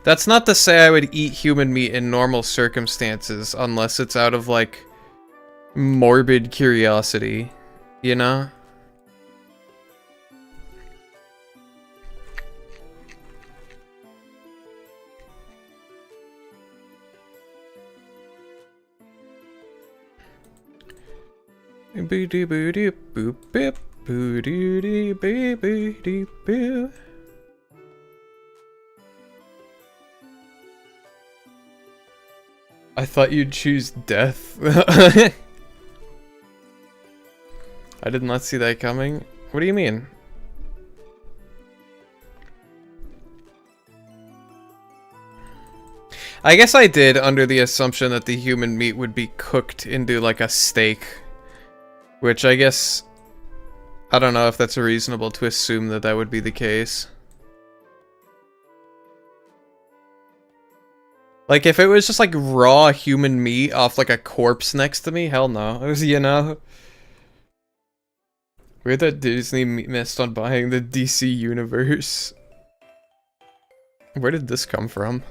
That's not to say I would eat human meat in normal circumstances, unless it's out of, like, morbid curiosity, you know? I thought you'd choose death. I did not see that coming. What do you mean? I guess I did under the assumption that the human meat would be cooked into like a steak. Which I guess... I don't know if that's reasonable to assume that that would be the case. Like, if it was just like raw human meat off like a corpse next to me, hell no. It was, you know? Weird that Disney missed on buying the DC universe. Where did this come from?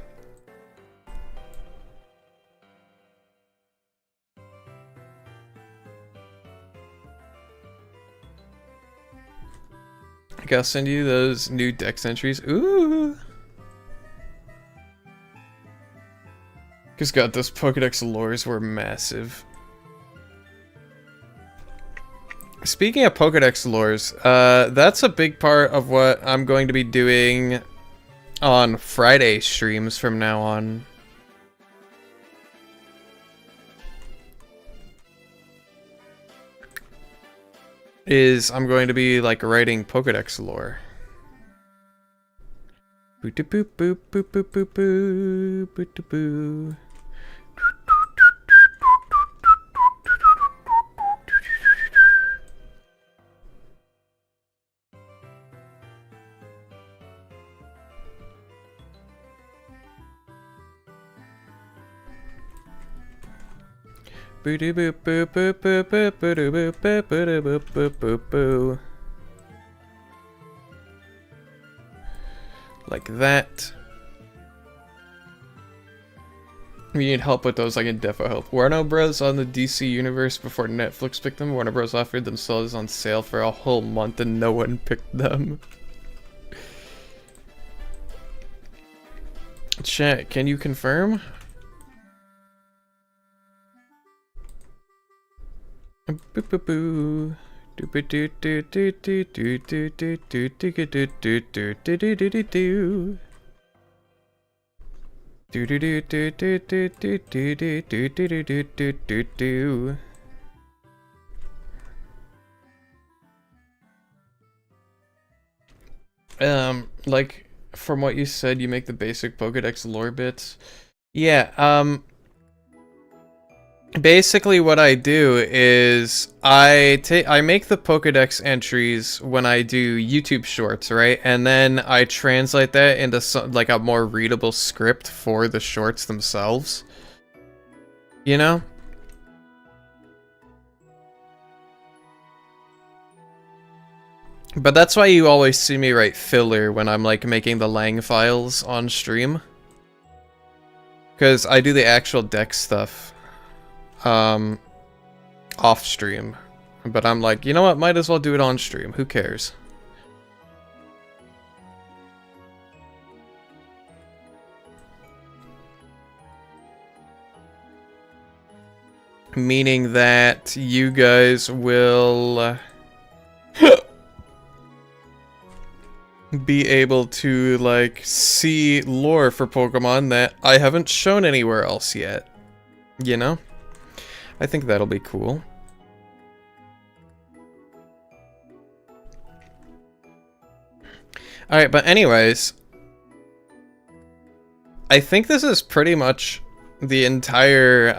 Okay, I'll send you those new dex entries. Ooh! Because God, those Pokedex lures were massive. Speaking of Pokedex lures, that's a big part of what I'm going to be doing on Friday streams from now on. I'm going to be like writing Pokedex lore. Boop boop boop boop boop boop boop boop boop. Like that. We need help with those, I can defo help. Warner Bros. On the DC universe before Netflix picked them. Warner Bros. Offered themselves on sale for a whole month and no one picked them. Chat, can you confirm? Boo boo boo. Do do do do do do do do do do do do do do do do do do do. Do do do do do do do do do do do do do do do. Like from what you said, you make the basic Pokedex lore bits. Yeah, basically what I do is I make the Pokedex entries when I do YouTube shorts, right? And then I translate that into like a more readable script for the shorts themselves. You know? But that's why you always see me write filler when I'm like making the Lang files on stream. Because I do the actual deck stuff off stream, but I'm like, you know what, might as well do it on stream, who cares? Meaning that you guys will be able to like see lore for Pokemon that I haven't shown anywhere else yet, you know? I think that'll be cool. Alright, but anyways, I think this is pretty much the entire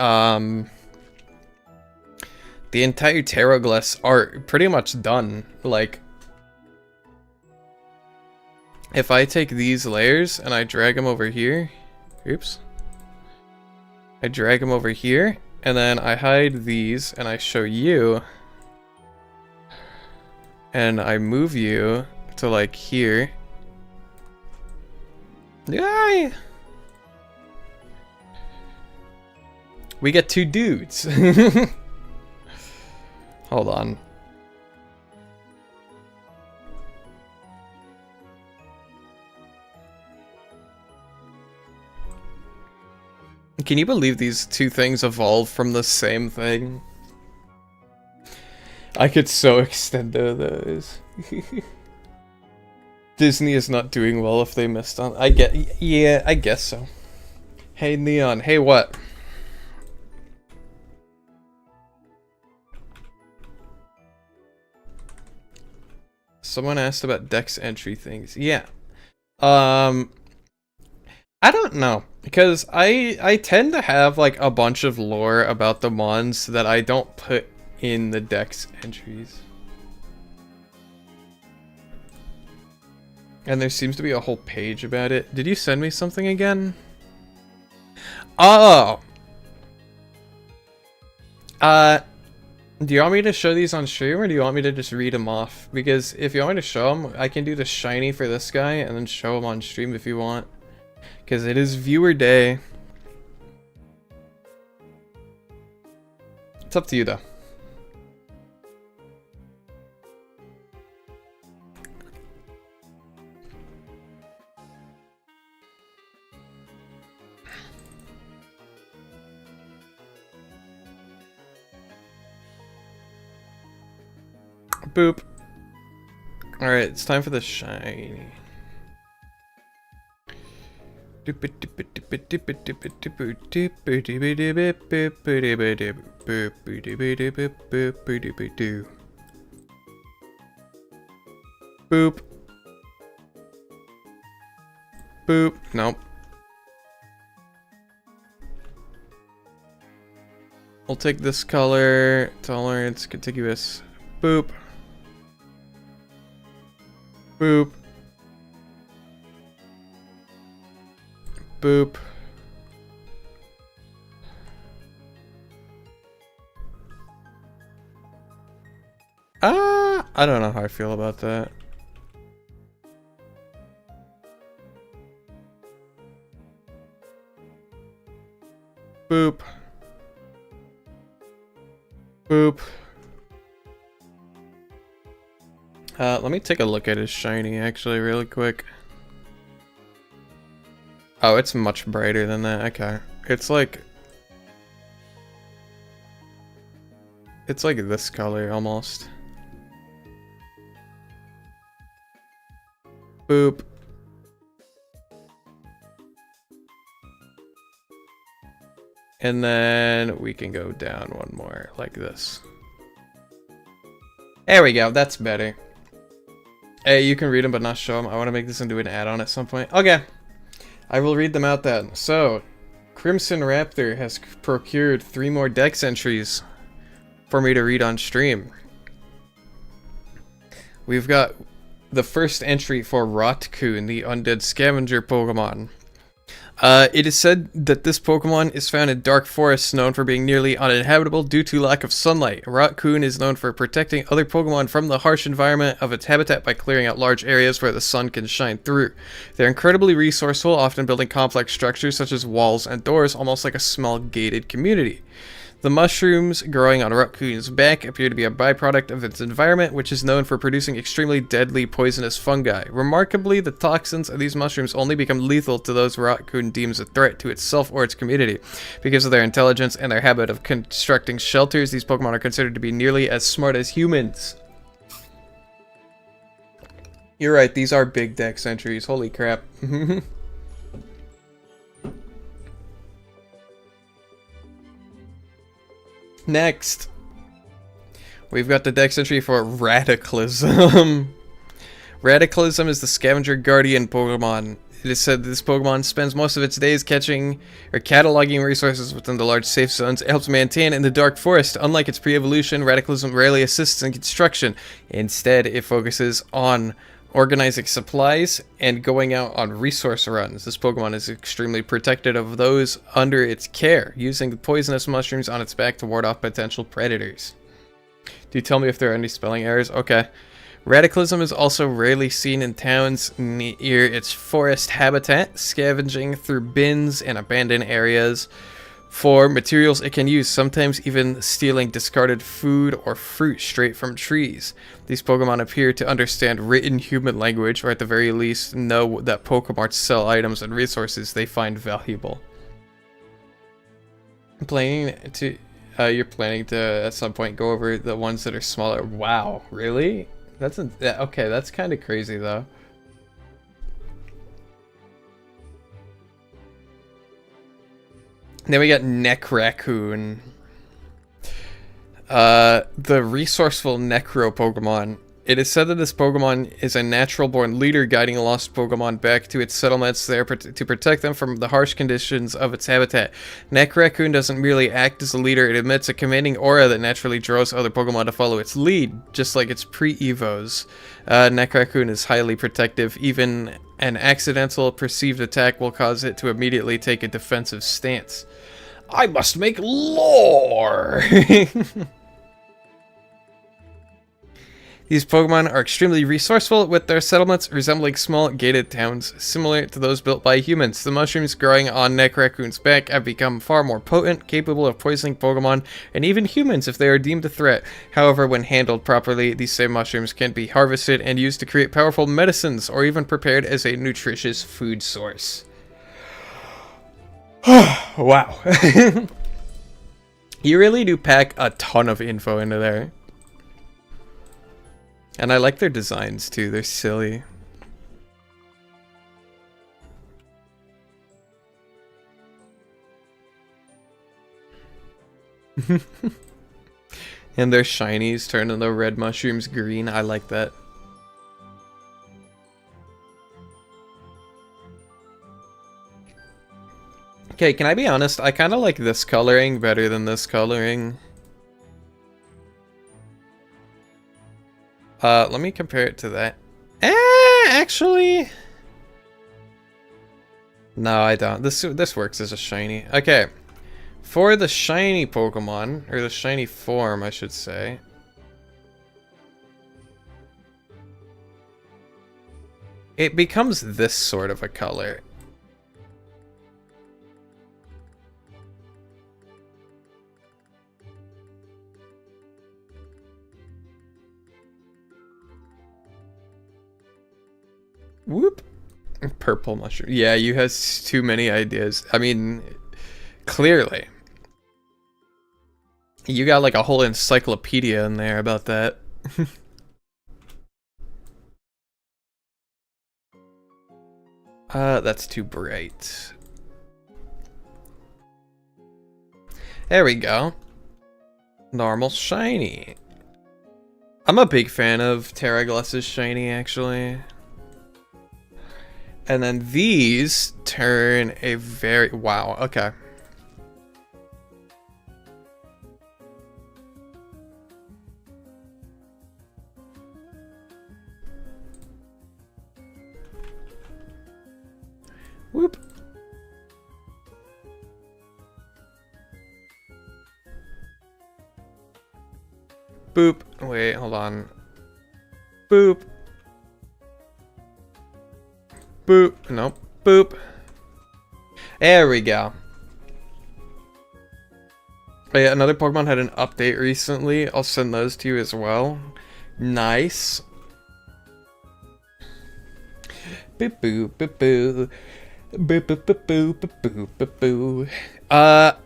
Terraglass art pretty much done. Like, if I take these layers and I drag them over here, oops, I drag them over here, and then I hide these, and I show you, and I move you to like here. Yay! We get two dudes. Hold on. Can you believe these two things evolved from the same thing? I could so extendo those. Disney is not doing well if they missed on. Yeah, I guess so. Hey Neon, hey what? Someone asked about Dex entry things. Yeah. I don't know, because I tend to have like a bunch of lore about the mons that I don't put in the Dex entries. And there seems to be a whole page about it. Did you send me something again? Oh! Do you want me to show these on stream, or do you want me to just read them off? Because if you want me to show them, I can do the shiny for this guy and then show them on stream if you want. Because it is viewer day. It's up to you though. Boop. Alright, it's time for the shiny. Boop. Boop. Nope. We'll take this color. Tolerance. Contiguous. Boop. Boop. Boop. I don't know how I feel about that. Boop. Boop. Let me take a look at his shiny actually really quick. Oh, it's much brighter than that. Okay. It's like this color almost. Boop. And then we can go down one more like this. There we go. That's better. Hey, you can read them but not show them. I want to make this into an add-on at some point. Okay. I will read them out then. So, Crimson Raptor has procured 3 more Dex entries for me to read on stream. We've got the first entry for Rotcoon, the undead scavenger Pokemon. It is said that this Pokemon is found in dark forests known for being nearly uninhabitable due to lack of sunlight. Rotcoon is known for protecting other Pokemon from the harsh environment of its habitat by clearing out large areas where the sun can shine through. They're incredibly resourceful, often building complex structures such as walls and doors, almost like a small gated community. The mushrooms growing on Rotcoon's back appear to be a byproduct of its environment, which is known for producing extremely deadly poisonous fungi. Remarkably, the toxins of these mushrooms only become lethal to those Rotcoon deems a threat to itself or its community. Because of their intelligence and their habit of constructing shelters, these Pokemon are considered to be nearly as smart as humans. You're right, these are big Dex entries. Holy crap. Next, we've got the Dex entry for Radicalism. Radicalism is the scavenger guardian Pokemon. It is said that this Pokemon spends most of its days catching or cataloging resources within the large safe zones it helps maintain in the dark forest. Unlike its pre-evolution, Radicalism rarely assists in construction. Instead, it focuses on organizing supplies and going out on resource runs. This Pokemon is extremely protected of those under its care, using the poisonous mushrooms on its back to ward off potential predators. Do you tell me if there are any spelling errors? Okay. Radicalism is also rarely seen in towns near its forest habitat, scavenging through bins and abandoned areas for materials it can use, sometimes even stealing discarded food or fruit straight from trees. These Pokemon appear to understand written human language, or at the very least know that Pokemarts sell items and resources they find valuable. You're planning to at some point go over the ones that are smaller. Wow, really? Okay, that's kind of crazy though. Then we got Neck Raccoon. The resourceful Necro Pokemon It is said that this Pokemon is a natural-born leader guiding lost Pokemon back to its settlements there to protect them from the harsh conditions of its habitat. Neck Raccoon doesn't merely act as a leader, it emits a commanding aura that naturally draws other Pokemon to follow its lead, just like its pre-Evos. Neck Raccoon is highly protective, even an accidental perceived attack will cause it to immediately take a defensive stance. I must make lore! These Pokemon are extremely resourceful, with their settlements resembling small gated towns, similar to those built by humans. The mushrooms growing on Neck Raccoon's back have become far more potent, capable of poisoning Pokemon, and even humans if they are deemed a threat. However, when handled properly, these same mushrooms can be harvested and used to create powerful medicines, or even prepared as a nutritious food source. Wow. You really do pack a ton of info into there. And I like their designs too, they're silly. And their shinies turning the red mushrooms green, I like that. Okay, can I be honest? I kind of like this coloring better than this coloring. Let me compare it to that. Actually... No, I don't. This works as a shiny. Okay. For the shiny Pokemon, or the shiny form, I should say. It becomes this sort of a color. Whoop. Purple mushroom. Yeah, you has too many ideas. I mean, clearly. You got like a whole encyclopedia in there about that. That's too bright. There we go. Normal shiny. I'm a big fan of Terraglass's shiny, actually. And then these turn a very... Wow, okay. Whoop. Boop. Wait, hold on. Boop. Boop. Nope. Boop. There we go. Oh yeah, another Pokemon had an update recently. I'll send those to you as well. Nice. Boop boop boop boo. Boop boop boop boop boop boop boo. I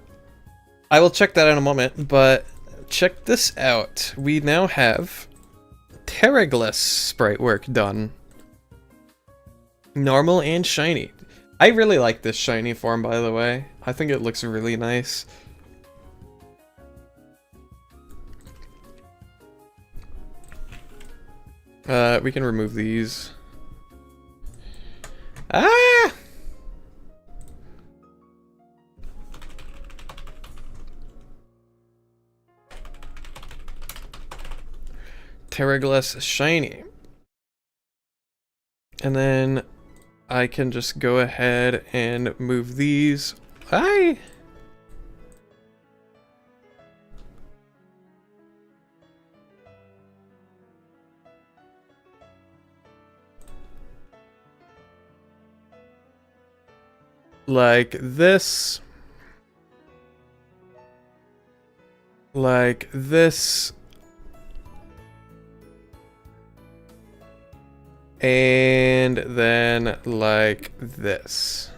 will check that in a moment, but check this out. We now have Terraglass sprite work done. Normal and shiny. I really like this shiny form, by the way. I think it looks really nice. We can remove these. Ah! Terraglass shiny. And then I can just go ahead and move these. Like this. Like this. And then like this.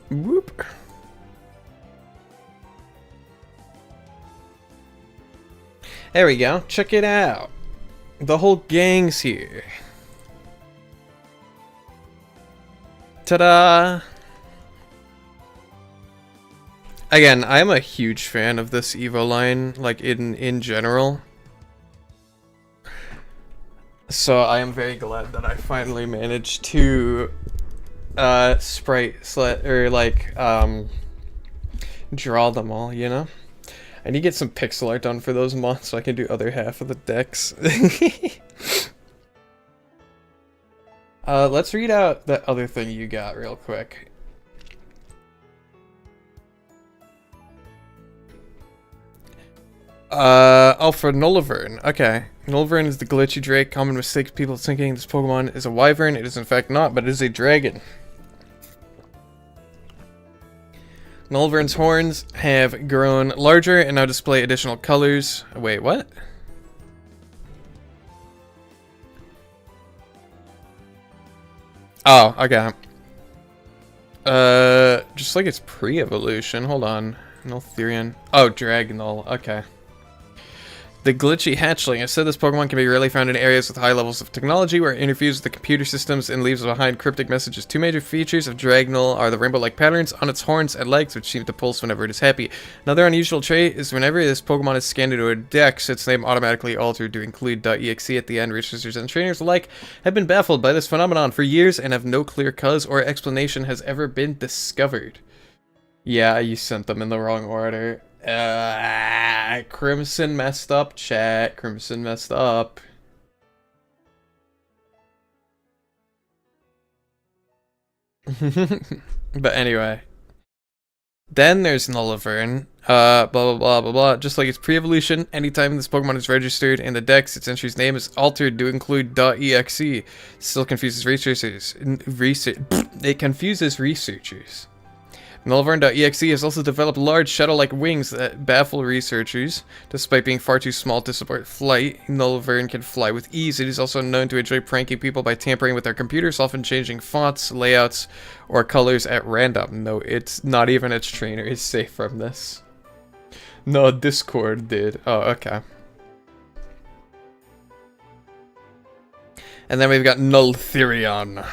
Whoop. There we go. Check it out. The whole gang's here. Ta-da! Again, I'm a huge fan of this Evo line, like in general. So I am very glad that I finally managed to draw them all, you know? I need to get some pixel art done for those months so I can do other half of the decks. Let's read out that other thing you got real quick. Oh, for Nullavern. Okay. Nullavern is the glitchy drake. Common mistake people thinking this Pokemon is a wyvern. It is in fact not, but it is a dragon. Nullavern's horns have grown larger and now display additional colors. Wait, what? Oh, okay. Just like it's pre-evolution. Hold on. Nultherian. Oh, Dragonol. Okay. The glitchy hatchling. I said this Pokemon can be rarely found in areas with high levels of technology where it interferes with the computer systems and leaves behind cryptic messages. Two major features of Dragonol are the rainbow-like patterns on its horns and legs, which seem to pulse whenever it is happy. Another unusual trait is whenever this Pokemon is scanned into a dex, its name automatically altered to include .exe at the end. Researchers and trainers alike have been baffled by this phenomenon for years and have no clear cause or explanation has ever been discovered. Yeah, you sent them in the wrong order. Crimson messed up, chat. Crimson messed up. But anyway. Then there's Nullavern. Blah, blah, blah, blah, blah. Just like its pre-evolution, anytime this Pokemon is registered in the dex, its entry's name is altered to include .exe. Still confuses researchers. It confuses researchers. Nullavern.exe has also developed large shadow-like wings that baffle researchers. Despite being far too small to support flight, Nullavern can fly with ease. It is also known to enjoy pranking people by tampering with their computers, often changing fonts, layouts, or colors at random. No, it's not even its trainer is safe from this. No, Discord did. Oh, okay. And then we've got Nultherion.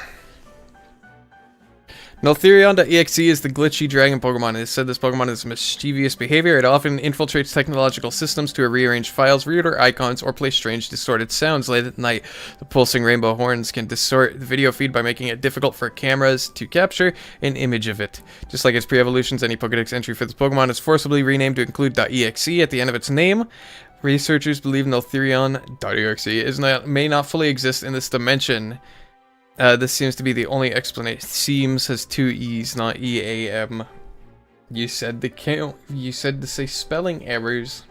Nultherion.exe is the glitchy dragon Pokemon. It is said this Pokemon has mischievous behavior. It often infiltrates technological systems to rearrange files, reorder icons, or play strange distorted sounds late at night. The pulsing rainbow horns can distort the video feed by making it difficult for cameras to capture an image of it. Just like its pre-evolutions, any Pokedex entry for this Pokemon is forcibly renamed to include .exe at the end of its name. Researchers believe Nultherion.exe may not fully exist in this dimension. This seems to be the only explanation. Seems has two E's, not E-A-M. You said to say spelling errors.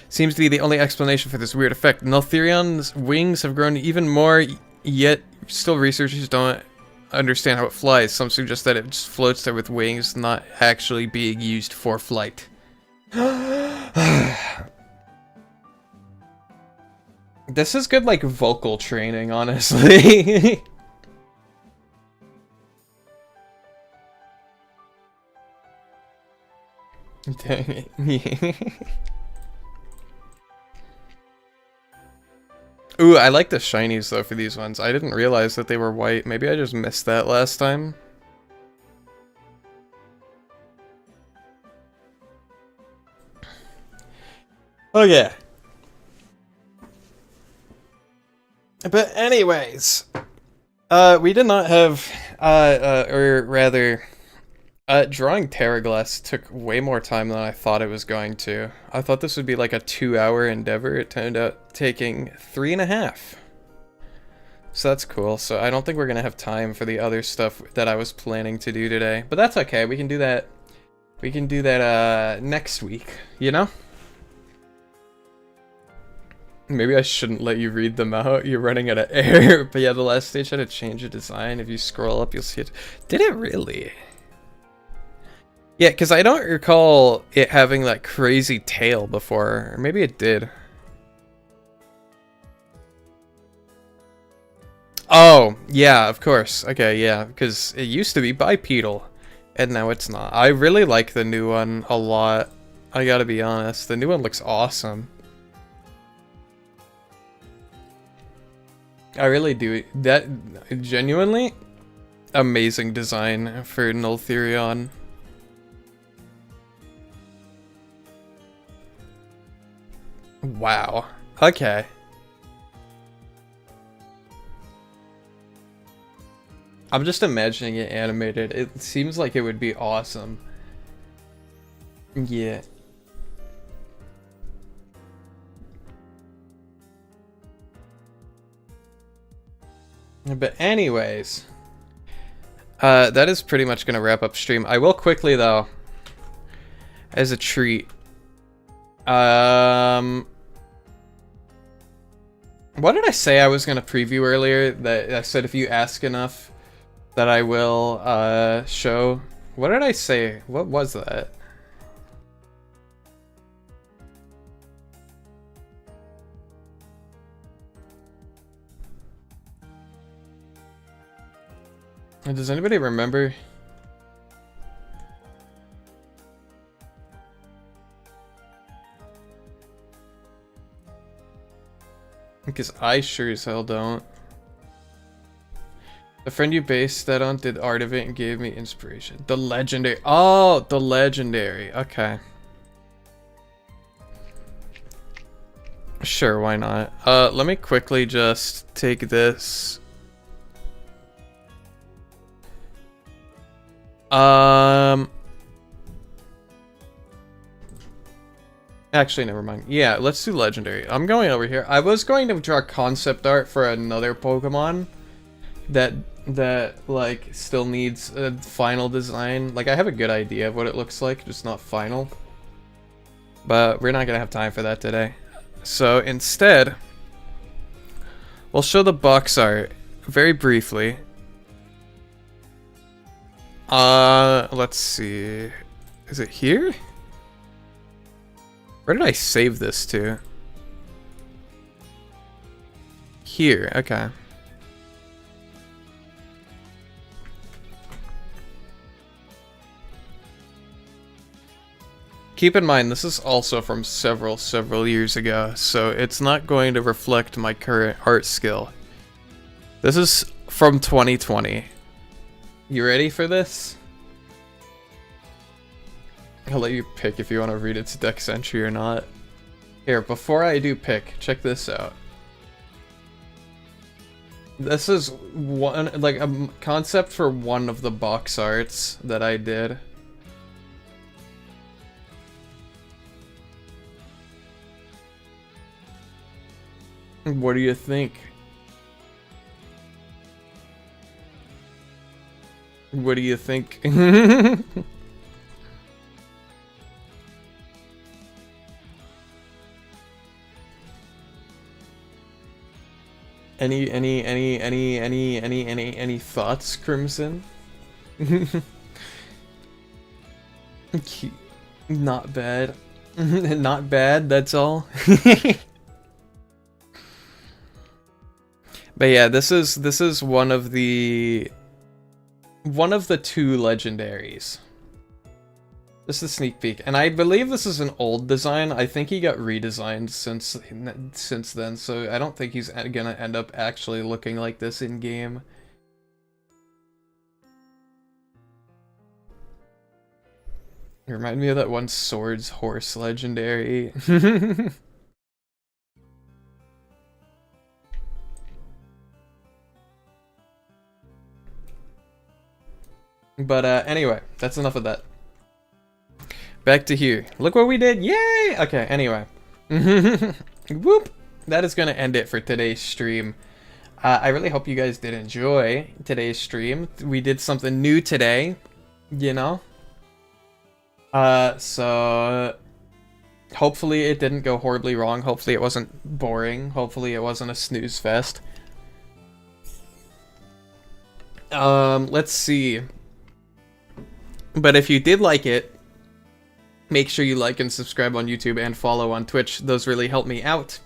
Seems to be the only explanation for this weird effect. Nultherion's wings have grown even more, yet still researchers don't understand how it flies. Some suggest that it just floats there with wings, not actually being used for flight. This is good, like, vocal training, honestly. Dang it. Ooh, I like the shinies, though, for these ones. I didn't realize that they were white. Maybe I just missed that last time. Oh, yeah. But anyways, we did not have, or rather, drawing Terraglass took way more time than I thought it was going to. I thought this would be like a 2-hour endeavor. It turned out taking 3.5. So that's cool. So I don't think we're gonna have time for the other stuff that I was planning to do today. But that's okay. We can do that. We can do that, next week, you know? Maybe I shouldn't let you read them out. You're running out of air. But yeah, the last stage had to change a design. If you scroll up, you'll see it. Did it really? Yeah, because I don't recall it having that crazy tail before. Or maybe it did. Oh, yeah, of course. Okay, yeah, because it used to be bipedal. And now it's not. I really like the new one a lot. I gotta be honest. The new one looks awesome. I really do. That genuinely amazing design for Nulltherion. Wow. Okay. I'm just imagining it animated. It seems like it would be awesome. Yeah. But anyways, that is pretty much gonna wrap up stream. I will quickly though, as a treat, what did I say I was gonna preview earlier? That I said if you ask enough, that I will show. What did I say? What was that? Does anybody remember? Because I sure as hell don't. The friend you based that on did art of it and gave me inspiration. The legendary. Oh, the legendary. Okay. Sure, why not? Let me quickly just take this. Actually, never mind. Yeah, let's do legendary. I'm going over here. I was going to draw concept art for another Pokemon that like still needs a final design. Like I have a good idea of what it looks like, just not final. But we're not gonna have time for that today. So instead, we'll show the box art very briefly. Let's see. Is it here? Where did I save this to? Here, okay. Keep in mind, this is also from several years ago, so it's not going to reflect my current art skill. This is from 2020. You ready for this? I'll let you pick if you want to read its dex entry or not. Here, before I do pick, check this out. This is one, like a concept for one of the box arts that I did. What do you think? What do you think? Any thoughts, Crimson? Not bad. Not bad, that's all. But yeah, this is one of the two legendaries. This is a sneak peek, and I believe this is an old design. I think he got redesigned since then, so I don't think he's gonna end up actually looking like this in game. You remind me of that one Swords Horse legendary. But anyway, that's enough of that. Back to here. Look what we did. Yay! Okay, anyway. Whoop! That is going to end it for today's stream. I really hope you guys did enjoy today's stream. We did something new today, you know? So hopefully it didn't go horribly wrong. Hopefully it wasn't boring. Hopefully it wasn't a snooze fest. Let's see. But if you did like it, make sure you like and subscribe on YouTube and follow on Twitch. Those really help me out.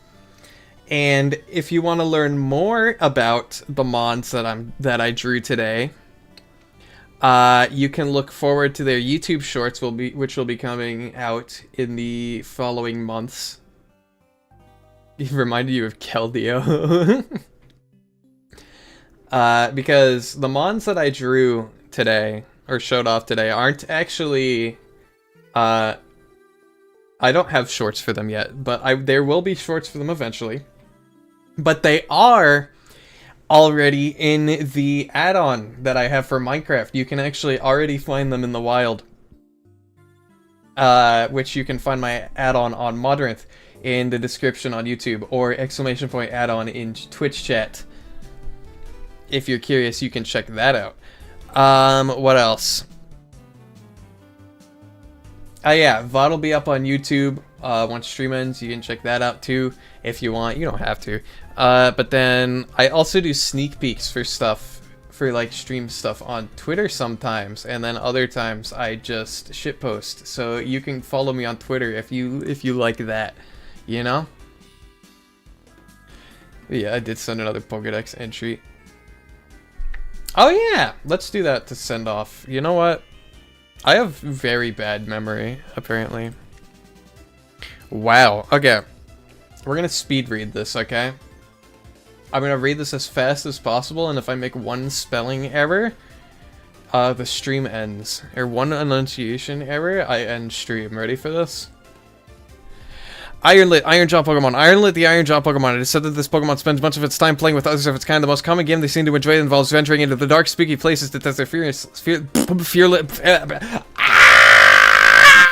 And if you want to learn more about the mons that I drew today, you can look forward to their YouTube shorts, which will be coming out in the following months. He reminded you of Keldeo. Because the mons that I drew today, or showed off today, aren't actually, I don't have shorts for them yet, but there will be shorts for them eventually. But they are already in the add-on that I have for Minecraft. You can actually already find them in the wild. Which you can find my add-on on Modrinth in the description on YouTube, or !_ add-on in Twitch chat. If you're curious, you can check that out. What else? Oh yeah, VOD will be up on YouTube once stream ends. You can check that out too if you want. You don't have to. But then I also do sneak peeks for stuff, for like stream stuff on Twitter sometimes, and then other times I just shitpost. So you can follow me on Twitter if you like that, you know? Yeah, I did send another Pokédex entry. Oh yeah, let's do that to send off. You know what? I have very bad memory, apparently. Wow, okay. We're gonna speed read this, okay? I'm gonna read this as fast as possible, and if I make one spelling error, the stream ends. Or one enunciation error, I end stream. Ready for this? Ironlit, Iron Jaw Pokemon. Ironlit, the Iron Jaw Pokemon. It is said that this Pokemon spends much of its time playing with others of its kind. The most common game they seem to enjoy involves venturing into the dark, spooky places to test their